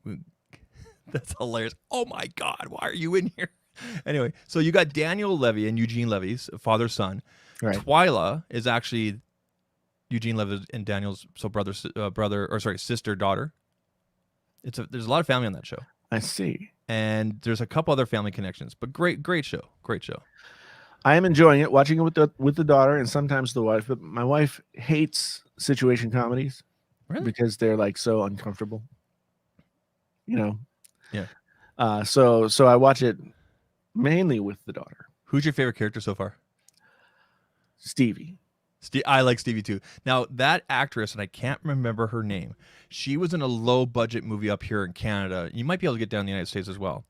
that's hilarious. Oh my God, why are you in here? Anyway, so you got Daniel Levy and Eugene Levy's father son. Right. Twyla is actually Eugene Levy and Daniel's sister daughter. There's a lot of family on that show. I see. And there's a couple other family connections, but great show. I am enjoying it, watching it with the daughter and sometimes the wife. But my wife hates situation comedies because they're like so uncomfortable. Yeah. So I watch it mainly with the daughter. Who's your favorite character so far? Stevie. I like Stevie too. Now that actress, and I can't remember her name, she was in a low budget movie up here in Canada. You might be able to get down in the United States as well.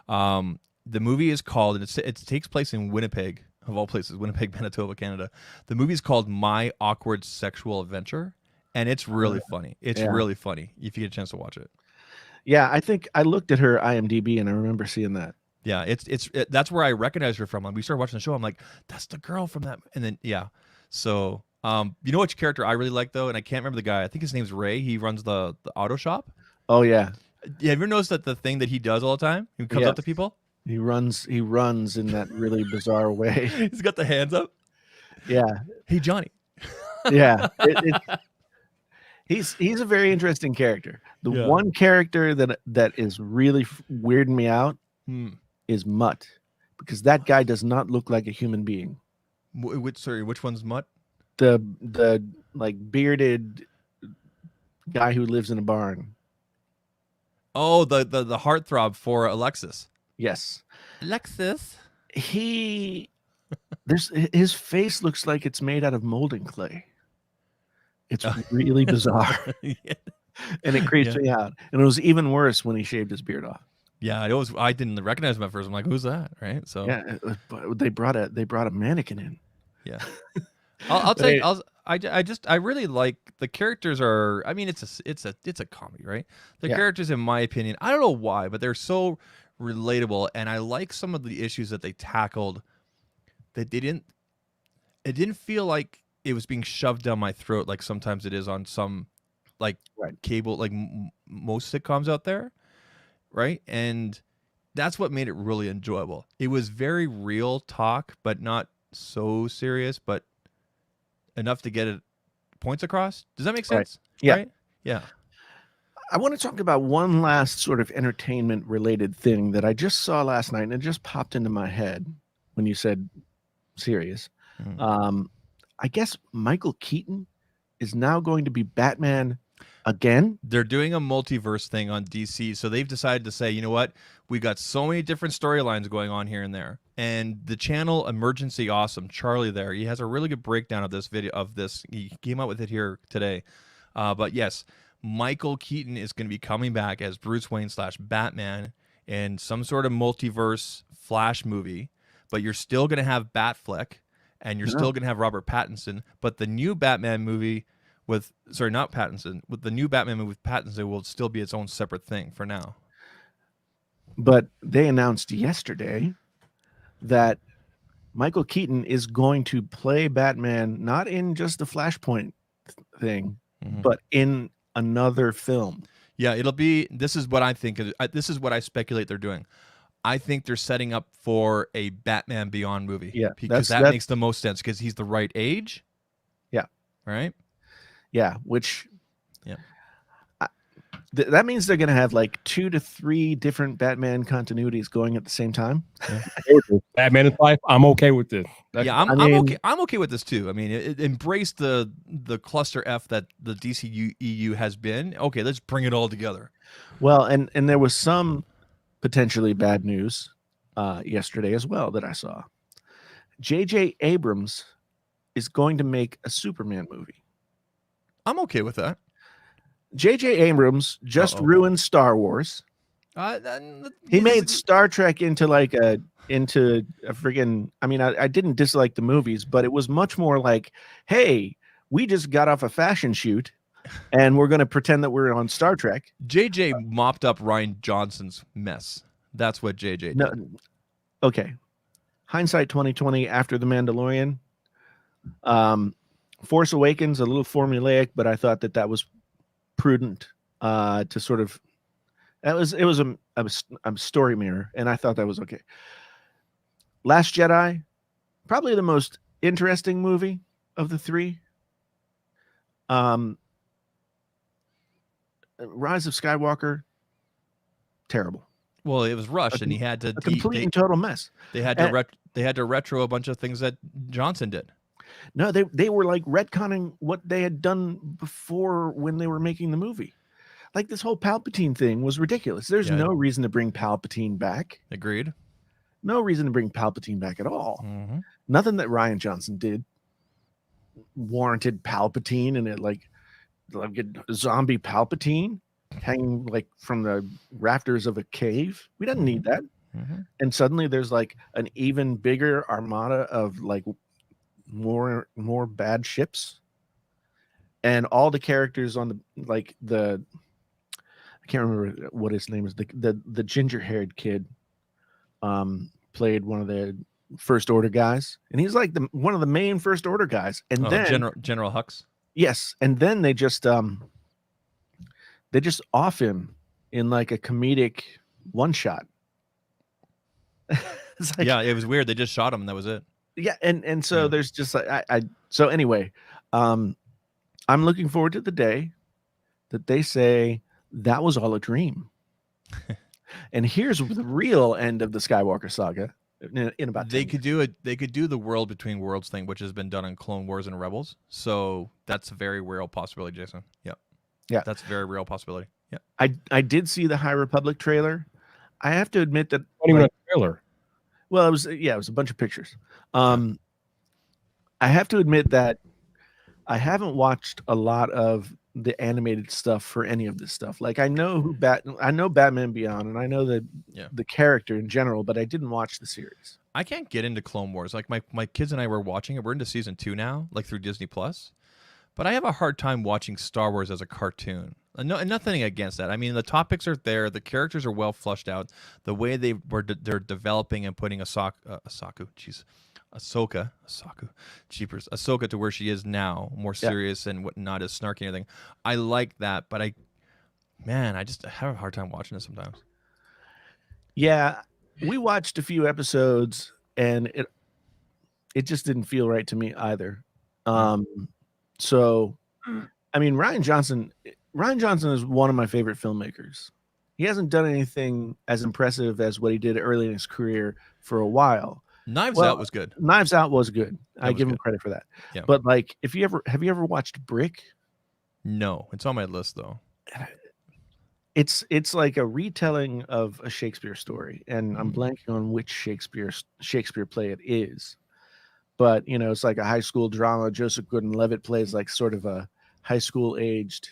The movie is called, and it takes place in Winnipeg, of all places, Winnipeg, Manitoba, Canada. The movie is called My Awkward Sexual Adventure, and it's really funny. It's really funny if you get a chance to watch it. Yeah, I think I looked at her IMDb and I remember seeing that. Yeah, that's where I recognize her from. When we started watching the show, I'm like, that's the girl from that. And then so you know which character I really like though, and I can't remember the guy. I think his name's Ray. He runs the auto shop. Oh yeah. Have you ever noticed that the thing that he does all the time? He comes up to people. He runs in that really bizarre way. He's got the hands up. Yeah. Hey Johnny. Yeah. He's a very interesting character. The one character that is really weirding me out is Mutt, because that guy does not look like a human being. Which one's Mutt? The like bearded guy who lives in a barn. Oh, the heartthrob for Alexis. Yes. Alexis. His face looks like it's made out of molding clay. It's really bizarre. And it creeps me out. And it was even worse when he shaved his beard off. Yeah, it was. I didn't recognize him at first. I'm like, who's that? Right. So yeah, but they brought a mannequin in. Yeah. I'll tell you. I really like the characters. I mean, it's a comedy, right? The characters, in my opinion, I don't know why, but they're so relatable, and I like some of the issues that they tackled. That it didn't feel like it was being shoved down my throat like sometimes it is on some like cable, like most sitcoms out there, right? And that's what made it really enjoyable. It was very real talk, but not so serious, but enough to get points across. Does that make sense? Right. Yeah. Right? Yeah. I want to talk about one last sort of entertainment related thing that I just saw last night, and it just popped into my head when you said serious. I guess Michael Keaton is now going to be Batman again. They're doing a multiverse thing on DC, so they've decided to say, you know what, we got so many different storylines going on here and there. And the channel Emergency Awesome, Charlie there, he has a really good breakdown of this video, of this. He came out with it here today. But yes, Michael Keaton is going to be coming back as Bruce Wayne / Batman in some sort of multiverse Flash movie, but you're still going to have Batfleck, and you're still going to have Robert Pattinson, but the new Batman movie with the new Batman movie with Pattinson will still be its own separate thing for now. But they announced yesterday that Michael Keaton is going to play Batman not in just the Flashpoint thing, but in another film. Yeah, it'll be. This is what I think. This is what I speculate they're doing. I think they're setting up for a Batman Beyond movie. Yeah, because that makes the most sense because he's the right age. Yeah. Right. Yeah, which. Yeah. That means they're going to have like 2 to 3 different Batman continuities going at the same time. Yeah. Batman is life. I'm okay with this. I'm okay. I'm okay with this too. I mean, it embraced the cluster F that the DCU has been. Okay, let's bring it all together. Well, and there was some potentially bad news yesterday as well that I saw. J.J. Abrams is going to make a Superman movie. I'm okay with that. J.J. Abrams just ruined Star Wars. He made Star Trek into a friggin'. I mean, I didn't dislike the movies, but it was much more like, hey, we just got off a fashion shoot, and we're going to pretend that we're on Star Trek. JJ mopped up Rian Johnson's mess. That's what JJ did. No, okay. Hindsight 2020 after The Mandalorian. Force Awakens, a little formulaic, but I thought that was prudent to sort of. It was a story mirror, and I thought that was okay. Last Jedi, probably the most interesting movie of the 3. Rise of Skywalker, terrible. Well, it was rushed, and he had to a complete and total mess. They had to retro a bunch of things that Johnson did. No, they were like retconning what they had done before when they were making the movie. Like this whole Palpatine thing was ridiculous. There's no reason to bring Palpatine back. Agreed. No reason to bring Palpatine back at all. Mm-hmm. Nothing that Rian Johnson did warranted Palpatine and it like a zombie Palpatine hanging like from the rafters of a cave. We didn't need that. Mm-hmm. And suddenly there's like an even bigger armada of like more bad ships. And all the characters on the I can't remember what his name is. The ginger-haired kid played one of the First Order guys, and he's like one of the main First Order guys. And then General Hux. Yes, and then they just off him in like a comedic one shot. Yeah, it was weird. They just shot him, and that was it. Yeah, and so there's just like so anyway, I'm looking forward to the day that they say that was all a dream. And here's the real end of the Skywalker saga in about 10 years. They could do the world between worlds thing, which has been done in Clone Wars and Rebels. So that's a very real possibility, Jason. Yep. Yeah. That's a very real possibility. Yeah. I did see the High Republic trailer. I have to admit that Not even a trailer. Well, it was a bunch of pictures. I have to admit that I haven't watched a lot of the animated stuff for any of this stuff. Like I know Batman Beyond, and I know the character in general, but I didn't watch the series. I can't get into Clone Wars. Like my kids and I were watching it. We're into season 2 now, like through Disney Plus. But I have a hard time watching Star Wars as a cartoon. And nothing against that. I mean, the topics are there. The characters are well flushed out. The way they're developing and putting Ahsoka to where she is now, more serious and not as snarky and everything. I like that, but I just have a hard time watching it sometimes. Yeah, we watched a few episodes and it just didn't feel right to me either. So, I mean, Rian Johnson is one of my favorite filmmakers. He hasn't done anything as impressive as what he did early in his career for a while, Knives Well, Out was good. Knives Out was good. I was give him good. credit for that. Yeah. But like, have you ever watched Brick? No, it's on my list though. It's like a retelling of a Shakespeare story, and I'm Mm. blanking on which Shakespeare play it is. But it's like a high school drama. Joseph Gordon-Levitt plays like sort of a high school aged.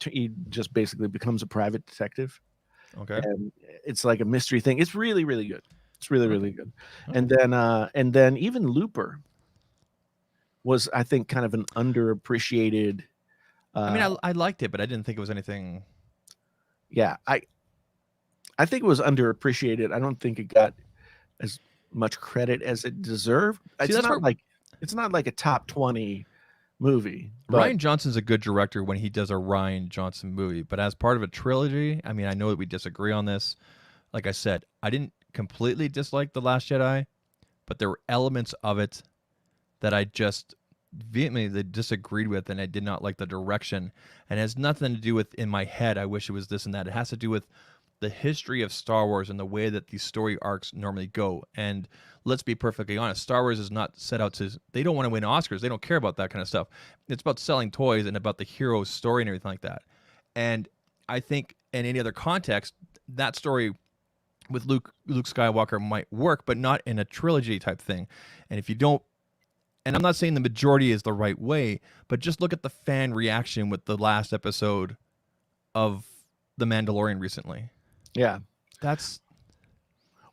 He just basically becomes a private detective, Okay. and it's like a mystery thing. It's really, really good. It's really, really good. Okay. And then even Looper was, I think, kind of an underappreciated. I mean, I liked it, but I didn't think it was anything. Yeah, I think it was underappreciated. I don't think it got as much credit as it deserved. See, that's It's not like a top 20 movie. But Ryan Johnson's a good director when he does a Ryan Johnson movie, but as part of a trilogy, I mean, I know that we disagree on this. Like I said, I didn't completely dislike The Last Jedi, but there were elements of it that I just vehemently disagreed with, and I did not like the direction. And it has nothing to do with in my head, I wish it was this and that. It has to do with the history of Star Wars and the way that these story arcs normally go. And let's be perfectly honest, Star Wars is not set out to, they don't want to win Oscars. They don't care about that kind of stuff. It's about selling toys and about the hero's story and everything like that. And I think in any other context, that story with Luke Skywalker might work, but not in a trilogy type thing. And if you don't, and I'm not saying the majority is the right way, but just look at the fan reaction with the last episode of The Mandalorian recently. yeah, That's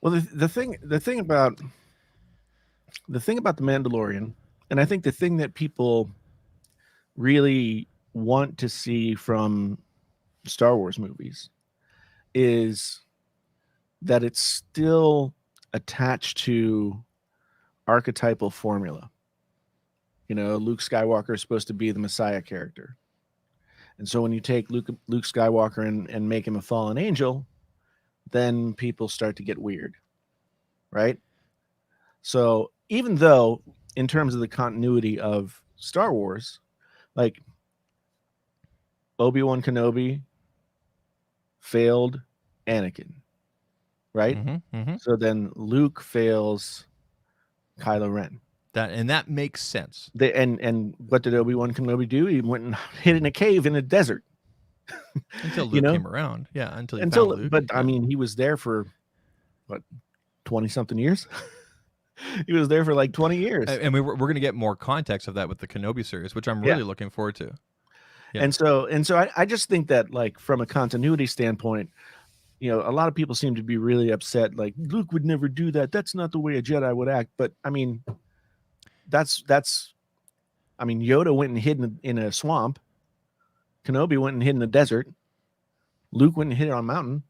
well, the thing about The Mandalorian, and I think the thing that people really want to see from Star Wars movies is that it's still attached to archetypal formula. Luke Skywalker is supposed to be the Messiah character. And so when you take Luke Skywalker and make him a fallen angel, then people start to get weird, right? So even though in terms of the continuity of Star Wars, like Obi-Wan Kenobi failed Anakin, right? So then Luke fails Kylo Ren. That makes sense. And what did Obi-Wan Kenobi do? He went and hid in a cave in a desert. Until Luke came around. Yeah, until he found Luke. But yeah. I mean, he was there for what, 20 something years? He was there for like 20 years. And we're going to get more context of that with the Kenobi series, which I'm really looking forward to. Yeah. And so I just think that, like, from a continuity standpoint, a lot of people seem to be really upset. Like, Luke would never do that. That's not the way a Jedi would act. But I mean, Yoda went and hid in a swamp. Kenobi went and hid in the desert. Luke went and hid on a mountain.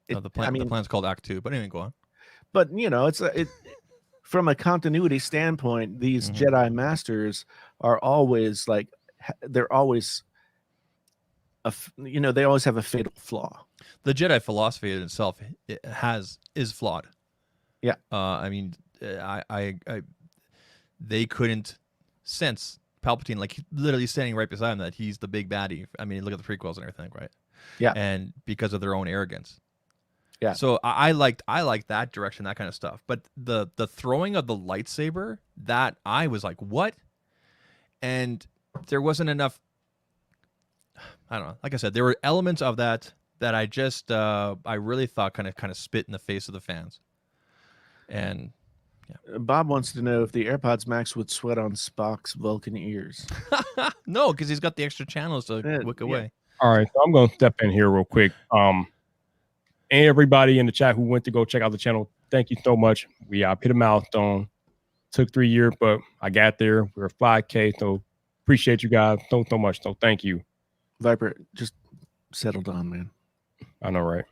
The plan's called Act 2, but anyway, go on. But it's from a continuity standpoint, these Jedi Masters are always like, they're always they always have a fatal flaw. The Jedi philosophy in itself is flawed. Yeah. I mean, they couldn't sense Palpatine, like, literally standing right beside him, that he's the big baddie. I mean, look at the prequels and everything, right? Yeah. And because of their own arrogance. Yeah. So I liked that direction, that kind of stuff. But the throwing of the lightsaber, that I was like, what? And there wasn't enough. I don't know. Like I said, there were elements of that I just I really thought kind of spit in the face of the fans. And yeah. Bob wants to know if the AirPods Max would sweat on Spock's Vulcan ears. No, because he's got the extra channels to wick away. All right, so I'm going to step in here real quick. And everybody in the chat who went to go check out the channel, thank you so much. We hit a milestone. Took 3 years, but I got there. We're 5K, so appreciate you guys so much. So thank you. Viper, just settle down, man. I know, right?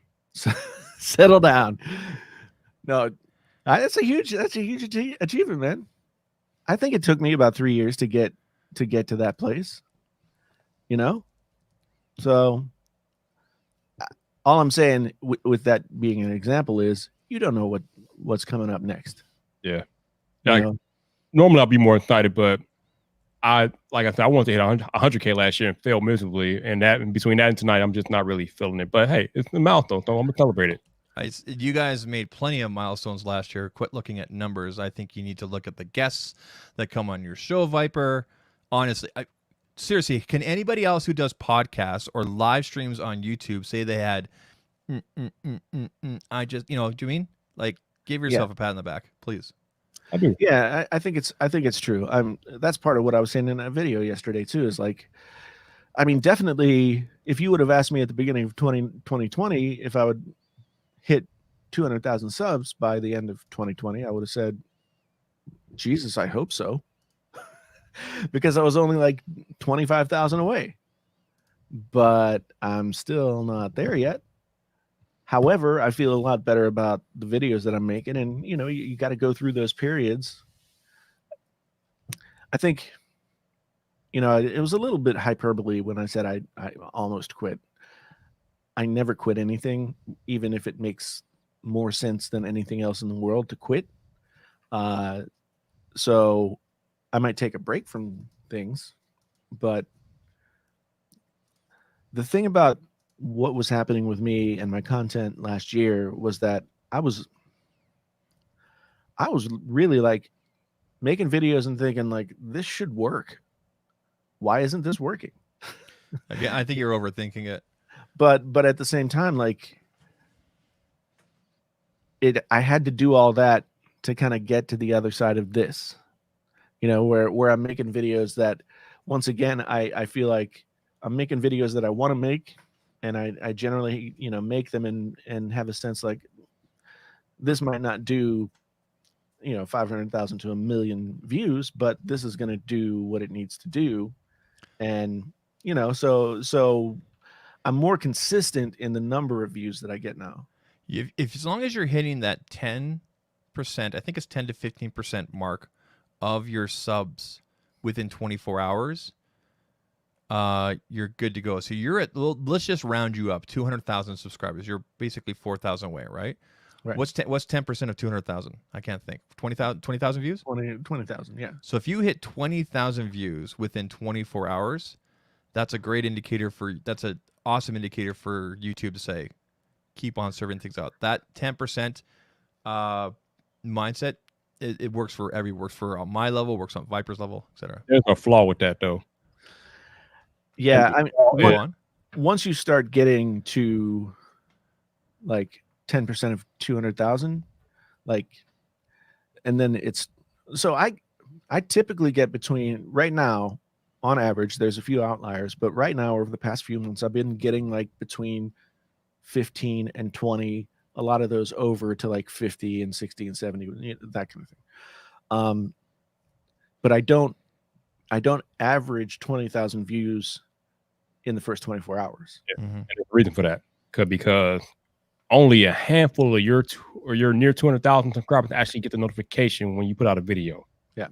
Settle down. No, that's a huge achievement, man. I think it took me about 3 years to get to that place. So all I'm saying with that being an example is, you don't know what's coming up next. Yeah. Normally I'll be more excited, but like I said, I wanted to hit 100K last year and failed miserably. And between that and tonight, I'm just not really feeling it. But hey, it's the milestone, so I'm gonna celebrate it. You guys made plenty of milestones last year. Quit looking at numbers. I think you need to look at the guests that come on your show, Viper. Honestly, seriously, can anybody else who does podcasts or live streams on YouTube say they had? I just, do you mean like give yourself a pat on the back, please? I do. Yeah, I think it's true. That's part of what I was saying in that video yesterday too. Is like, I mean, definitely, if you would have asked me at the beginning of 2020 if I would hit 200,000 subs by the end of 2020, I would have said, Jesus, I hope so. Because I was only like 25,000 away. But I'm still not there yet. However, I feel a lot better about the videos that I'm making. And, you got to go through those periods. I think, it was a little bit hyperbole when I said I almost quit. I never quit anything, even if it makes more sense than anything else in the world to quit. So I might take a break from things, but the thing about what was happening with me and my content last year was that I was really like making videos and thinking like, this should work. Why isn't this working? Again, I think you're overthinking it. But at the same time, like I had to do all that to kind of get to the other side of this, where I'm making videos that, once again, I feel like I'm making videos that I want to make, and I generally, make them and have a sense like this might not do, 500,000 to 1 million views, but this is going to do what it needs to do. And, so I'm more consistent in the number of views that I get now. If as long as you're hitting that 10%, I think it's 10 to 15% mark of your subs within 24 hours, you're good to go. So you're at, let's just round you up, 200,000 subscribers. You're basically 4,000 away, right? Right. What's 10% of 200,000? I can't think. 20,000 views? 20,000, yeah. So if you hit 20,000 views within 24 hours, that's a great indicator that's an awesome indicator for YouTube to say, keep on serving things out. That 10% mindset, it works for works for my level, works on Viper's level, etc. There's a flaw with that though. Yeah, I mean, Go on. Once you start getting to like 10% of 200,000, like, and then it's, so I typically get between, right now, on average, there's a few outliers, but right now, over the past few months, I've been getting like between 15 and 20, a lot of those over to like 50 and 60 and 70, that kind of thing. But I don't average 20,000 views in the first 24 hours. Yeah. And there's a reason for that, because only a handful of your near 200,000 subscribers actually get the notification when you put out a video. Yeah.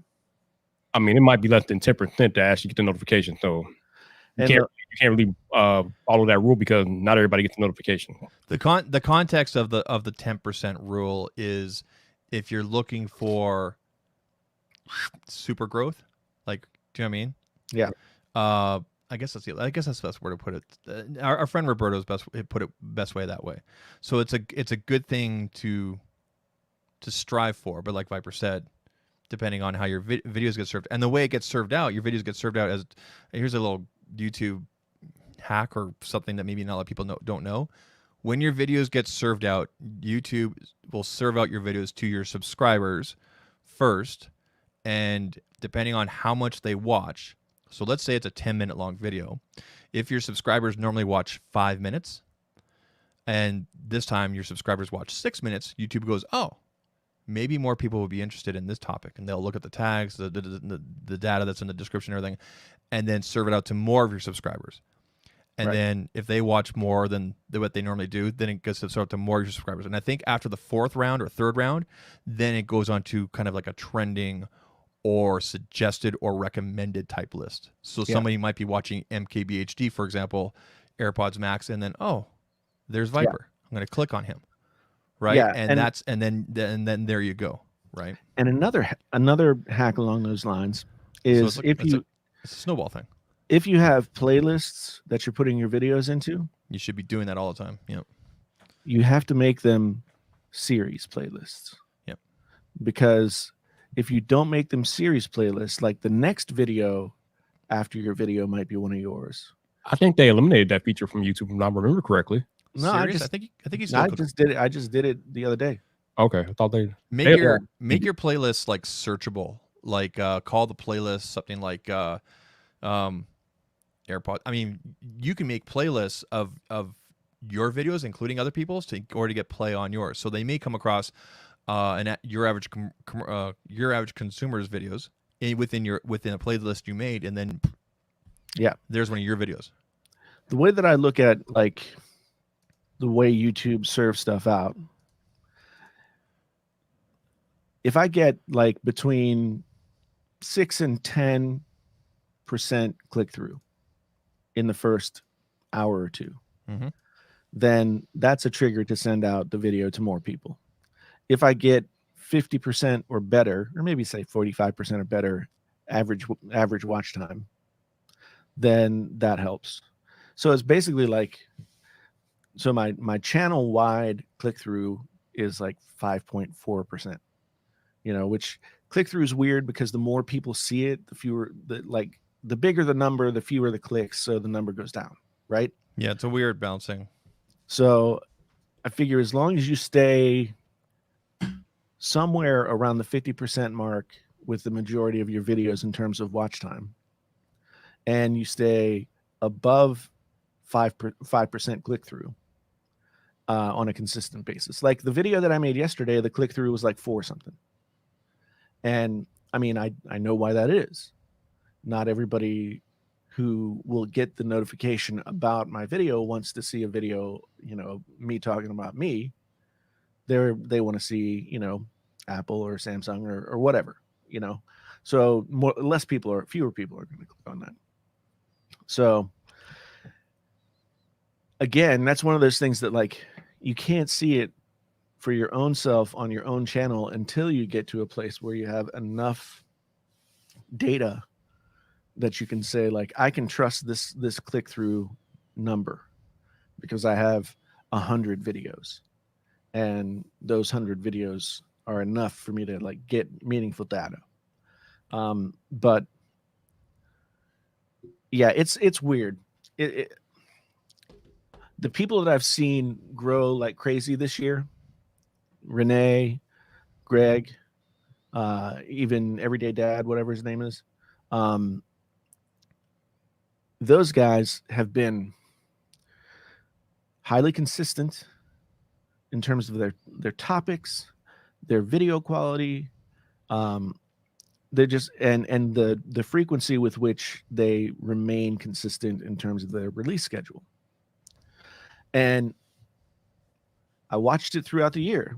I mean, it might be less than 10% to actually get the notification. So you can't really follow that rule because not everybody gets the notification. The context of the 10% rule is if you're looking for super growth, like, do you know what I mean? Yeah. I guess that's the best word to put it. Our friend Roberto's put it best way that way. So it's a good thing to strive for. But like Viper said, depending on how your videos get served and the way it gets served out, your videos get served out as, here's a little YouTube hack or something that maybe not a lot of people don't know. When your videos get served out, YouTube will serve out your videos to your subscribers first, and depending on how much they watch. So let's say it's a 10-minute long video. If your subscribers normally watch 5 minutes, and this time your subscribers watch 6 minutes, YouTube goes, oh, maybe more people will be interested in this topic, and they'll look at the tags, the data that's in the description and everything, and then serve it out to more of your subscribers. And then if they watch more than what they normally do, then it gets served out to more of your subscribers. And I think after the 4th round or 3rd round, then it goes on to kind of like a trending or suggested or recommended type list. So somebody might be watching MKBHD, for example, AirPods Max, and then, oh, there's Viper. I'm going to click on him. Right. Yeah, and then there you go. Right. And another hack along those lines is so it's a snowball thing. If you have playlists that you're putting your videos into, you should be doing that all the time. Yep. you have to make them series playlists. Yep. Because if you don't make them series playlists, like the next video after your video might be one of yours. I think they eliminated that feature from YouTube, if I remember correctly. No, Serious? I think he's still I just did it. I just did it the other day. Okay, I thought they make your playlist like searchable, like call the playlist something like AirPod. I mean, you can make playlists of your videos, including other people's, to get play on yours. So they may come across your average consumer's videos within a playlist you made, and then there's one of your videos. The way that I look at like the way YouTube serves stuff out, if I get like between 6 and 10% click through in the first hour or two, then that's a trigger to send out the video to more people. If I get 50% or better, or maybe say 45% or better average watch time, then that helps. So it's basically like, so my channel wide click through is like 5.4%, which click through is weird because the more people see it, the bigger the number, the fewer the clicks. So the number goes down, right? Yeah, it's a weird balancing. So I figure as long as you stay somewhere around the 50% mark with the majority of your videos in terms of watch time, and you stay above 5% click through on a consistent basis. Like the video that I made yesterday, the click through was like 4 something. And I mean, I know why that is. Not everybody who will get the notification about my video wants to see a video, me talking about me. They want to see, Apple or Samsung or whatever, So fewer people are going to click on that. So again, that's one of those things that like you can't see it for your own self on your own channel until you get to a place where you have enough data that you can say like, I can trust this click-through number because I have 100 videos, and those 100 videos are enough for me to like get meaningful data. But yeah, it's weird. The people that I've seen grow like crazy this year, Renee, Greg, even Everyday Dad, whatever his name is, those guys have been highly consistent in terms of their topics, their video quality. They're just and the frequency with which they remain consistent in terms of their release schedule. And I watched it throughout the year.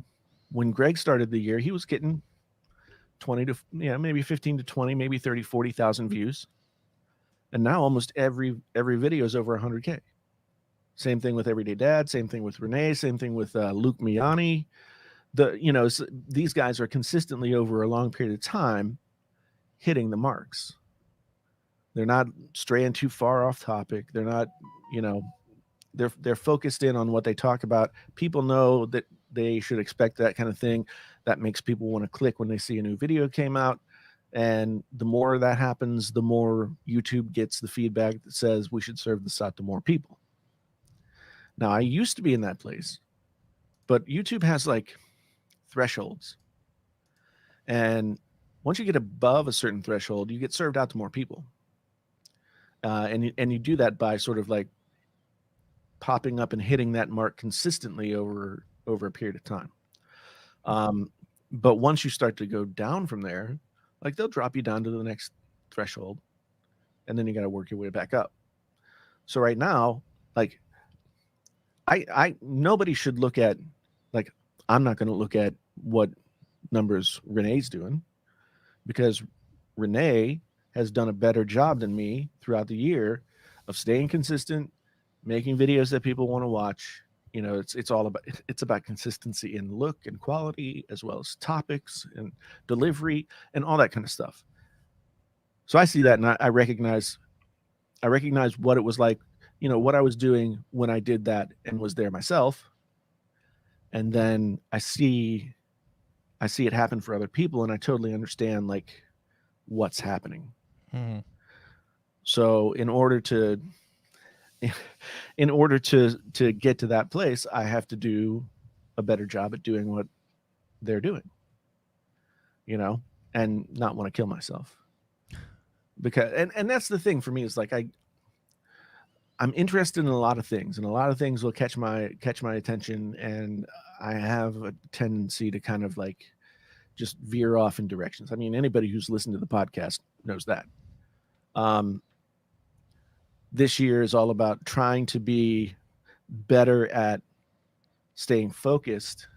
When Greg started the year, he was getting 20 to maybe 15 to 20, maybe 30, 40,000 views. And now almost every video is over 100K. Same thing with Everyday Dad. Same thing with Renee. Same thing with Luke Miani. These guys are consistently over a long period of time hitting the marks. They're not straying too far off topic. They're not, they're focused in on what they talk about. People know that they should expect that kind of thing. That makes people want to click when they see a new video came out. And the more that happens, the more YouTube gets the feedback that says we should serve this out to more people. Now, I used to be in that place, but YouTube has like thresholds. And once you get above a certain threshold, you get served out to more people. And you do that by sort of like popping up and hitting that mark consistently over a period of time. But once you start to go down from there, like they'll drop you down to the next threshold, and then you got to work your way back up. So right now, like nobody should look at, like, I'm not going to look at what numbers Renee's doing, because Renee has done a better job than me throughout the year of staying consistent, making videos that people want to watch. It's about consistency in look and quality, as well as topics and delivery and all that kind of stuff. So I see that, and I recognize what it was like, what I was doing when I did that and was there myself. and then I see it happen for other people, and I totally understand like what's happening. Mhm. So in order to get to that place, I have to do a better job at doing what they're doing, and not want to kill myself. Because and that's the thing for me, is like I'm interested in a lot of things, and a lot of things will catch my attention, and I have a tendency to kind of like just veer off in directions. I mean, anybody who's listened to the podcast knows that. This year is all about trying to be better at staying focused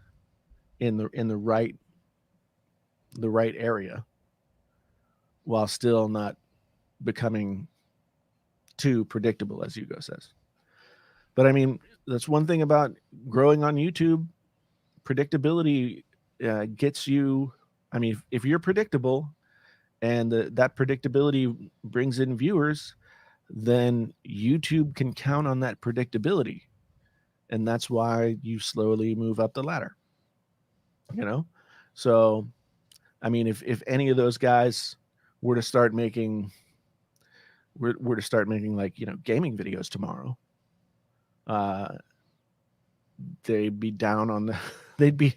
in the right area, while still not becoming too predictable, as Hugo says. But I mean, that's one thing about growing on YouTube. Predictability gets you. I mean, if you're predictable, and that predictability brings in viewers, then YouTube can count on that predictability, and that's why you slowly move up the ladder. So I mean, if any of those guys were to start making like gaming videos tomorrow, they'd be down on the they'd be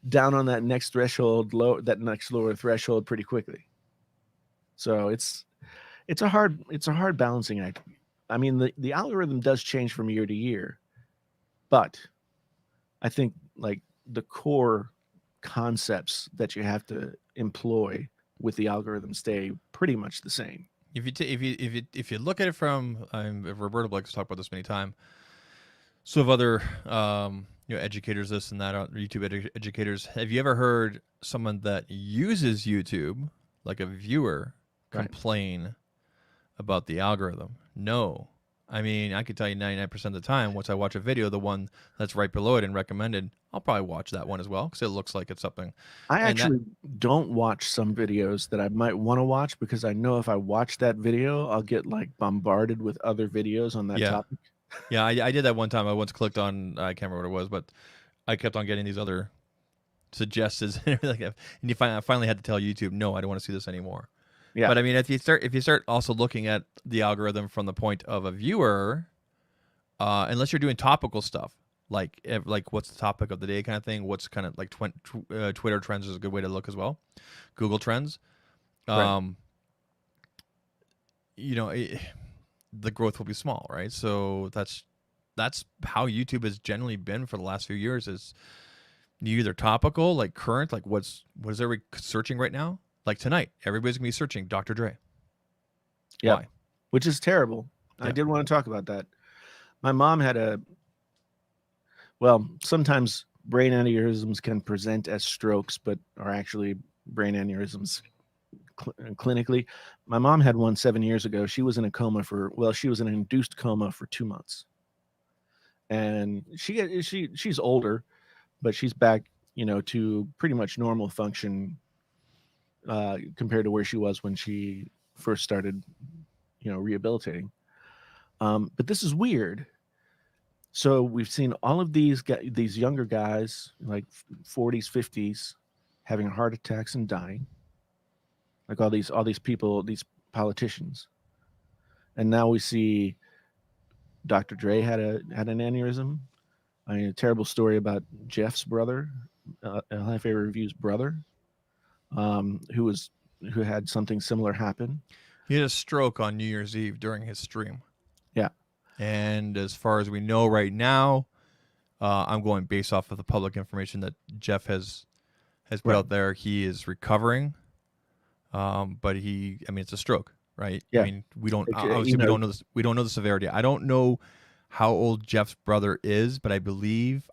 down on that next lower threshold pretty quickly. So it's a hard balancing act. I mean, the algorithm does change from year to year, but I think like the core concepts that you have to employ with the algorithm stay pretty much the same. If you look at it from, Roberto likes to talk about this many times. So of other educators, this and that, YouTube educators, have you ever heard someone that uses YouTube, like a viewer, complain about the algorithm? No. I mean, I could tell you 99% of the time, once I watch a video, the one that's right below it and recommended, I'll probably watch that one as well, because it looks like it's something. I actually don't watch some videos that I might want to watch, because I know if I watch that video, I'll get like bombarded with other videos on that topic. Yeah, I did that one time. I once clicked on, I can't remember what it was, but I kept on getting these other suggestions, and you finally had to tell YouTube, no, I don't want to see this anymore. Yeah. But I mean, if you start also looking at the algorithm from the point of a viewer, unless you're doing topical stuff, like what's the topic of the day kind of thing, what's kind of like Twitter trends is a good way to look as well, Google Trends, the growth will be small, right? So that's how YouTube has generally been for the last few years. Is you either topical, like current, like what is everybody searching right now? Like tonight, everybody's gonna be searching Dr. Dre. Yeah, which is terrible. I did want to talk about that. My mom had sometimes brain aneurysms can present as strokes, but are actually brain aneurysms clinically. My mom had one 7 years ago. She was in a coma she was in an induced coma for 2 months. And she's older, but she's back, to pretty much normal function compared to where she was when she first started, rehabilitating. But this is weird. So we've seen all of these younger guys, like 40s, 50s, having heart attacks and dying. Like all these people, these politicians. And now we see Dr. Dre had an aneurysm. I mean, a terrible story about Jeff's brother, High Favorite Review's brother, who had something similar happen. He had a stroke on New Year's Eve during his stream. Yeah. And as far as we know right now, I'm going based off of the public information that Jeff has put out there. He is recovering, but it's a stroke, right? Yeah. I mean, we don't obviously we don't know this. We don't know the severity. I don't know how old Jeff's brother is, but I believe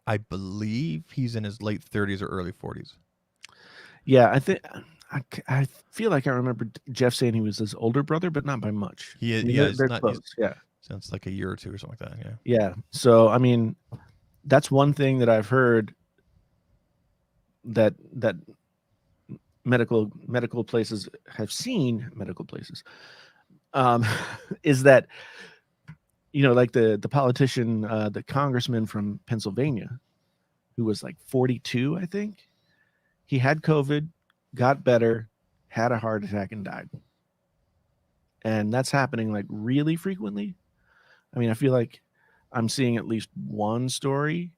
he's in his late 30s or early 40s. Yeah, I feel like I remember Jeff saying he was his older brother, but not by much. They're close. Sounds like a year or two or something like that. Yeah. Yeah. So I mean, that's one thing that I've heard that medical places have seen. Medical places is that like the politician, the congressman from Pennsylvania, who was like 42, I think. He had COVID, got better, had a heart attack, and died. And that's happening like really frequently. I mean, I feel like I'm seeing at least one story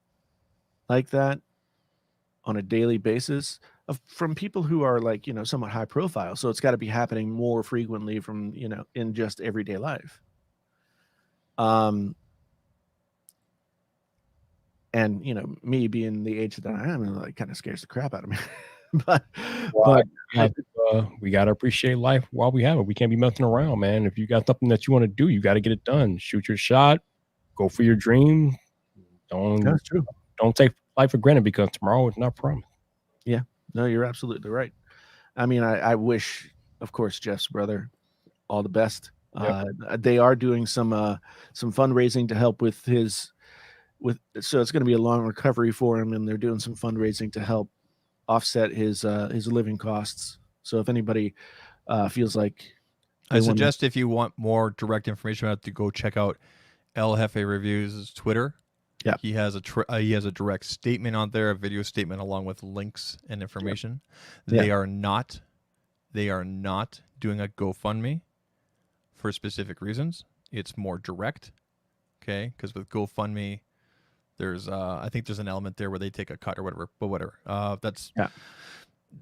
like that on a daily basis from people who are like, somewhat high profile. So it's got to be happening more frequently from, in just everyday life. And, me being the age that I am, it like kind of scares the crap out of me. but we got to appreciate life while we have it. We can't be messing around, man. If you got something that you want to do, you got to get it done. Shoot your shot. Go for your dream. That's true. Don't take life for granted because tomorrow is not promised. Yeah. No, you're absolutely right. I mean, I wish, of course, Jeff's brother all the best. Yep. They are doing some fundraising to help with so it's going to be a long recovery for him, and they're doing some fundraising to help offset his living costs. So if anybody feels like, I suggest if you want more direct information about it, to go check out El Jefe Reviews' Twitter. Yeah, he has a direct statement on there, a video statement along with links and information. Yep. They are not doing a GoFundMe for specific reasons. It's more direct, okay? Because with GoFundMe, there's I think there's an element there where they take a cut or whatever. But whatever. That's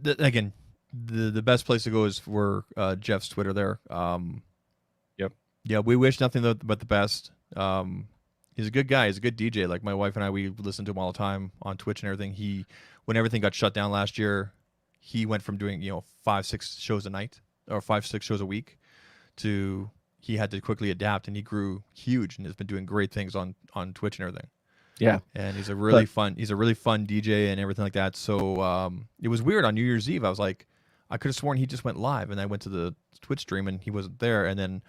again, the best place to go is for Jeff's Twitter there. Yep. Yeah, we wish nothing but the best. He's a good guy. He's a good DJ. Like my wife and I, we listen to him all the time on Twitch and everything. When everything got shut down last year, he went from doing 5-6 shows a night or 5-6 shows a week to he had to quickly adapt, and he grew huge and has been doing great things on Twitch and everything. Yeah, and he's a really fun DJ and everything like that. So it was weird on New Year's Eve. I was like, I could have sworn he just went live, and I went to the Twitch stream and he wasn't there. And then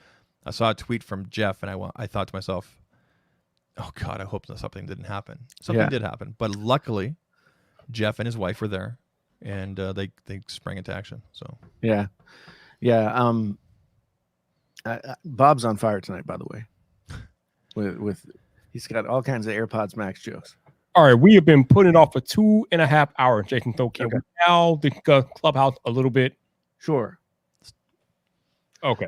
I saw a tweet from Jeff, and I thought to myself, oh God, I hope something didn't happen. Something did happen, but luckily, Jeff and his wife were there, and they sprang into action. So yeah. Bob's on fire tonight, by the way. With he's got all kinds of AirPods Max jokes. All right, we have been putting it off for 2.5 hours, Jason. So can we now discuss Clubhouse a little bit? Sure. Okay.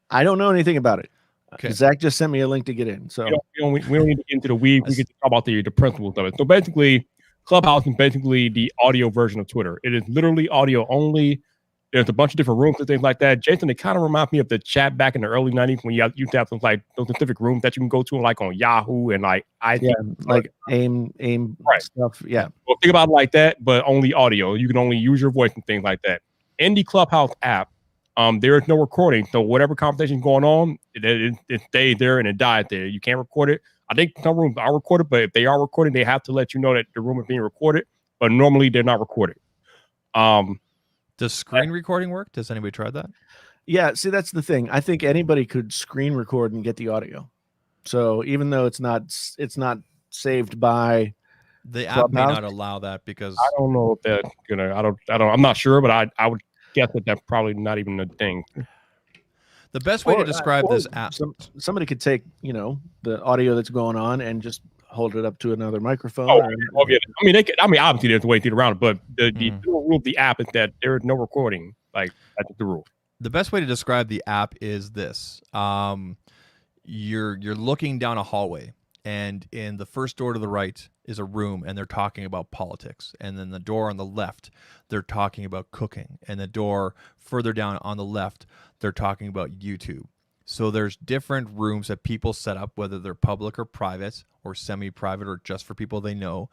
I don't know anything about it. Okay. Zach just sent me a link to get in. So we don't need to get into the weeds. We can talk about the principles of it. So basically, Clubhouse is basically the audio version of Twitter. It is literally audio only. There's a bunch of different rooms and things like that. Jason, it kind of reminds me of the chat back in the early 90s when you used to have those specific rooms that you can go to like on Yahoo and like AIM stuff. Yeah. Well, think about it like that, but only audio. You can only use your voice and things like that. In the Clubhouse app, there is no recording. So whatever conversation is going on, it stays there and it dies there. You can't record it. I think some rooms are recorded, but if they are recording, they have to let you know that the room is being recorded. But normally they're not recorded. Does screen recording work? Does anybody try that? Yeah, see, that's the thing. I think anybody could screen record and get the audio. So even though it's not saved by the app may not allow that because I don't know if that's gonna. I'm not sure, but I would guess that that's probably not even a thing. The best way to describe this app, somebody could take the audio that's going on and just hold it up to another microphone. Yeah. I mean, obviously there's a way to get around it, but the rule of the app is that there is no recording. Like that's the rule. The best way to describe the app is this: you're looking down a hallway, and in the first door to the right is a room, and they're talking about politics, and then the door on the left, they're talking about cooking, and the door further down on the left, they're talking about YouTube. So there's different rooms that people set up, whether they're public or private or semi-private or just for people they know.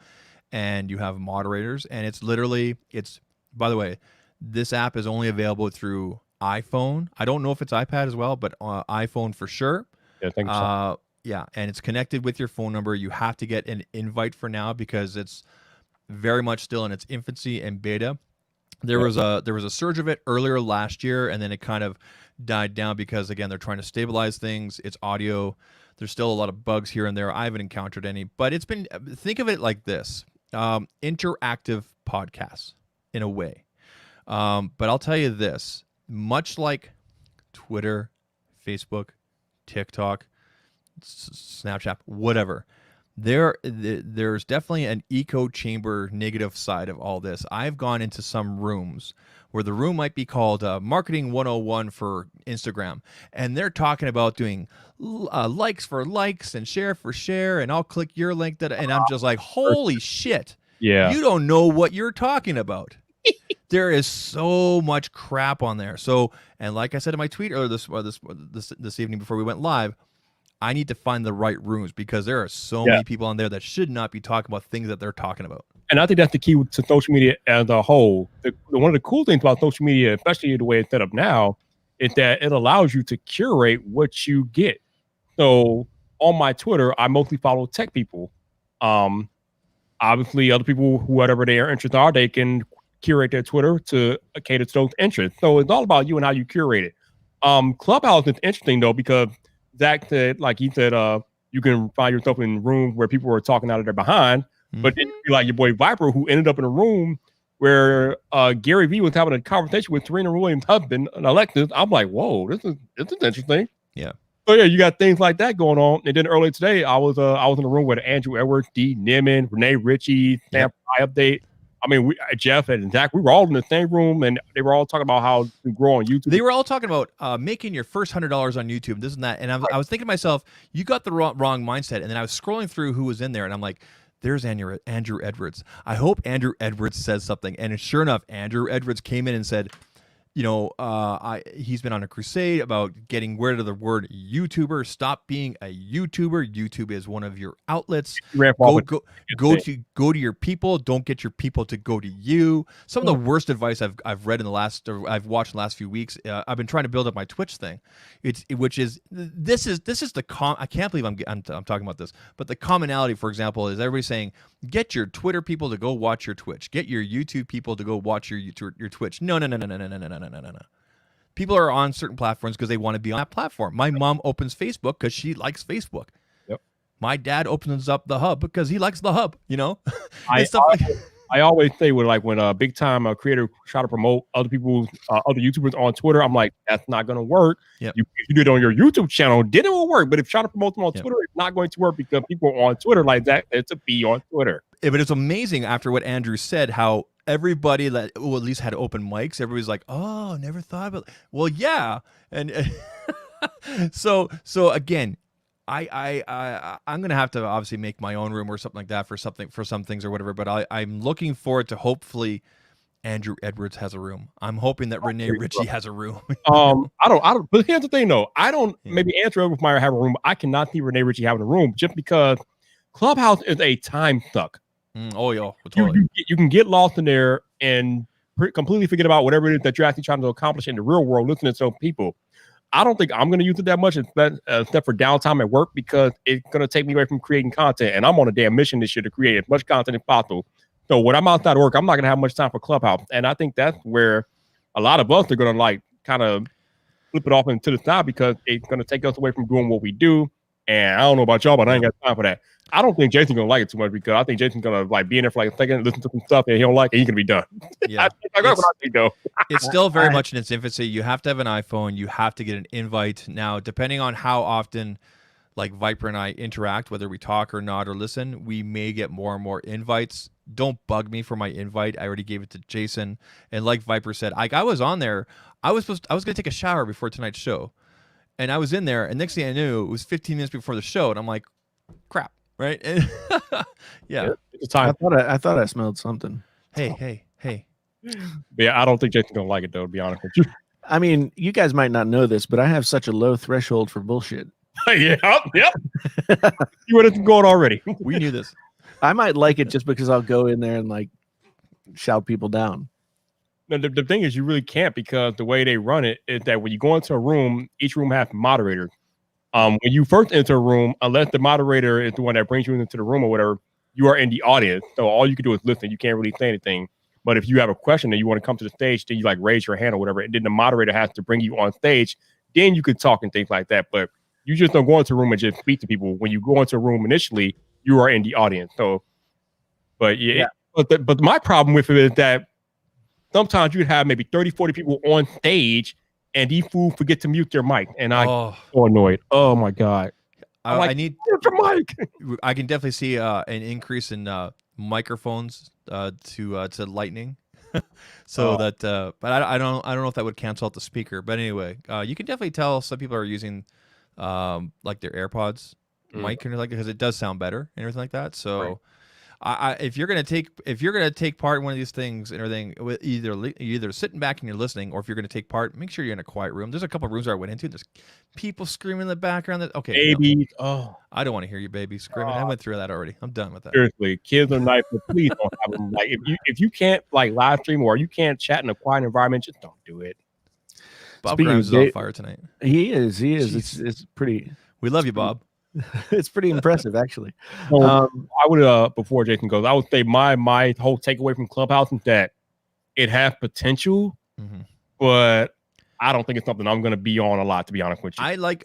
And you have moderators, and by the way, this app is only available through iPhone. I don't know if it's iPad as well, but iPhone for sure. Yeah, thank you. So. Yeah, and it's connected with your phone number. You have to get an invite for now because it's very much still in its infancy and beta. There was a surge of it earlier last year, and then it kind of died down because, again, they're trying to stabilize things. It's audio. There's still a lot of bugs here and there. I haven't encountered any, but think of it like this, interactive podcasts in a way. But I'll tell you this, much like Twitter, Facebook, TikTok, Snapchat, whatever, there's definitely an echo chamber negative side of all this. I've gone into some rooms where the room might be called Marketing 101 for Instagram, and they're talking about doing likes for likes and share for share, and I'll click your link, and I'm just like, holy shit. Yeah. You don't know what you're talking about. There is so much crap on there. So, and like I said in my tweet earlier this evening before we went live, I need to find the right rooms because there are so many people on there that should not be talking about things that they're talking about. And I think that's the key to social media as a whole. One of the cool things about social media, especially the way it's set up now, is that it allows you to curate what you get. So on my Twitter, I mostly follow tech people. Obviously, other people, whatever their interests are, they can curate their Twitter to cater to those interests. So it's all about you and how you curate it. Clubhouse is interesting though, because Zach said, like he said, you can find yourself in rooms where people are talking out of their behind, but then you like your boy Viper, who ended up in a room where Gary Vee was having a conversation with Serena Williams' husband, Alexis. I'm like, whoa, this is interesting. Yeah. So yeah, you got things like that going on. And then earlier today, I was in a room with Andrew Edwards, D. Niman, Renee Ritchie, Sam Update. I mean, Jeff and Zach, we were all in the same room, and they were all talking about how to grow on YouTube. They were all talking about making your first $100 on YouTube, this and that. And I was thinking to myself, you got the wrong mindset. And then I was scrolling through who was in there, and I'm like, there's Andrew Edwards. I hope Andrew Edwards says something. And sure enough, Andrew Edwards came in and said, you know, he's been on a crusade about getting rid of the word YouTuber. Stop being a YouTuber. YouTube is one of your outlets. Go to your people. Don't get your people to go to you. Some of the worst advice I've read I've watched in the last few weeks. I've been trying to build up my Twitch thing. This is the I can't believe I'm talking about this, but the commonality, for example, is everybody saying get your Twitter people to go watch your Twitch. Get your YouTube people to go watch your Twitch. No. People are on certain platforms because they want to be on that platform. My mom opens Facebook because she likes Facebook. Yep. My dad opens up the Hub because he likes the Hub. You know, I always say when a big time creator try to promote other people's other YouTubers on Twitter, I'm like, that's not going to work. Yep. You do it on your YouTube channel, then it will work. But if you try to promote them on Twitter, it's not going to work because people on Twitter like that. It's a be on Twitter. Yeah, but it's amazing after what Andrew said, how everybody that at least had open mics, everybody's like, oh, never thought about. Well, yeah, and so again, I'm gonna have to obviously make my own room or something like that for some things or whatever. But I'm looking forward to hopefully Andrew Edwards has a room. I'm hoping that Renee Ritchie has a room. I don't. But here's the thing, though. I don't. Yeah. Maybe Andrew Edwards might have a room. I cannot see Renee Ritchie having a room just because Clubhouse is a time suck. Oh yeah, totally. You can get lost in there and completely forget about whatever it is that you're actually trying to accomplish in the real world, listening to some people. I don't think I'm going to use it that much, except for downtime at work, because it's going to take me away from creating content. And I'm on a damn mission this year to create as much content as possible. So when I'm outside of work, I'm not going to have much time for Clubhouse. And I think that's where a lot of us are going to kind of flip it off into the side, because it's going to take us away from doing what we do. And I don't know about y'all, but I ain't got time for that. I don't think Jason's gonna like it too much, because I think Jason's gonna be in there for a second, listen to some stuff, and he don't like it. He's gonna be done. Yeah, though. It's still very much in its infancy. You have to have an iPhone. You have to get an invite. Now, depending on how often, like Viper and I interact, whether we talk or not or listen, we may get more and more invites. Don't bug me for my invite. I already gave it to Jason, and like Viper said, I was on there. I was gonna take a shower before tonight's show, and I was in there, and next thing I knew, it was 15 minutes before the show, and I'm like, crap. Right? Yeah. I thought I smelled something. Hey. Yeah, I don't think Jason's gonna like it though, to be honest with you. I mean, you guys might not know this, but I have such a low threshold for bullshit. Yep. You would have going already. We knew this. I might like it just because I'll go in there and shout people down. No, the thing is, you really can't, because the way they run it is that when you go into a room, each room has moderators. When you first enter a room, unless the moderator is the one that brings you into the room or whatever, you are in the audience. So all you can do is listen. You can't really say anything. But if you have a question and you want to come to the stage, then you raise your hand or whatever, and then the moderator has to bring you on stage. Then you could talk and things like that. But you just don't go into a room and just speak to people. When you go into a room initially, you are in the audience. So, but yeah. But my problem with it is that sometimes you'd have maybe 30, 40 people on stage, and these fools forget to mute their mic, and I'm so annoyed. Oh my god! I need. Where's your mic? I can definitely see an increase in microphones to Lightning, so that. But I don't know if that would cancel out the speaker. But anyway, you can definitely tell some people are using like their AirPods mic and like because it does sound better and everything like that. So. Right. If you're gonna take part in one of these things and everything, with either sitting back and you're listening, or if you're gonna take part, make sure you're in a quiet room. There's a couple of rooms where I went into. There's people screaming in the background. That okay, Baby. no, Oh, I don't want to hear your baby screaming. I went through that already. I'm done with that. seriously, kids are nice, but please don't have them. Like, if you can't like live stream or you can't chat in a quiet environment, just don't do it. Bob Speaking Grimes of is on gay- fire tonight. He is. Jeez. It's pretty. We love you, Bob. It's pretty impressive, actually. So I would before Jason goes, I would say my whole takeaway from Clubhouse is that it has potential, but I don't think it's something I'm going to be on a lot. To be honest with you, I like.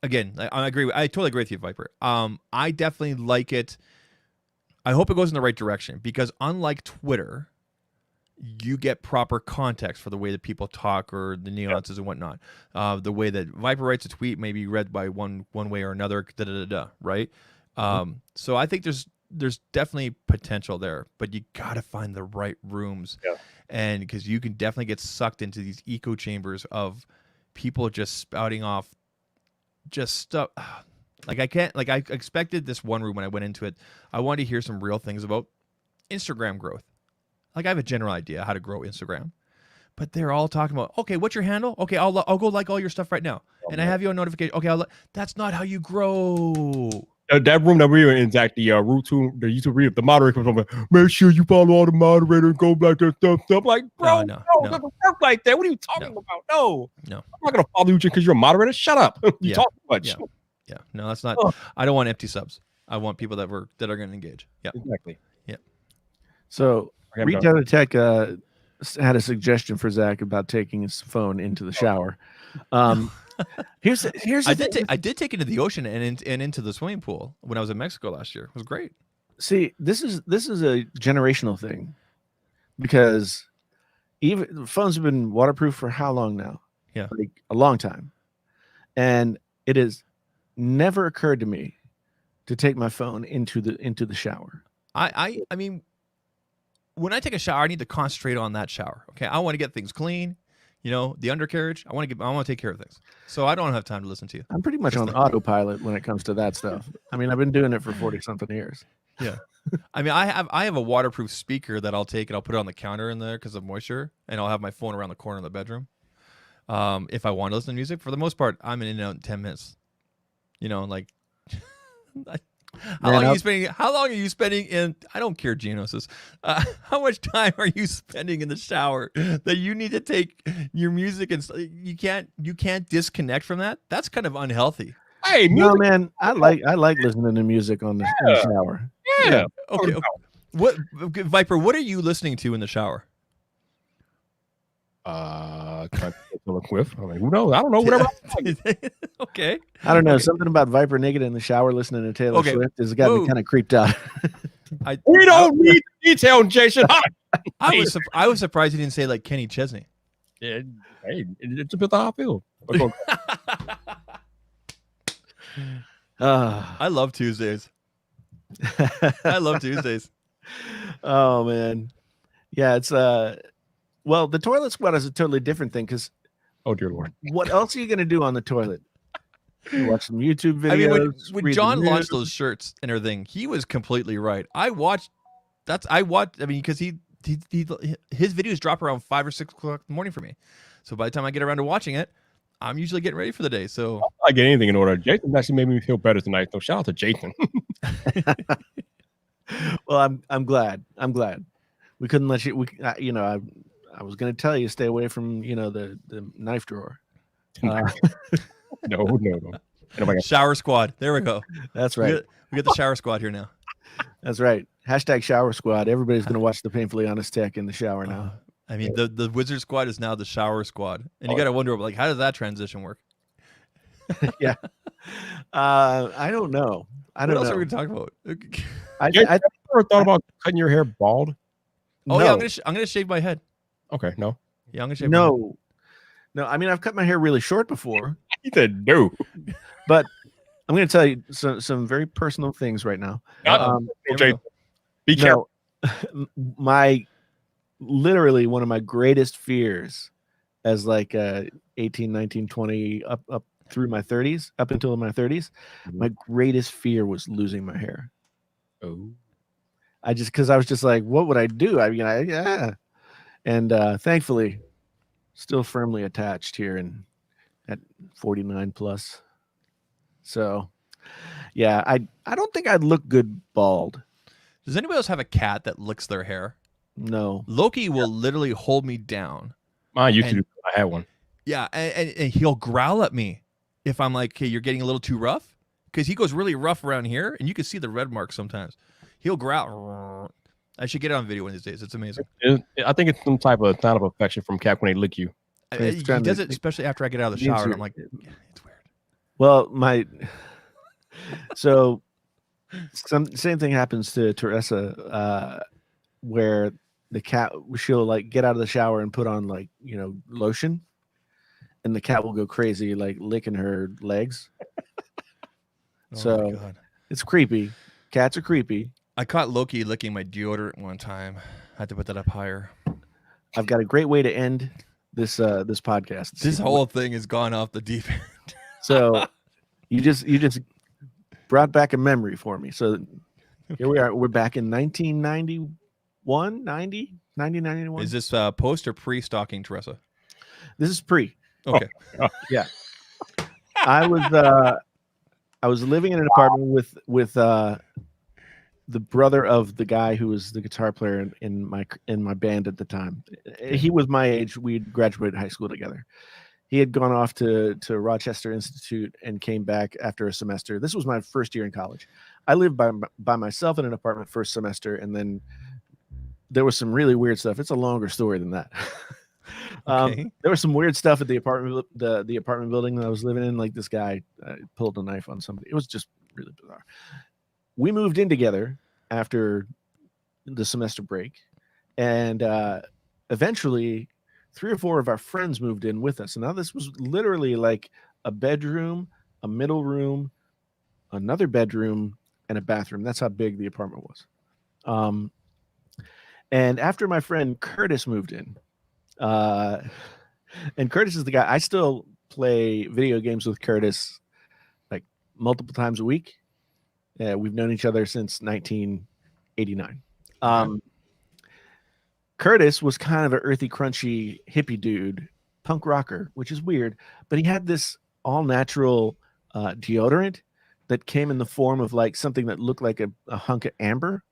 Again, I agree. I totally agree with you, Viper. I definitely like it. I hope it goes in the right direction because unlike Twitter, you get proper context for the way that people talk or the nuances and whatnot. The way that Viper writes a tweet may be read by one way or another. Right. So I think there's definitely potential there, but you got to find the right rooms, and because you can definitely get sucked into these echo chambers of people just spouting off just stuff. Like I expected this one room when I went into it. I wanted to hear some real things about Instagram growth. Like I have a general idea how to grow Instagram, but they're all talking about, okay, what's your handle? Okay, I'll go like all your stuff right now, and I have you on notification. Okay, that's not how you grow. That room that we were in, Zach, the YouTube review, the moderator comes over. Make sure you follow all the moderators and go like that stuff. Like, bro, no, it doesn't work like that. What are you talking about? No, I'm not gonna follow you just because you're a moderator. Shut up. You talk too much. Yeah, no, that's not. I don't want empty subs. I want people that are going to engage. Yeah, exactly. Yeah. So. Retail Tech had a suggestion for Zach about taking his phone into the shower. Here's I did take it to the ocean and into the swimming pool when I was in Mexico last year. It was great. See, this is a generational thing because even phones have been waterproof for how long now? Yeah, like a long time, and it has never occurred to me to take my phone into the shower. I mean. When I take a shower, I need to concentrate on that shower. Okay, I want to get things clean. You know, the undercarriage. I want to take care of things. So I don't have time to listen to you. I'm pretty much on autopilot when it comes to that stuff. I mean, I've been doing it for 40-something years. Yeah, I mean, I have a waterproof speaker that I'll take and I'll put it on the counter in there because of moisture, and I'll have my phone around the corner in the bedroom. If I want to listen to music, for the most part, I'm in and out in 10 minutes. You know, like. How long are you spending in? I don't care, Genosis. How much time are you spending in the shower that you need to take your music and you can't disconnect from that? That's kind of unhealthy. Hey, no, man, I like listening to music in the shower. Yeah. Okay. What Viper? What are you listening to in the shower? With. I mean, who knows? I don't know. Whatever. Okay. I don't know. Something about Viper naked in the shower listening to Taylor Swift has got me kind of creeped out. We don't need detail, Jason. I was surprised he didn't say like Kenny Chesney. Yeah, hey, it's a bit how I feel. I love Tuesdays. I love Tuesdays. Oh man, yeah. It's well, the toilet squad is a totally different thing because. Oh dear Lord! What else are you going to do on the toiet? You watch some YouTube videos. I mean, when John launched those shirts and everything, he was completely right. I watched. I mean, because his videos drop around 5 or 6 o'clock in the morning for me. So by the time I get around to watching it, I'm usually getting ready for the day. So I get anything in order. Jason actually made me feel better tonight. So shout out to Jason. Well, I'm glad. We couldn't let you. I was going to tell you stay away from the knife drawer. No. Shower squad. There we go. That's right. We got the shower squad here now. That's right. Hashtag shower squad. Everybody's going to watch the Painfully Honest Tech in the shower now. I mean, the Wizard squad is now the shower squad, and you got to wonder like how does that transition work? Yeah. I don't know. What else are we going to talk about? I ever thought about cutting your hair bald? Oh yeah, I'm gonna shave my head. Okay, no. Yeah, I'm gonna shave. No. I mean, I've cut my hair really short before. He said no. But I'm going to tell you some very personal things right now. Here we go. Be careful. No, literally one of my greatest fears as like 18, 19, 20, up through my 30s, up until my 30s, my greatest fear was losing my hair. Oh. Because I was just like, what would I do? I mean, yeah. And thankfully, still firmly attached here and at 49 plus. So, yeah, I don't think I'd look good bald. Does anybody else have a cat that licks their hair? No. Loki will literally hold me down. Mine used to And- do. I had one. Yeah, and he'll growl at me if I'm like, hey, you're getting a little too rough. Because he goes really rough around here, and you can see the red marks sometimes. He'll growl. I should get it on video one of these days. It's amazing. I think it's some type of sign of affection from cat when they lick you. It's He trying to- does it especially after I get out of the Means shower, and you're- I'm like, yeah, it's weird. Well, so same thing happens to Teresa, where the cat, she'll like get out of the shower and put on like, lotion, and the cat will go crazy, like licking her legs. Oh So- my God. It's creepy. Cats are creepy. I caught Loki licking my deodorant one time. I had to put that up higher. I've got a great way to end this podcast. This whole thing has gone off the deep end. So you just brought back a memory for me. So here we are. We're back in 1991, 90, 1991. Is this post or pre-stalking Teresa? This is pre. Okay. I was living in an apartment with the brother of the guy who was the guitar player in my band at the time. He was my age. We'd graduated high school together. He had gone off to Rochester Institute and came back after a semester. This was my first year in college. I lived by myself in an apartment first semester, and then there was some really weird stuff. It's a longer story than that. Okay. There was some weird stuff at the apartment the apartment building that I was living in. Like this guy pulled a knife on somebody. It was just really bizarre. We moved in together after the semester break, and eventually 3 or 4 of our friends moved in with us. And now this was literally like a bedroom, a middle room, another bedroom, and a bathroom. That's how big the apartment was. And after my friend Curtis moved in, and Curtis is the guy, I still play video games with Curtis like multiple times a week. We've known each other since 1989. Curtis was kind of an earthy, crunchy hippie dude, punk rocker, which is weird, but he had this all natural deodorant that came in the form of like something that looked like a hunk of amber.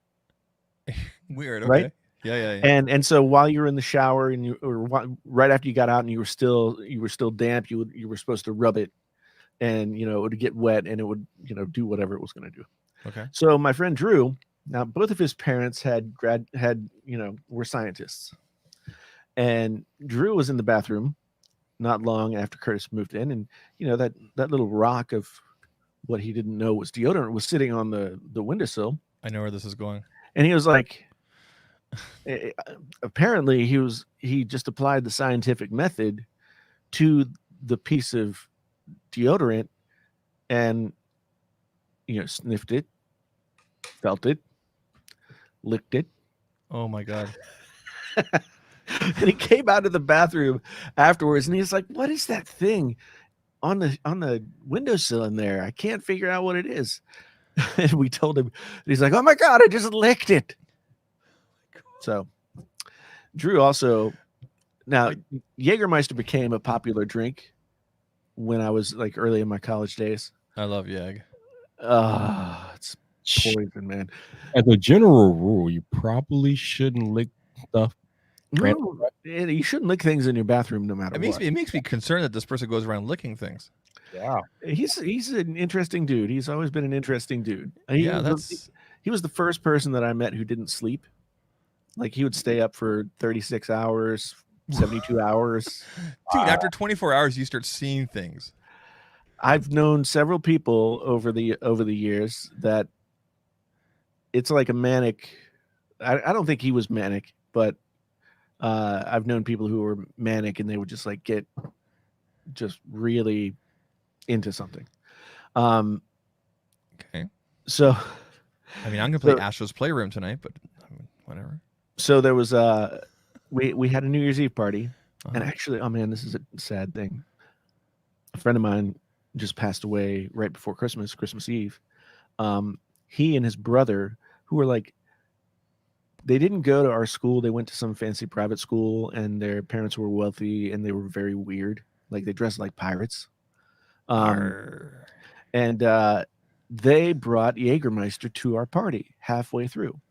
Weird. Okay. Right? Yeah. And so while you were in the shower and right after you got out and you were still damp, you were supposed to rub it, and it would get wet and it would do whatever it was going to do. Okay. So my friend Drew, now both of his parents were scientists, and Drew was in the bathroom not long after Curtis moved in, and that little rock of what he didn't know was deodorant was sitting on the windowsill, I know where this is going. and he was like, apparently he just applied the scientific method to the piece of deodorant and sniffed it, felt it, licked it. Oh my God. And he came out of the bathroom afterwards and he's like, what is that thing on the windowsill in there? I can't figure out what it is. And we told him, and he's like, oh my God, I just licked it. So Drew also, now Jägermeister became a popular drink when I was like early in my college days. I love Yag. It's poison, man. As a general rule, you probably shouldn't lick stuff. No, you shouldn't lick things in your bathroom, no matter what. It makes me concerned that this person goes around licking things. Yeah. He's an interesting dude. He's always been an interesting dude. He was the first person that I met who didn't sleep. Like he would stay up for 36 hours, 72 hours. Dude, after 24 hours, you start seeing things. I've known several people over the years that it's like a manic. I don't think he was manic, but I've known people who were manic and they would just like get just really into something. Okay. So I mean, I'm gonna play So- Astro's Playroom tonight, but I mean, whatever. so there was we had a New Year's Eve party, and Uh-huh. actually, oh man, this is a sad thing. A friend of mine just passed away right before Christmas Eve. He and his brother, who were like, they didn't go to our school. They went to some fancy private school, and their parents were wealthy, and they were very weird. Like they dressed like pirates. Arr. And they brought Jägermeister to our party halfway through,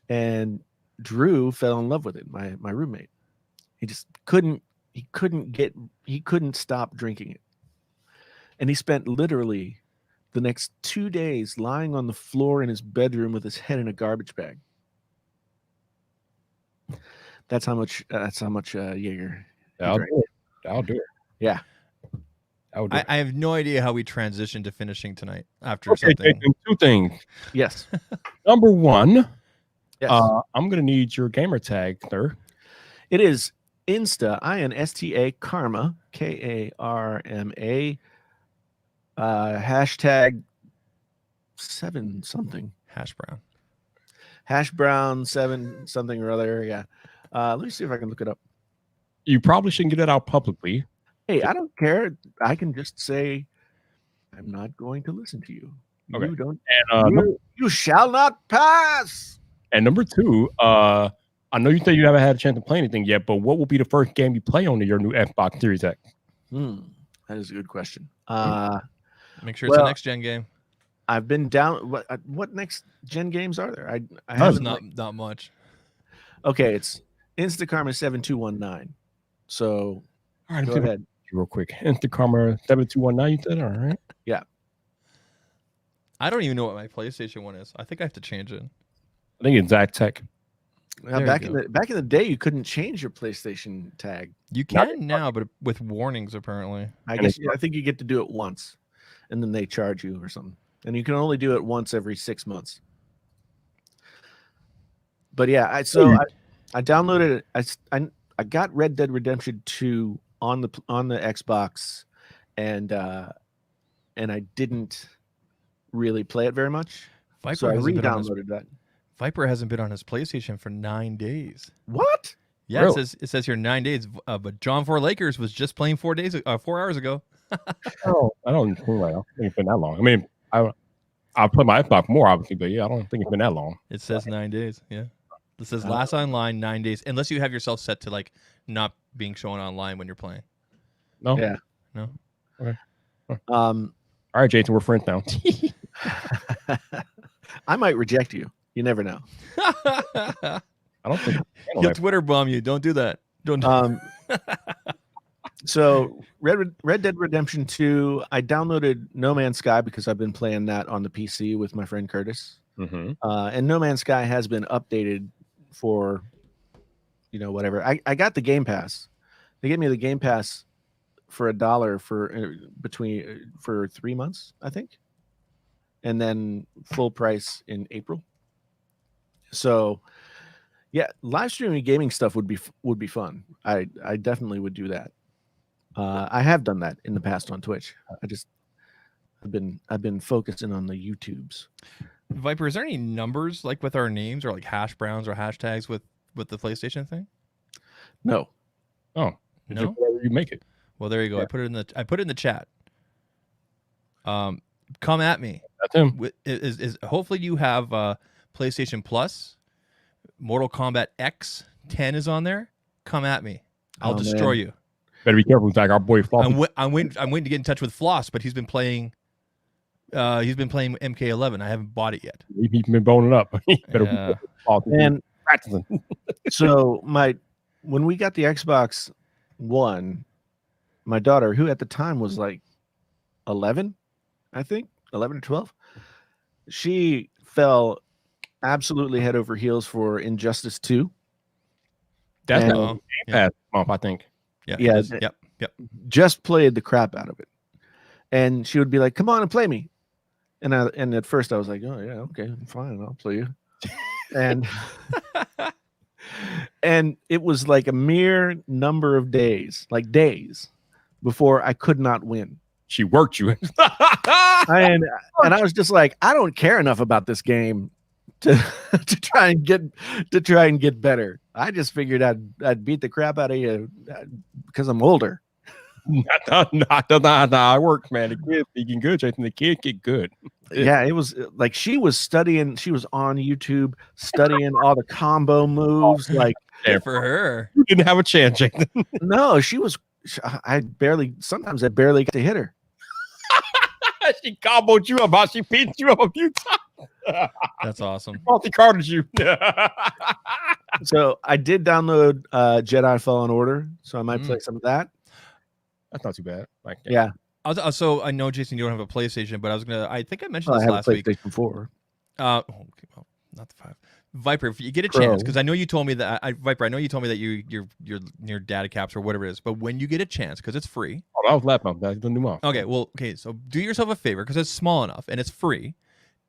and Drew fell in love with it. My roommate, he just couldn't stop drinking it, and he spent literally the next 2 days lying on the floor in his bedroom with his head in a garbage bag. That's how much Jaeger. I'll do it. I'll do it. Yeah. I'll do it. I have no idea how we transitioned to finishing tonight after Okay, something. Jason, two things. Yes. Number one, Yes. I'm gonna need your gamer tag, sir. It is INSTA Karma, KARMA, hashtag 7 something, Hash brown. hash brown 7 something or other. Yeah. Let me see if I can look it up. You probably shouldn't get it out publicly. Hey, I don't care. I can just say, I'm not going to listen to you. Okay. You don't. And You shall not pass. number two, I know you said you haven't had a chance to play anything yet, but what will be the first game you play on your new Xbox Series X? That is a good question. Make sure it's a well, next gen game. I've been down. What next gen games are there? I That's haven't. not much. Okay, it's Instakarma 7219. So All right, go let's see ahead. real quick. Instakarma 7219. You said, all right. I don't even know what my PlayStation one is. I think I have to change it. I think it's Zach Tech. Now, There back you in the day, you couldn't change your PlayStation tag. You Not- can now, but with warnings apparently. I And guess it's- I think you get to do it once, and then they charge you or something. And you can only do it once every 6 months. But yeah, I downloaded it. I got Red Dead Redemption 2 on the Xbox, and I didn't really play it very much. Viper So I hasn't been on his, re-downloaded that. Viper hasn't been on his PlayStation for 9 days. What? Yeah, Really? it says here 9 days. But John 4 Lakers was just playing 4 hours ago. Oh, I don't think it's been that long. I mean, I'll play my Xbox more, obviously, but yeah, I don't think it's been that long. It says 9 days. Yeah, it says last online 9 days, unless you have yourself set to like not being shown online when you're playing. No? Yeah. No. All right, Jason, we're friends now. I might reject you. You never know. I don't think He'll Twitter bomb you. Don't do that. Don't. So Red Dead Redemption 2, I downloaded No Man's Sky because I've been playing that on the PC with my friend Curtis. And No Man's Sky has been updated for, whatever. I got the Game Pass. They gave me the Game Pass for $1 for 3 months, I think, and then full price in April. So, yeah, live streaming gaming stuff would be fun. I definitely would do that. I have done that in the past on Twitch. I've been focusing on the YouTubes. Viper, is there any numbers like with our names or like hash browns or hashtags with the PlayStation thing? No. Oh, No? just whatever you make it. Well, there you go. Yeah. I put it in the chat. Come at me. That's him. Is hopefully you have PlayStation Plus. Mortal Kombat X 10 is on there. Come at me. I'll Oh, destroy man. you. Better be careful, Zach. Our boy Floss. I'm waiting to get in touch with Floss, but he's been playing MK11. I haven't bought it yet. He's been boning up. Better be Yeah. careful. Floss. And Practicing. so when we got the Xbox One, my daughter, who at the time was like 11, I think 11 or 12, she fell absolutely head over heels for Injustice 2. That's And- not Oh, Game yeah. Pass month, I think. Yeah. Yeah, it is. Yep. Just played the crap out of it, and she would be like, "Come on and play me," and at first I was like, "Oh yeah, okay, fine, I'll play you," and and it was like a mere number of days, before I could not win. She worked you. and I was just like, I don't care enough about this game to try and get better. I just figured I'd beat the crap out of you because I'm older. I worked, man. The kid speaking good, Jason. The kid get good. Yeah, it was like she was studying. She was on YouTube studying all the combo moves. Like, Good for her. You didn't have a chance, Jason. no, she was. Sometimes I barely get to hit her. She comboed you up. She beat you up a few times. That's awesome. Multi-carded you. So I did download Jedi Fallen Order, so I might play some of that. That's not too bad. Like, Yeah. So I know, Jason, you don't have a PlayStation, but I think I mentioned Well, I this have last a week. PlayStation 4. Well, not the 5. Viper, if you get a Pro. chance, because I know you told me that Viper, I know you told me that you're near data caps or whatever it is, but when you get a chance, because it's free. Oh, I was laughing. That's the new one. Okay, so do yourself a favor because it's small enough and it's free.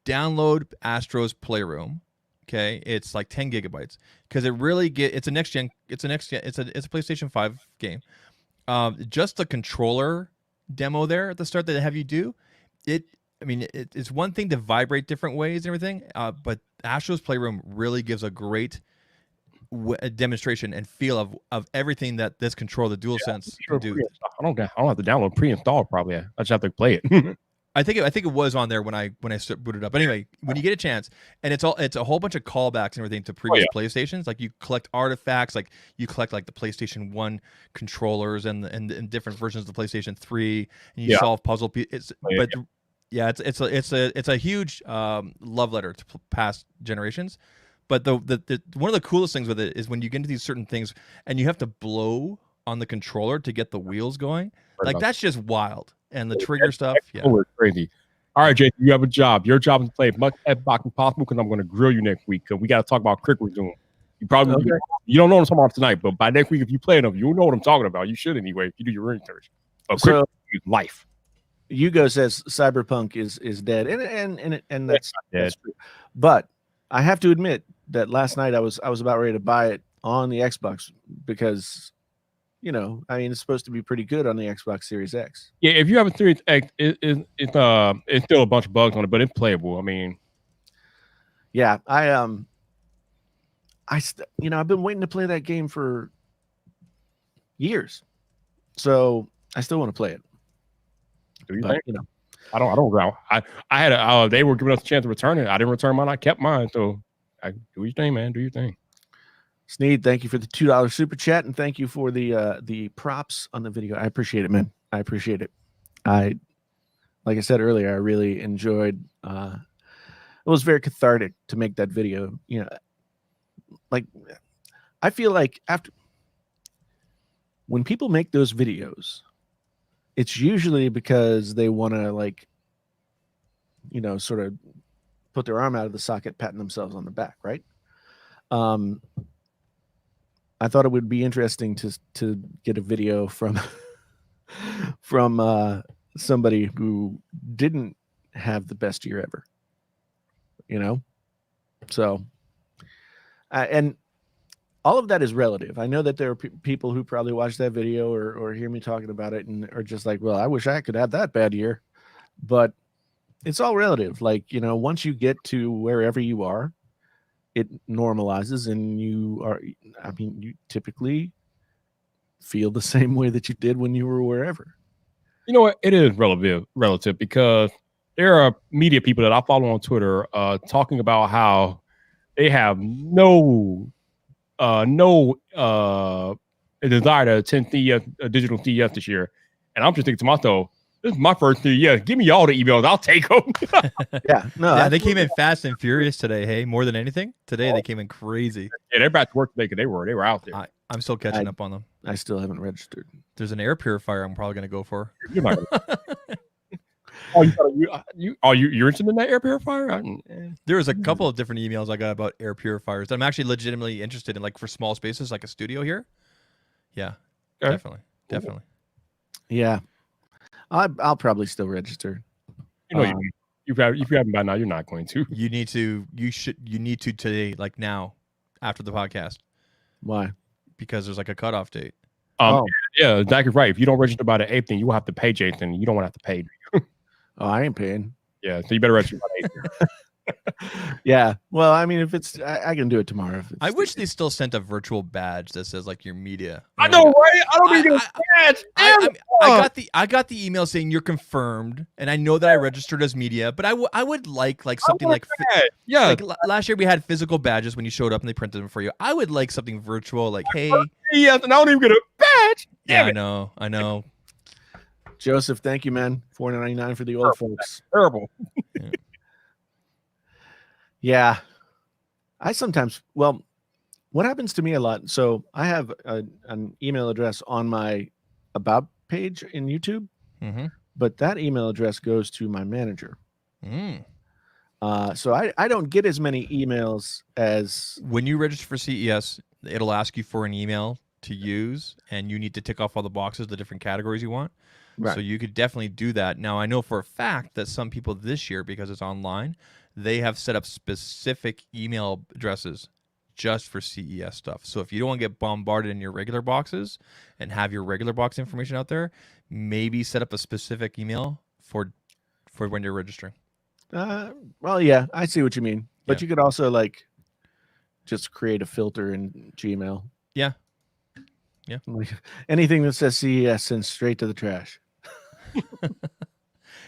Download Astro's Playroom. Okay, it's like 10 gigabytes because it's a next gen. It's a PlayStation 5 game. Just the controller demo there at the start that they have you do it. I mean, it's one thing to vibrate different ways and everything, but Astro's Playroom really gives a great demonstration and feel of everything that this controller, the DualSense, can do. I don't have to download pre-installed. Probably, I just have to play it. I think it was on there when I booted up. But anyway, when you get a chance, and it's a whole bunch of callbacks and everything to previous PlayStations. Like you collect artifacts, like you collect like the PlayStation 1 controllers and different versions of the PlayStation 3, and you solve puzzle pieces. It's a huge love letter to past generations. But the one of the coolest things with it is when you get into these certain things and you have to blow on the controller to get the wheels going. Like that's just wild. And the trigger stuff, crazy. All right, Jason, you have a job. Your job is to play as much Xbox as possible because I'm going to grill you next week because we got to talk about cricket we're doing. You probably you don't know what I'm talking about tonight, but by next week, if you play enough, you'll know what I'm talking about. You should anyway if you do your research. But So life. Hugo says Cyberpunk is dead, and that's dead. true. But I have to admit that last night I was about ready to buy it on the Xbox because, you know, I mean, it's supposed to be pretty good on the Xbox Series X. Yeah, if you have a Series X, it's still a bunch of bugs on it, but it's playable. I mean, yeah, I've been waiting to play that game for years, so I still want to play it. Do you think? You know, I don't. I had they were giving us a chance to return it. I didn't return mine. I kept mine. So, do your thing, man. Do your thing. Sneed, thank you for the $2 super chat, and thank you for the props on the video. I appreciate it, man. I appreciate it. Like I said earlier, I really enjoyed. It was very cathartic to make that video. You know, like I feel like when people make those videos, it's usually because they want to, like, you know, sort of put their arm out of the socket, patting themselves on the back, right? I thought it would be interesting to get a video from somebody who didn't have the best year ever, you know? So, and all of that is relative. I know that there are people who probably watch that video or hear me talking about it and are just like, well, I wish I could have that bad year, but it's all relative. Like, you know, once you get to wherever you are, it normalizes and you typically feel the same way that you did when you were wherever. You know what? It is relative because there are media people that I follow on Twitter talking about how they have no desire to attend CES, digital CES this year. And I'm just thinking to myself, this is my first CES. Give me all the emails. I'll take them. Yeah, they came in fast and furious today. Hey, more than anything, today they came in crazy. Yeah, they're back to work today because they were out there. I'm still catching up on them. I still haven't registered. There's an air purifier I'm probably going to go for. You're not you're interested in that air purifier? There was a couple of different emails I got about air purifiers that I'm actually legitimately interested in, like for small spaces, like a studio here. Yeah, definitely. Yeah, I'll probably still register. You know, if you haven't by now, you're not going to. You need to. You need to today, like now, after the podcast. Why? Because there's like a cutoff date. Yeah, exactly right. If you don't register by the 8th, then you will have to pay Jason. You don't want to have to pay. Oh, I ain't paying. Yeah, so you better register by the 8th. Yeah. Well, I mean, if it's, I can do it tomorrow. If it's I wish they still sent a virtual badge that says like your media. I know, right? I don't even I- get I got the email saying you're confirmed, and I know that I registered as media, but I would like something like yeah. like last year we had physical badges when you showed up and they printed them for you. I would like something virtual, like hey, Yes, and I don't even get a badge. yeah, Damn it. I know. Joseph, thank you, man. $4.99 for the old folks. Terrible. Yeah. I sometimes, well, what happens to me a lot, so I have an email address on my about page in YouTube, but that email address goes to my manager. So I don't get as many emails as When you register for CES, it'll ask you for an email to use, and you need to tick off all the boxes, the different categories you want. Right. So you could definitely do that. Now, I know for a fact that some people this year, because it's online, they have set up specific email addresses just for CES stuff. So if you don't want to get bombarded in your regular boxes and have your regular box information out there, maybe set up a specific email for when you're registering. well, yeah, I see what you mean. But Yeah. you could also like just create a filter in Gmail. Yeah. Yeah. Like, anything that says CES sends straight to the trash.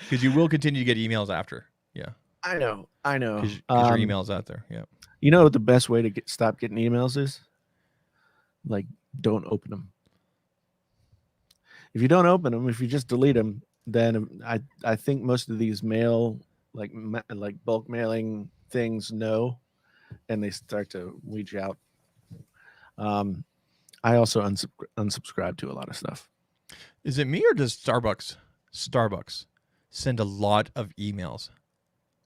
Because you will continue to get emails after. Yeah. I know. Because your email's out there. Yeah. You know what the best way to stop getting emails is? Like, don't open them. If you don't open them, if you just delete them, then I think most of these mail, like bulk mailing things know, and they start to weed you out. I also unsubscribe to a lot of stuff. Is it me or does Starbucks send a lot of emails?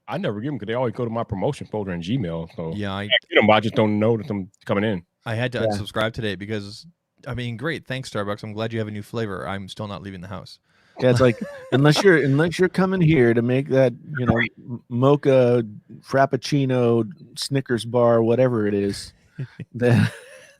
I never get them because they always go to my promotion folder in Gmail. So Yeah, I get them, but I just don't know that I'm coming in. I had to unsubscribe today because, I mean, great, thanks Starbucks. I'm glad you have a new flavor. I'm still not leaving the house. Yeah, it's like unless you're coming here to make that, you know, mocha frappuccino Snickers bar, whatever it is, then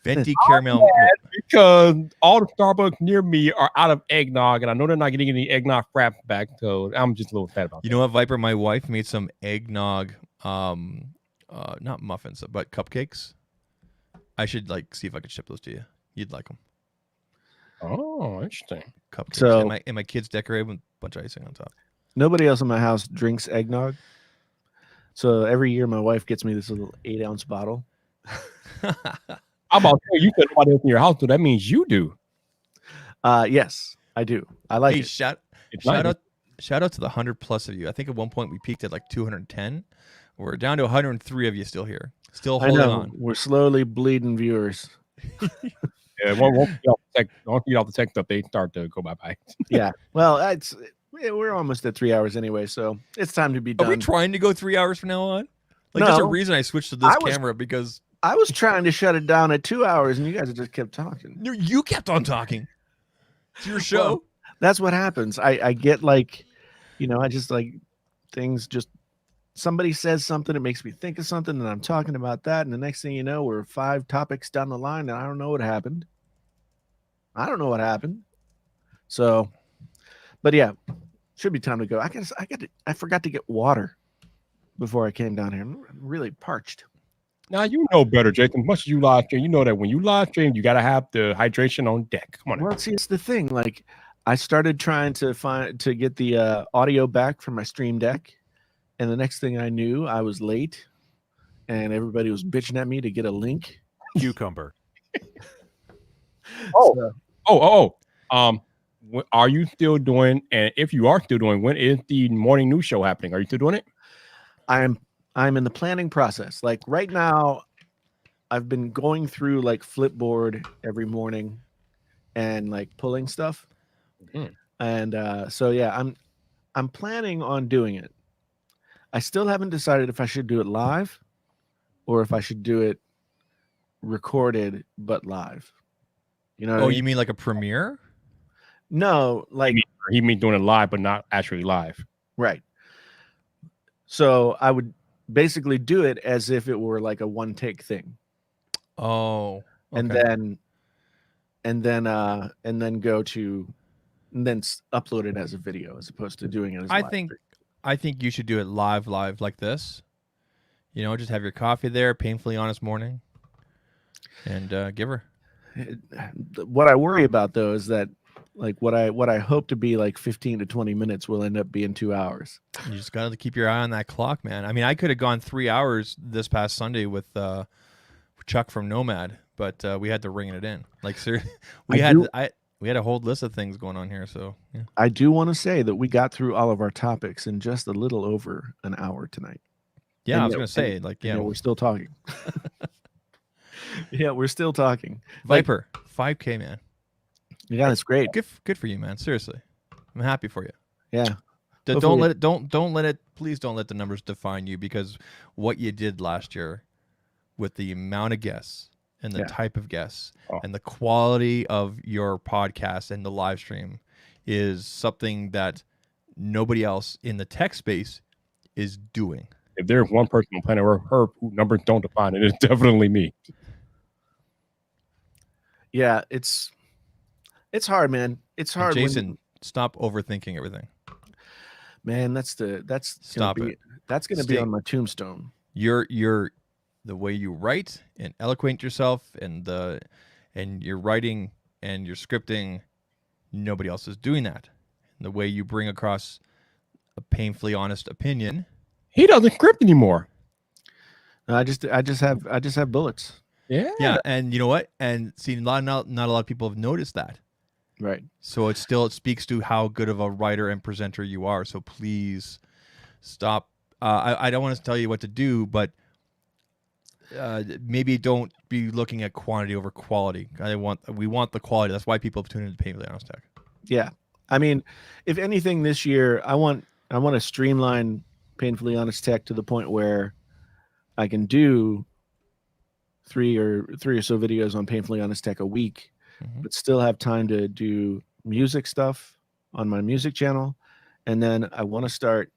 Venti caramel. Because all the Starbucks near me are out of eggnog, and I know they're not getting any eggnog fraps back, so I'm just a little sad about You know what, Viper? My wife made some eggnog, not muffins, but cupcakes. I should see if I could ship those to you. You'd like them. Oh, interesting. Cupcakes. So- and my kids decorate with a bunch of icing on top. nobody else in my house drinks eggnog. So every year my wife gets me this little 8-ounce bottle. How about you said nobody else in your house, so that means you do. Yes, I do. I like Hey, it. shout nice. out to the 100+ of you. I think at one point we peaked at like 210. We're down to 103 of you still here, still I holding know. on. We're slowly bleeding viewers. Yeah, once you get off the tech stuff, they start to go bye-bye. Yeah. Well, we're almost at 3 hours anyway, so it's time to be Are done. we trying to go 3 hours from now on? Like, there's a No. reason I switched to this I was- camera because I was trying to shut it down at 2 hours, and you guys just kept talking. you kept on talking. It's your show. Well, that's what happens. I get like, I just like things. Just somebody says something, it makes me think of something, and I'm talking about that, and the next thing you know, we're 5 topics down the line, and I don't know what happened. So, but yeah, should be time to go. I forgot to get water before I came down here. I'm really parched. Now you know better, Jason. As much as you live stream, you know that when you live stream, you got to have the hydration on deck. Come on. Well, see, it's the thing. Like, I started trying to get the audio back from my Stream Deck, and the next thing I knew, I was late, and everybody was bitching at me to get a link. Cucumber. Are you still doing? And if you are still doing, when is the morning news show happening? Are you still doing it? I'm in the planning process. Like right now, I've been going through like Flipboard every morning and like pulling stuff. Mhm. And so yeah, I'm planning on doing it. I still haven't decided if I should do it live or if I should do it recorded but live. You know what I Oh, mean? you mean like a premiere? No, like He means doing it live, but not actually live. right. So I would basically do it as if it were like a one take thing. Oh, And okay. then and then go to and then upload it as a video as opposed to doing it as I live think stream. I think you should do it live like this. You know, just have your coffee there, painfully honest morning, and give her. What I worry about though is that like what I hope to be like 15 to 20 minutes will end up being 2 hours. You just got to keep your eye on that clock, man. I mean, I could have gone 3 hours this past Sunday with Chuck from Nomad, but we had to ring it in. Like, sir, we had a whole list of things going on here. So yeah. I do want to say that we got through all of our topics in just a little over an hour tonight. Yeah, And I was yet- gonna say, and- like, and yeah, yet we're still talking. Yeah, we're still talking. Viper, 5K, man. Yeah, that's great. Good for you, man. Seriously, I'm happy for you. Yeah. Don't Hopefully- let it. Don't let it. Please don't let the numbers define you, because what you did last year, with the amount of guests and the Yeah. type of guests Oh. and the quality of your podcast and the live stream, is something that nobody else in the tech space is doing. If there's one person on planet Earth who numbers don't define it, it's definitely me. Yeah, it's hard, man. It's And hard. Jason, stop overthinking everything. Man, that's Stop gonna be, it. That's gonna be Stay- on my tombstone. You're the way you write and eloquent yourself, and your writing and your scripting, nobody else is doing that. And the way you bring across a painfully honest opinion. He doesn't script anymore. I just have bullets. Yeah, and you know what? And see, not a lot of people have noticed that. Right. So it speaks to how good of a writer and presenter you are. So please stop. I don't want to tell you what to do, but maybe don't be looking at quantity over quality. We want the quality. That's why people tune into Painfully Honest Tech. Yeah. I mean, if anything this year, I want to streamline Painfully Honest Tech to the point where I can do three or so videos on Painfully Honest Tech a week, Mhm. but still have time to do music stuff on my music channel. And then I want to start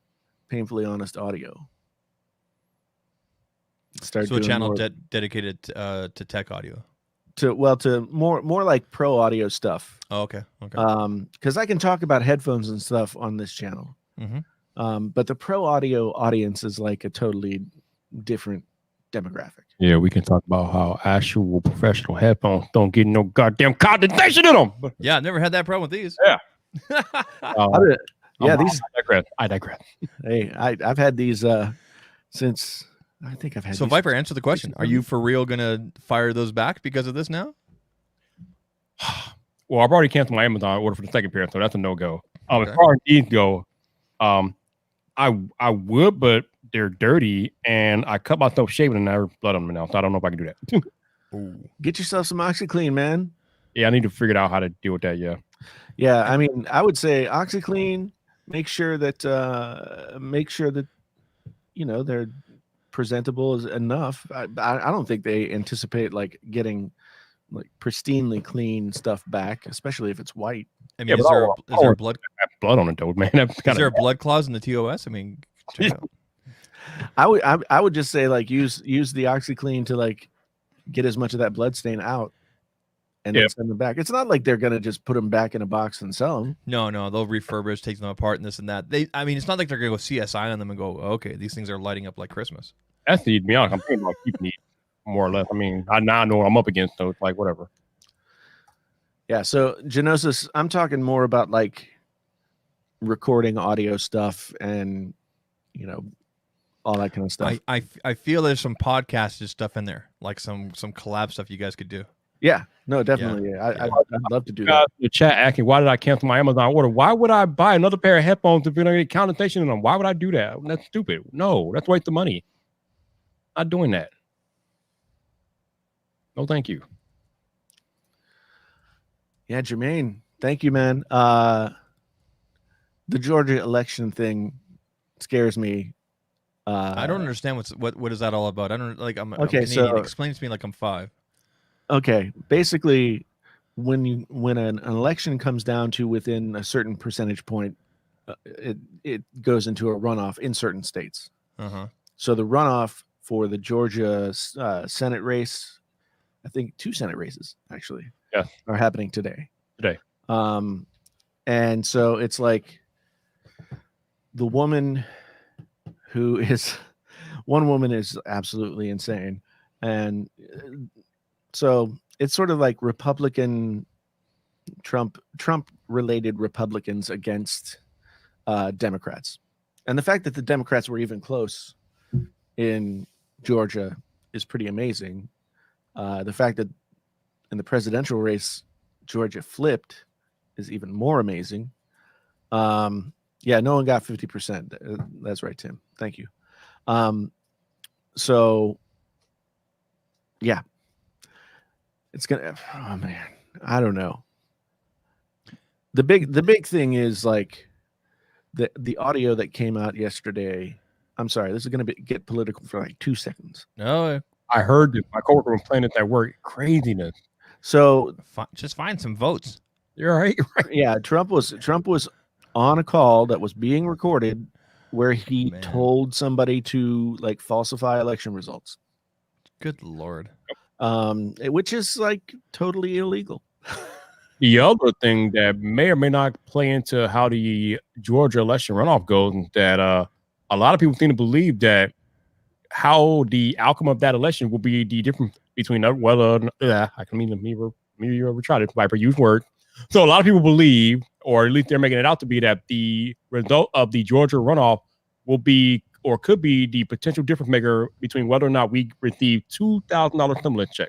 Painfully Honest Audio. Start So a doing channel more dedicated to tech audio. to more like pro audio stuff. Oh, okay. Okay. Because I can talk about headphones and stuff on this channel. Mhm. But the pro audio audience is like a totally different demographic. Yeah, we can talk about how actual professional headphones don't get no goddamn condensation in them. But, Yeah, I've never had that problem with these. Yeah, these. I digress. Hey, I've had these since I think I've had. So these Viper, answer the question: are you for real gonna fire those back because of this now? Well, I've already canceled my Amazon order for the second pair, so that's a no go. Okay. As far as these go, I would, but they're dirty, and I cut myself shaving, and I have blood on them now, so I don't know if I can do that. Get yourself some OxyClean, man. Yeah, I need to figure out how to deal with that. Yeah. Yeah, I mean, I would say OxyClean. Make sure that they're presentable is enough. I don't think they anticipate like getting like pristinely clean stuff back, especially if it's white. I mean, Yeah, is there a blood? I have blood on it though, man. That's Is kind there of a blood clause in the TOS? I mean, check it out. I would just say like use the OxyClean to like get as much of that blood stain out and then send them back. It's not like they're gonna just put them back in a box and sell them. No, they'll refurbish, take them apart, and this and that. I mean, it's not like they're gonna go CSI on them and go, okay, these things are lighting up like Christmas. that's the, to be honest, I'm thinking about keeping these more or less. I mean, I now know what I'm up against, so it's like whatever. Yeah. So Genosis, I'm talking more about like recording audio stuff and all that kind of stuff. I feel there's some podcasted stuff in there, like some collab stuff you guys could do. Yeah. No, definitely. Yeah. I'd love to do Guys that. in the chat asking, why did I cancel my Amazon order? Why would I buy another pair of headphones if you're gonna get condensation in them? Why would I do that? That's stupid. No, that's waste of money. Not doing that. No, thank you. Yeah, Jermaine, thank you, man. The Georgia election thing scares me. I don't understand what is that all about. I don't like. I'm Okay, Canadian. so- Explain it to me like I'm 5. Okay, basically, when an election comes down to within a certain percentage point, it goes into a runoff in certain states. Uh-huh. So the runoff for the Georgia Senate race, I think 2 Senate races actually. Yes. are happening today. Today. And so it's like the woman who is one woman is absolutely insane, and so it's sort of like Republican Trump related Republicans against Democrats, and the fact that the Democrats were even close in Georgia is pretty amazing. The fact that in the presidential race Georgia flipped is even more amazing. Yeah, no one got 50%. That's right, Tim. Thank you. So yeah, it's gonna. Oh man, I don't know. The big thing is like the audio that came out yesterday. I'm sorry, this is gonna get political for like 2 seconds. No, I heard that my coworker was playing it at work. Craziness. So just find some votes. You're right. yeah, Trump was on a call that was being recorded where he told somebody to like falsify election results. Good Lord. Which is like totally illegal. The other thing that may or may not play into how the Georgia election runoff goes is that a lot of people seem to believe that how the outcome of that election will be the difference between whether I can mean you ever tried it by use word. So a lot of people believe, or at least they're making it out to be, that the result of the Georgia runoff will be or could be the potential difference maker between whether or not we receive $2,000 stimulus check.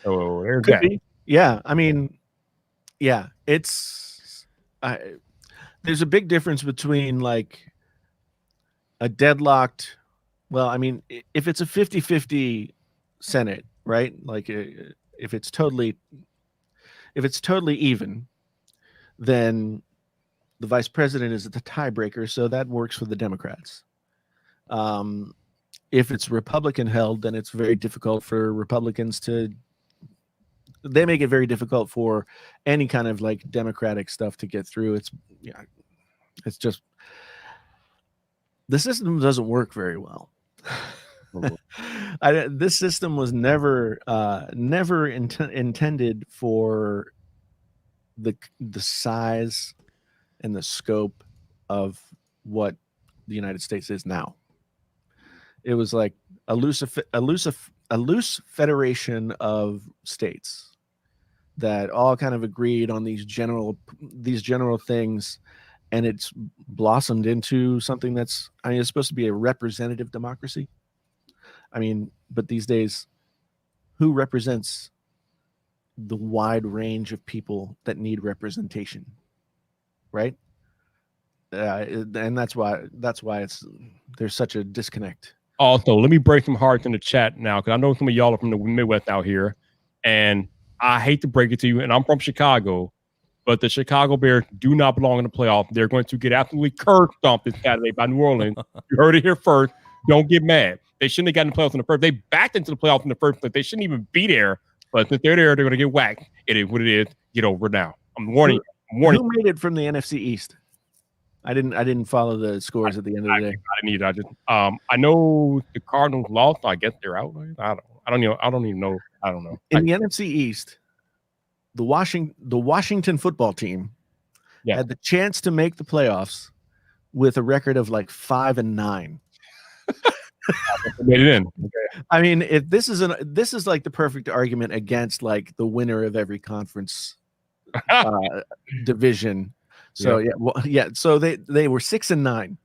So there's Could that. be. Yeah, I mean, yeah, it's there's a big difference between like a deadlocked. Well, I mean, if it's a 50-50 Senate, right? Like if it's totally even, then the vice president is the tiebreaker, so that works for the Democrats. If it's Republican held, then it's very difficult for Republicans to. They make it very difficult for any kind of like Democratic stuff to get through. It's just the system doesn't work very well. This system was never intended for the size and the scope of what the United States is now. It was like a loose federation of states that all kind of agreed on these general things, and it's blossomed into something that's, I mean, it's supposed to be a representative democracy. I mean, but these days, who represents the wide range of people that need representation, right? And that's why there's such a disconnect. Also, let me break some hearts in the chat now, because I know some of y'all are from the Midwest out here, and I hate to break it to you, and I'm from Chicago, but the Chicago Bears do not belong in the playoff. They're going to get absolutely curb stomped this Saturday by New Orleans. You heard it here first. Don't get mad. They shouldn't have gotten the playoffs in the first. They backed into the playoffs in the first place. They shouldn't even be there. But since they're there, they're going to get whacked. It is what it is. Get over it now. I'm warning you. Who made it from the NFC East? I didn't follow the scores at the end of the day. I didn't either. I know the Cardinals lost. I guess they're out. I don't even know. I don't know. In the NFC East, the Washington football team had the chance to make the playoffs with a record of like 5-9. Made it in. Okay. I mean, if this is like the perfect argument against like the winner of every conference division. So so they were 6-9,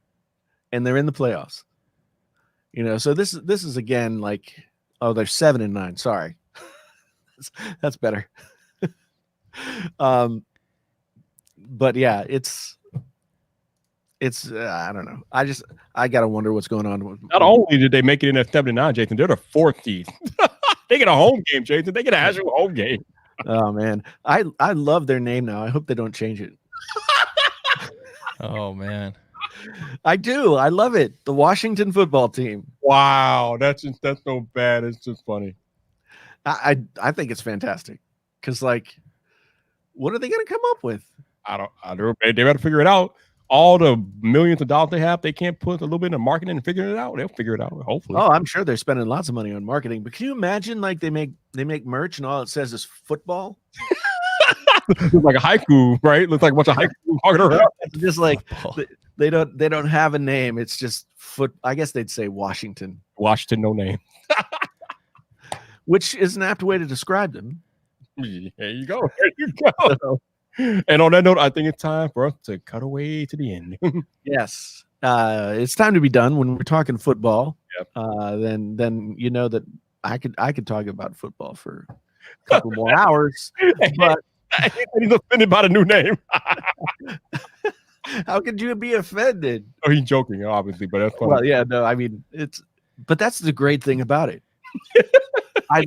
and they're in the playoffs. You know, so this is again like, oh, they're 7-9. Sorry, that's better. But yeah, it's I don't know. I gotta wonder what's going on. Not only did they make it in at 79, Jason, they're the 4th seed. They get a home game, Jason. They get an actual home game. Oh man, I love their name now. I hope they don't change it. Oh man, I do. I love it. The Washington football team. Wow, that's so bad. It's just funny. I think it's fantastic because like, what are they gonna come up with? I don't. They got to figure it out. all the millions of dollars they have, they can't put a little bit in marketing and figure it out. They'll figure it out, hopefully. Oh, I'm sure they're spending lots of money on marketing. But can you imagine, like, they make merch and all it says is football? Looks like a haiku, right? Looks like a bunch of haiku walking around. It's just like Football. they don't have a name. It's just foot. I guess they'd say Washington, Washington, no name. which is an apt way to describe them. There you go. There you go. And on that note, I think it's time for us to cut away to the end. Yes, it's time to be done. When we're talking football, Yep. then you know that I could talk about football for a couple more hours. But He's offended by the new name. how could you be offended? Oh, he's joking, obviously, but that's funny. Well, yeah, no, I mean but that's the great thing about it. I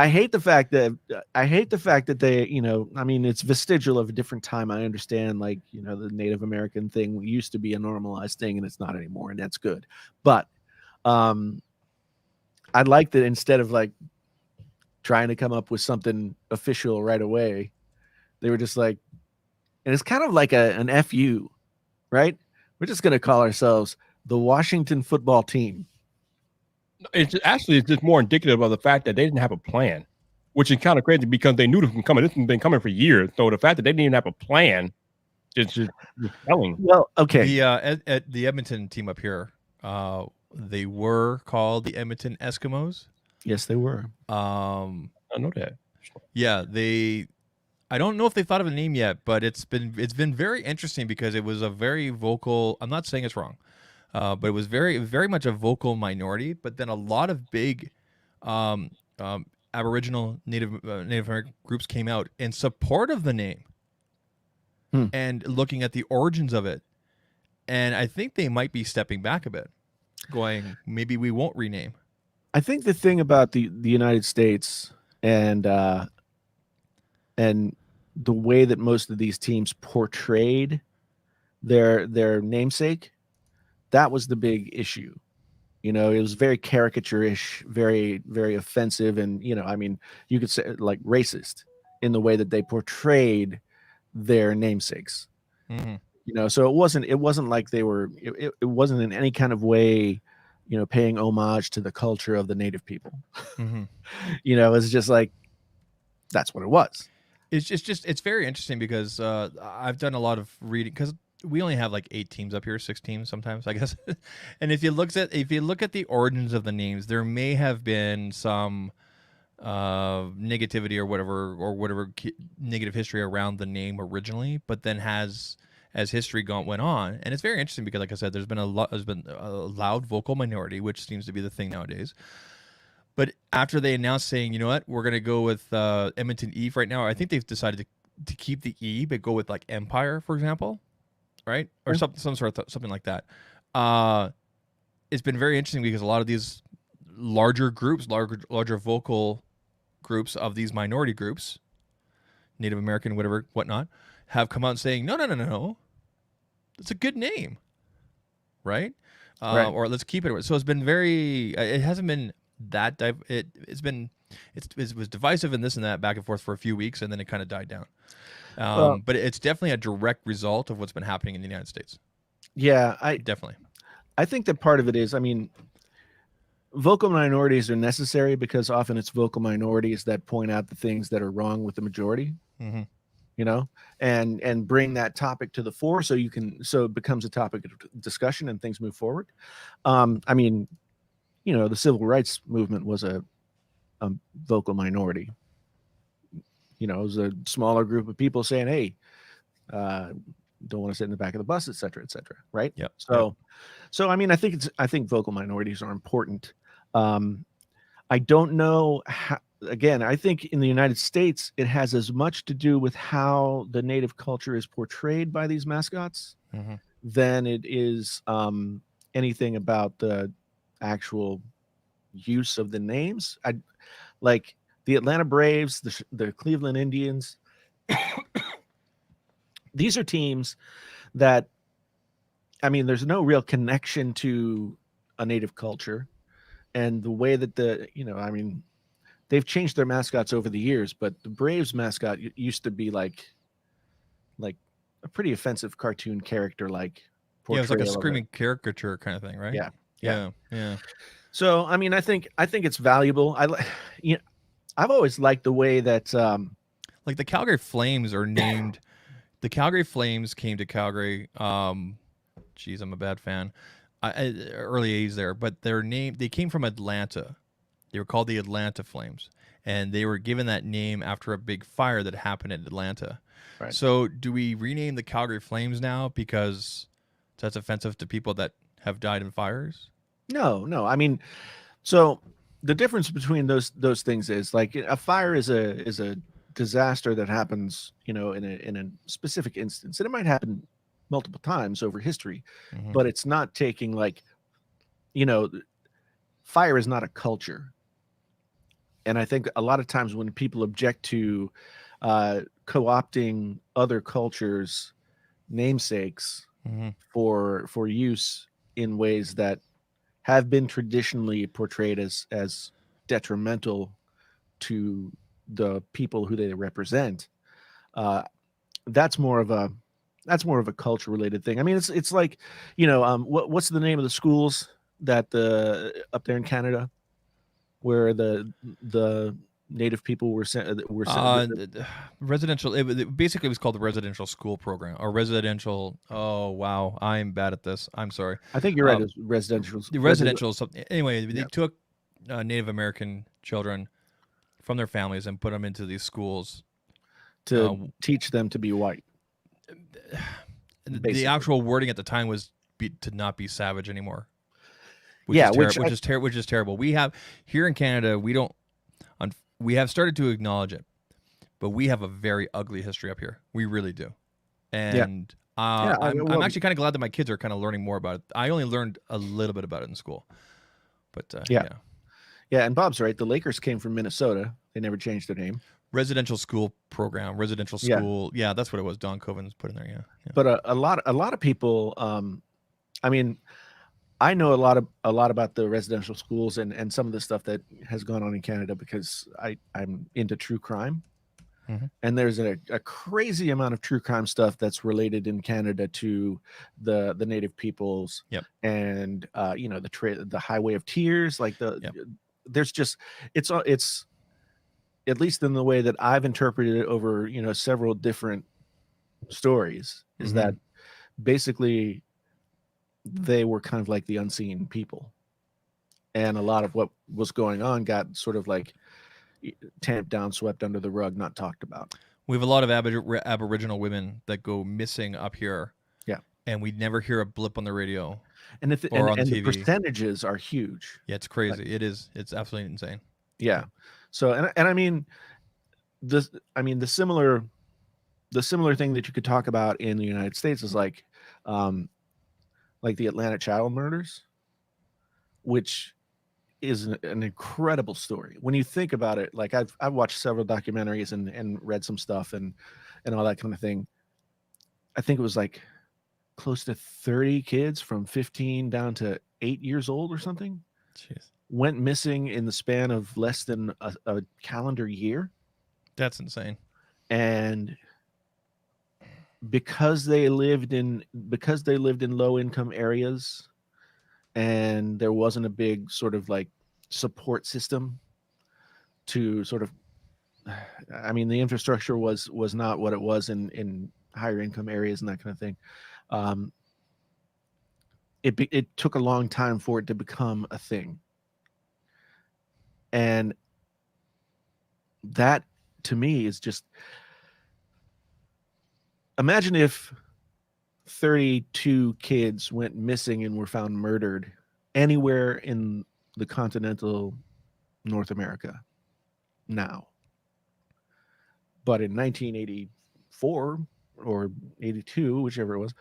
hate the fact that they, you know, I mean, it's vestigial of a different time. I understand, like, you know, the Native American thing used to be a normalized thing and it's not anymore, and that's good. But I like that instead of like trying to come up with something official right away, they were just like, and it's kind of like an FU, right? We're just going to call ourselves the Washington football team. It's just more indicative of the fact that they didn't have a plan, which is kind of crazy because they knew this was coming. This has been coming for years. So the fact that they didn't even have a plan is just telling. Well, okay. The the Edmonton team up here, they were called the Edmonton Eskimos. Yes, they were. I know that. Yeah, I don't know if they thought of a name yet, but it's been very interesting because it was a very vocal. I'm not saying it's wrong, but it was very much a vocal minority. But then a lot of big Aboriginal Native American groups came out in support of the name and looking at the origins of it. And I think they might be stepping back a bit, going, maybe we won't rename. I think the thing about the United States and the way that most of these teams portrayed their namesake, that was the big issue. You know, it was very caricaturish, very, very offensive, and, you know, I mean, you could say like racist in the way that they portrayed their namesakes. Mm-hmm. You know, so it wasn't like they were. It wasn't in any kind of way, you know, paying homage to the culture of the native people. Mm-hmm. You know, it's just like that's what it was. It's very interesting because I've done a lot of reading because we only have like 8 teams up here, 6 teams sometimes, I guess. And if you look at the origins of the names, there may have been some negativity or whatever negative history around the name originally, but then as history went on, and it's very interesting because, like I said, there's been a loud vocal minority, which seems to be the thing nowadays. But after they announced saying, you know what, we're going to go with Edmonton Eve right now, I think they've decided to keep the E, but go with like Empire, for example, right? Or something like that. It's been very interesting because a lot of these larger groups, larger vocal groups of these minority groups, Native American, whatnot, have come out saying, no, it's a good name, right? Right. Or let's keep it. So it's been very. It hasn't been that it was divisive and this and that back and forth for a few weeks, and then it kind of died down. But it's definitely a direct result of what's been happening in the United States. Yeah, Definitely. I think that part of it is, I mean, vocal minorities are necessary because often it's vocal minorities that point out the things that are wrong with the majority. Mm-hmm. You know, and bring that topic to the fore so it becomes a topic of discussion and things move forward. I mean, you know, the civil rights movement was a vocal minority. You know, it was a smaller group of people saying, hey, don't want to sit in the back of the bus, et cetera, right? Yep. So I mean, I think vocal minorities are important. I don't know how. Again, I think in the United States, it has as much to do with how the native culture is portrayed by these mascots than it is anything about the actual use of the names. I like the Atlanta Braves, the Cleveland Indians. These are teams that, I mean, there's no real connection to a native culture, and the way that I mean, they've changed their mascots over the years, but the Braves mascot used to be like a pretty offensive cartoon character like Yeah, it was like a portrayal of it. screaming caricature kind of thing, right? Yeah. Yeah. So I mean, I think it's valuable. You know, I've always liked the way that Like the Calgary Flames are named. The Calgary Flames came to Calgary. Geez, I'm a bad fan. Early '80s there, but they came from Atlanta. They were called the Atlanta Flames, and they were given that name after a big fire that happened in Atlanta. Right. So, do we rename the Calgary Flames now because that's offensive to people that have died in fires? no. I mean, so the difference between those things is like a fire is a disaster that happens, you know, in a specific instance, and it might happen multiple times over history, Mhm. but it's not taking like, you know, fire is not a culture. And I think a lot of times when people object to co-opting other cultures' namesakes Mhm. for use in ways that have been traditionally portrayed as detrimental to the people who they represent, uh, that's more of a culture related thing. I mean, it's like, you know, what's the name of the schools that the up there in Canada where the native people were sent Residential. Basically, it was called the residential school program or residential. Oh wow, I'm bad at this. I'm sorry. I think you're right. Um, It's residential. the residential something. Anyway, Yeah. they took Native American children from their families and put them into these schools. to teach them to be white. The Basically. actual wording at the time was to not be savage anymore. Which Yeah, is which which is terrible. We have here in Canada, we have started to acknowledge it, but we have a very ugly history up here. We really do. And I'm actually kind of glad that my kids are kind of learning more about it. I only learned a little bit about it in school, but yeah. And Bob's right. The Lakers came from Minnesota. They never changed their name. Residential school program, residential school. Yeah, that's what it was. Don Coven's put in there. Yeah. But a lot of people. I mean, I know a lot about the residential schools and some of the stuff that has gone on in Canada because I'm into true crime. Mhm. And there's a crazy amount of true crime stuff that's related in Canada to the native peoples. Yep. And you know, the Highway of Tears, like there's just it's at least in the way that I've interpreted it over, you know, several different stories, is Mhm. that basically they were kind of like the unseen people. And a lot of what was going on got sort of like tamped down, swept under the rug, not talked about. We have a lot of Aboriginal women that go missing up here. Yeah. And we never hear a blip on the radio. And Or on the the TV. percentages are huge. Yeah, it's crazy. It is. It's absolutely insane. Yeah. So and I mean the similar thing that you could talk about in the United States is like the Atlanta child murders, which is an incredible story. When you think about it, like I've watched several documentaries and read some stuff and all that kind of thing. I think it was like close to 30 kids from 15 down to 8 years old or something. Jeez. Went missing in the span of less than a calendar year. That's insane. And because they lived in low income areas and there wasn't a big sort of like support system to sort of, I mean, the infrastructure was not what it was in higher income areas and that kind of thing. It took a long time for it to become a thing. And that to me is just, imagine if 32 kids went missing and were found murdered anywhere in the continental North America now. But in 1984 or 82, whichever it was,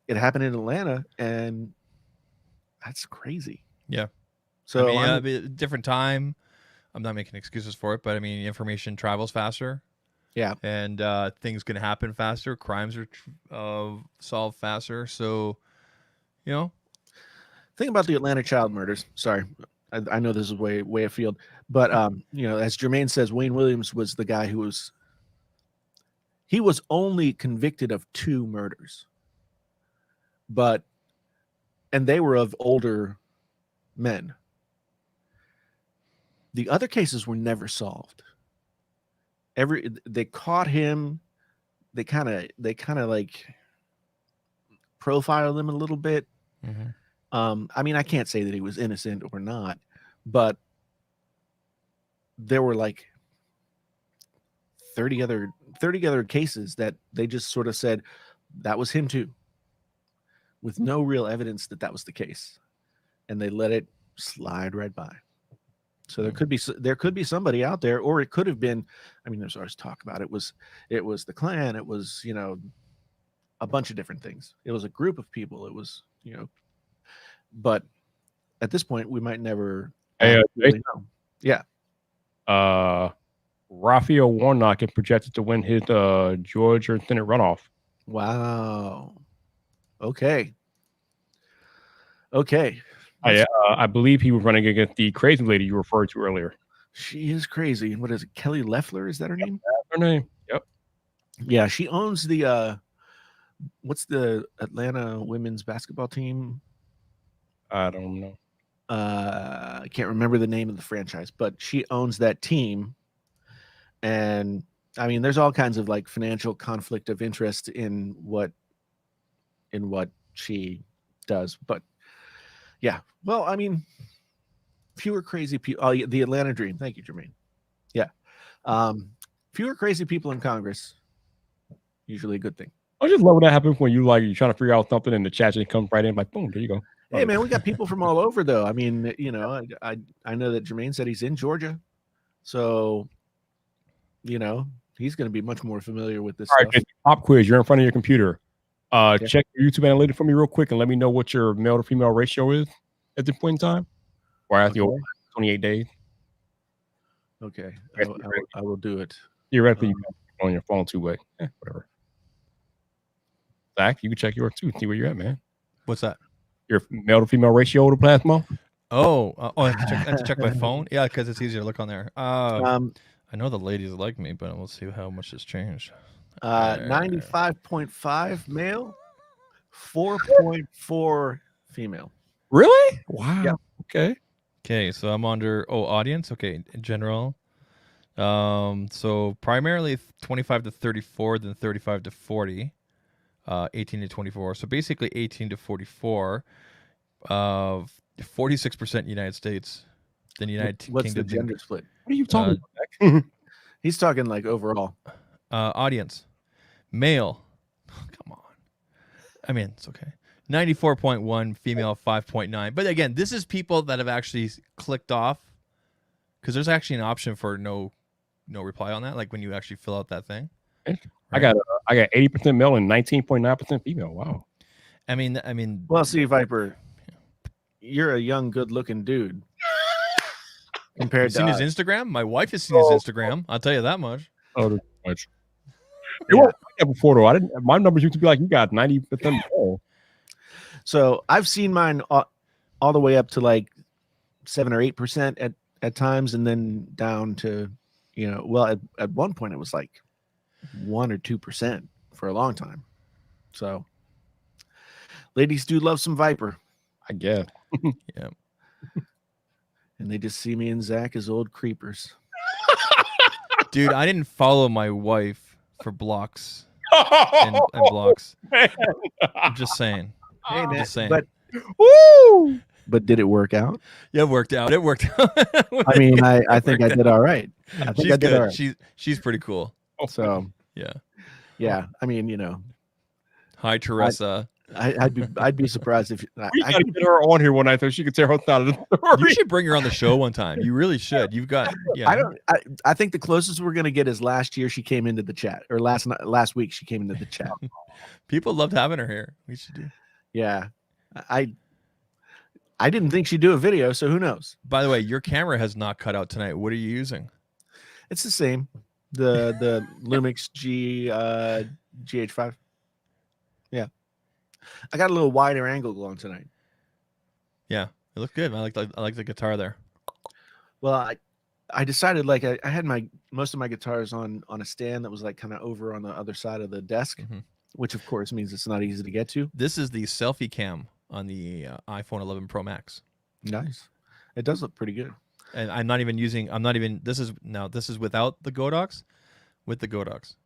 it happened in Atlanta, and that's crazy. Yeah. So I mean, different time. I'm not making excuses for it, but I mean, information travels faster. Yeah. And things can happen faster. Crimes are solved faster. So, you know. Think about the Atlanta child murders. Sorry, I know this is way afield, but you know, as Jermaine says, Wayne Williams was the guy who was He was only convicted of 2 murders, and they were of older men. The other cases were never solved. They caught him. They kind of like profiled him a little bit. I mean, I can't say that he was innocent or not, but there were like 30 other cases that they just sort of said that was him too, with no real evidence that was the case, and they let it slide right by. So there could be somebody out there, or it could have been. I mean, there's always talk about it was the Klan. It was a bunch of different things. It was a group of people. It was but at this point we might never really know. Yeah. Raphael Warnock is projected to win his Georgia Senate runoff. Wow. Okay. I believe he was running against the crazy lady you referred to earlier. She is crazy. What is it? Kelly Loeffler? Is that her name? That's her name. Yep. Yeah, she owns the what's the Atlanta women's basketball team? I don't know. I can't remember the name of the franchise, but she owns that team. And I mean, there's all kinds of like financial conflict of interest in what she does. But yeah, well, I mean, fewer crazy people. Oh, the Atlanta Dream. Thank you, Jermaine. Yeah. Fewer crazy people in Congress. Usually a good thing. I just love when that happens when you're trying to figure out something and the chat just comes right in, like, boom, there you go. Hey man, we got people from all over though. I mean, I know that Jermaine said he's in Georgia, so he's going to be much more familiar with this stuff. Right, pop quiz. You're in front of your computer. Check your YouTube analytics for me real quick and let me know what your male to female ratio is at this point in time. Or after your 28 days. Okay, I will do it. Theoretically, you can on your phone too, but whatever. Zach, you can check yours too. See where you're at, man. What's that? Your male to female ratio to plasma. I have to check my phone. Yeah, because it's easier to look on there. I know the ladies like me, but we'll see how much has changed. 95.5 male, 4.4 female. Really? Wow. Yep. Okay, so I'm under audience. Okay, in general. So primarily 25 to 34, then 35 to 40, 18 to 24. So basically 18 to 44, 46% United States, then United Kingdom. What's the gender split? What are you talking about? He's talking like overall. Audience, male. Come on. I mean, it's okay. 94.1, female 5.9. But again, this is people that have actually clicked off, because there's actually an option for no reply on that, like when you actually fill out that thing. Right? I got 80% male and 19.9% female. Wow. I mean. Well, see, Viper, you're a young, good-looking dude. Compared to seen his Instagram? My wife has seen his Instagram. I'll tell you that much. Oh, that's much. It wasn't like that before though. My numbers used to be like you got 90% male. So I've seen mine all the way up to like 7 or 8% at times, and then down to, at one point it was like 1 or 2% for a long time. So ladies do love some Viper, I guess. Yeah. And they just see me and Zach as old creepers. Dude, I didn't follow my wife for blocks and blocks. I'm just saying. Hey, man, just saying. But did it work out? Yeah, it worked out. It worked out. I mean, I think I did all right. I think she's I did good. all right. She's pretty cool. So yeah. I mean, Hi, Teresa. I'd be surprised if We gotta get her on here one night so she can tell her side of the story. You should bring her on the show one time. You really should. You've got. Yeah. I think the closest we're gonna get is last year she came into the chat, or last week she came into the chat. People loved having her here. We should do. Yeah, I didn't think she'd do a video, so who knows? By the way, your camera has not cut out tonight. What are you using? It's the same. The Lumix GH5. Yeah, I got a little wider angle going tonight. Yeah, it looked good. I like the guitar there. Well, I decided like I had most of my guitars on a stand that was like kind of over on the other side of the desk, Mhm. which of course means it's not easy to get to. This is the selfie cam on the iPhone 11 Pro Max. Nice. It does look pretty good. And this is without the Godox, with the Godox.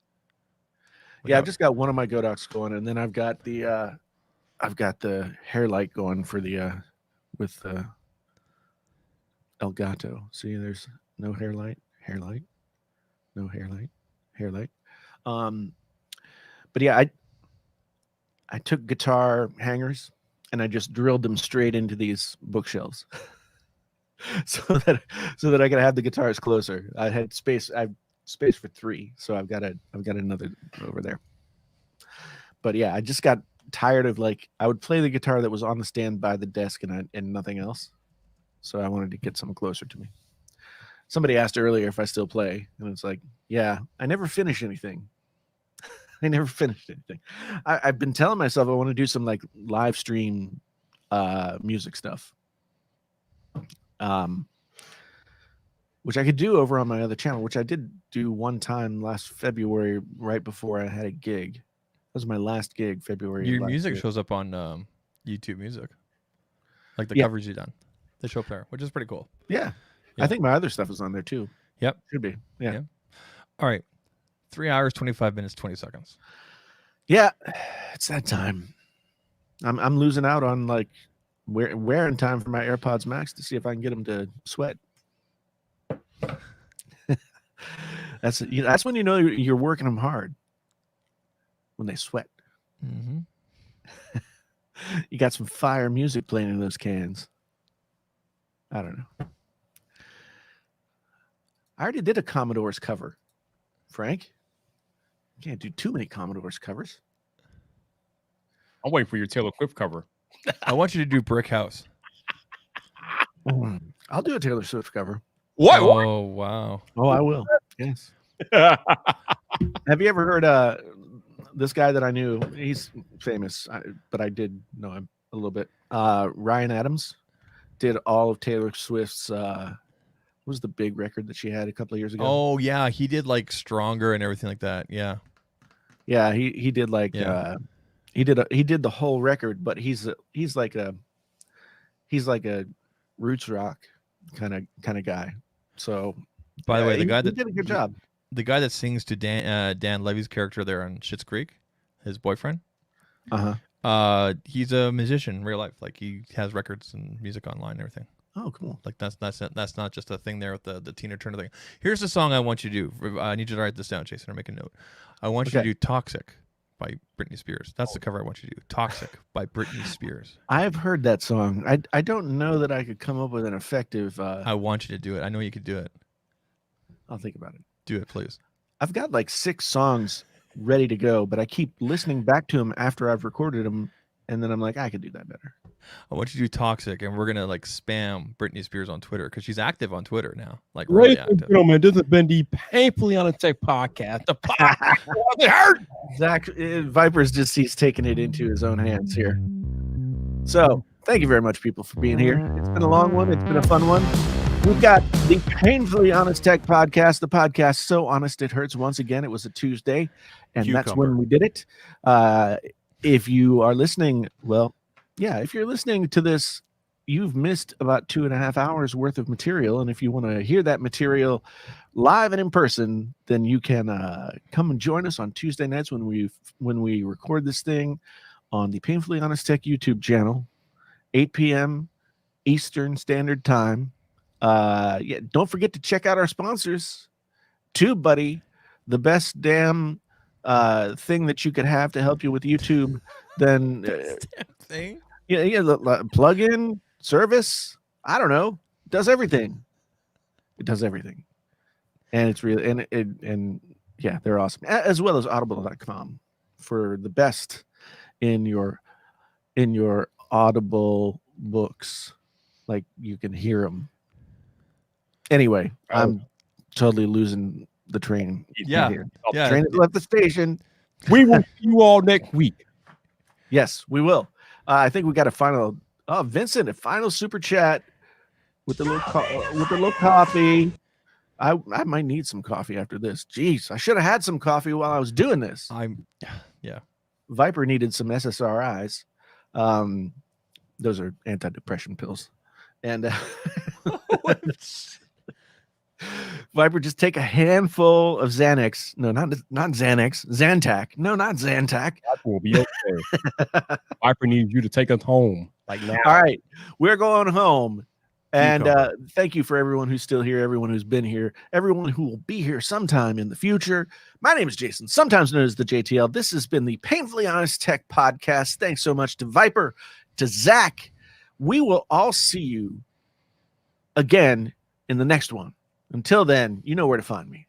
Yeah, I've just got one of my Godox going, and then I've got the hair light going for the with the Elgato. See, there's no hair light, no hair light. But yeah, I took guitar hangers and I just drilled them straight into these bookshelves. so that I could have the guitars closer. I had space for 3, so I've got another over there. But yeah, I just got tired of like I would play the guitar that was on the stand by the desk and nothing else. So I wanted to get something closer to me. Somebody asked earlier if I still play, and it's like, yeah, I never finish anything. I never finished anything. I've been telling myself I want to do some like live stream music stuff. Which I could do over on my other channel, which I did do one time last February, right before I had a gig. That was my last gig, February. Your last music year. shows up on YouTube Music, like the Yeah. covers you've done. They show up there, which is pretty cool. Yeah. Yeah. I think my other stuff is on there too. Yep. Should be. Yeah. Yeah. All right. 3 hours, 25 minutes, 20 seconds. Yeah. It's that time. I'm losing out on like wearing time for my AirPods Max to see if I can get them to sweat. That's when you know you're working them hard. When they sweat. Mm-hmm. You got some fire music playing in those cans. I don't know. I already did a Commodore's cover, Frank. You can't do too many Commodore's covers. I'm waiting for your Taylor Swift cover. I want you to do Brick House. I'll do a Taylor Swift cover. What? Oh, wow. Oh, I will. Yes. Have you ever heard this guy that I knew? He's famous, but I did know him a little bit. Ryan Adams did all of Taylor Swift's. What was the big record that she had a couple of years ago? Oh, yeah. He did like Stronger and everything like that. Yeah. Yeah, he did like Yeah. he did the whole record, but he's like a roots rock kind of guy. So By the way, he the did a good job. The guy that sings to Dan Levy's character there on Schitt's Creek, his boyfriend. He's a musician in real life. Like he has records and music online and everything. Oh, cool. Like that's not just a thing there with the Tina Turner thing. Here's the song I want you to do. I need you to write this down, Jason, or make a note. I want you to do "Toxic" by Britney Spears. That's the cover I want you to do. "Toxic" by Britney Spears. I've heard that song. I don't know that I could come up with an effective. I want you to do it. I know you could do it. I'll think about it. Do it, please. I've got like 6 songs ready to go, but I keep listening back to them after I've recorded them, and then I'm like, I could do that better. I want you to do "Toxic," and we're gonna like spam Britney Spears on Twitter because she's active on Twitter now. Like really Ladies and active. gentlemen, this has been the Painfully Honest Tech Podcast. The podcast it hurt. Zach Vipers just he's taking it into his own hands here. So thank you very much, people, for being here. It's been a long one. It's been a fun one. We've got the Painfully Honest Tech Podcast, the podcast so honest it hurts. Once again, it was a Tuesday, and that's when we did it. If you are listening, well, yeah, if you're listening to this, you've missed about 2.5 hours worth of material. And if you want to hear that material live and in person, then you can come and join us on Tuesday nights when we record this thing on the Painfully Honest Tech YouTube channel, 8 p.m. Eastern Standard Time. Yeah, don't forget to check out our sponsors. TubeBuddy, the best damn thing that you could have to help you with YouTube. Then Thing. yeah, the plug-in service. I don't know. It does everything. It does everything, and it's really and yeah, they're awesome. As well as Audible.com for the best in your Audible books, like you can hear them. Anyway, I'm totally losing the train. Yeah. Here. Yeah. Train has left the station. We will see you all next week. Yes, we will. I think we got a final. Oh, Vincent, a final super chat with the little coffee. I might need some coffee after this. Jeez, I should have had some coffee while I was doing this. Viper needed some SSRIs. Those are antidepressant pills. And Viper, just take a handful of Xanax. No, not Xanax. Zantac. No, not Zantac. That will be okay. Viper needs you to take us home. Like now. All right. We're going home. And home. thank you for everyone who's still here, everyone who's been here, everyone who will be here sometime in the future. My name is Jason, sometimes known as the JTL. This has been the Painfully Honest Tech Podcast. Thanks so much to Viper, to Zach. We will all see you again in the next one. Until then, you know where to find me.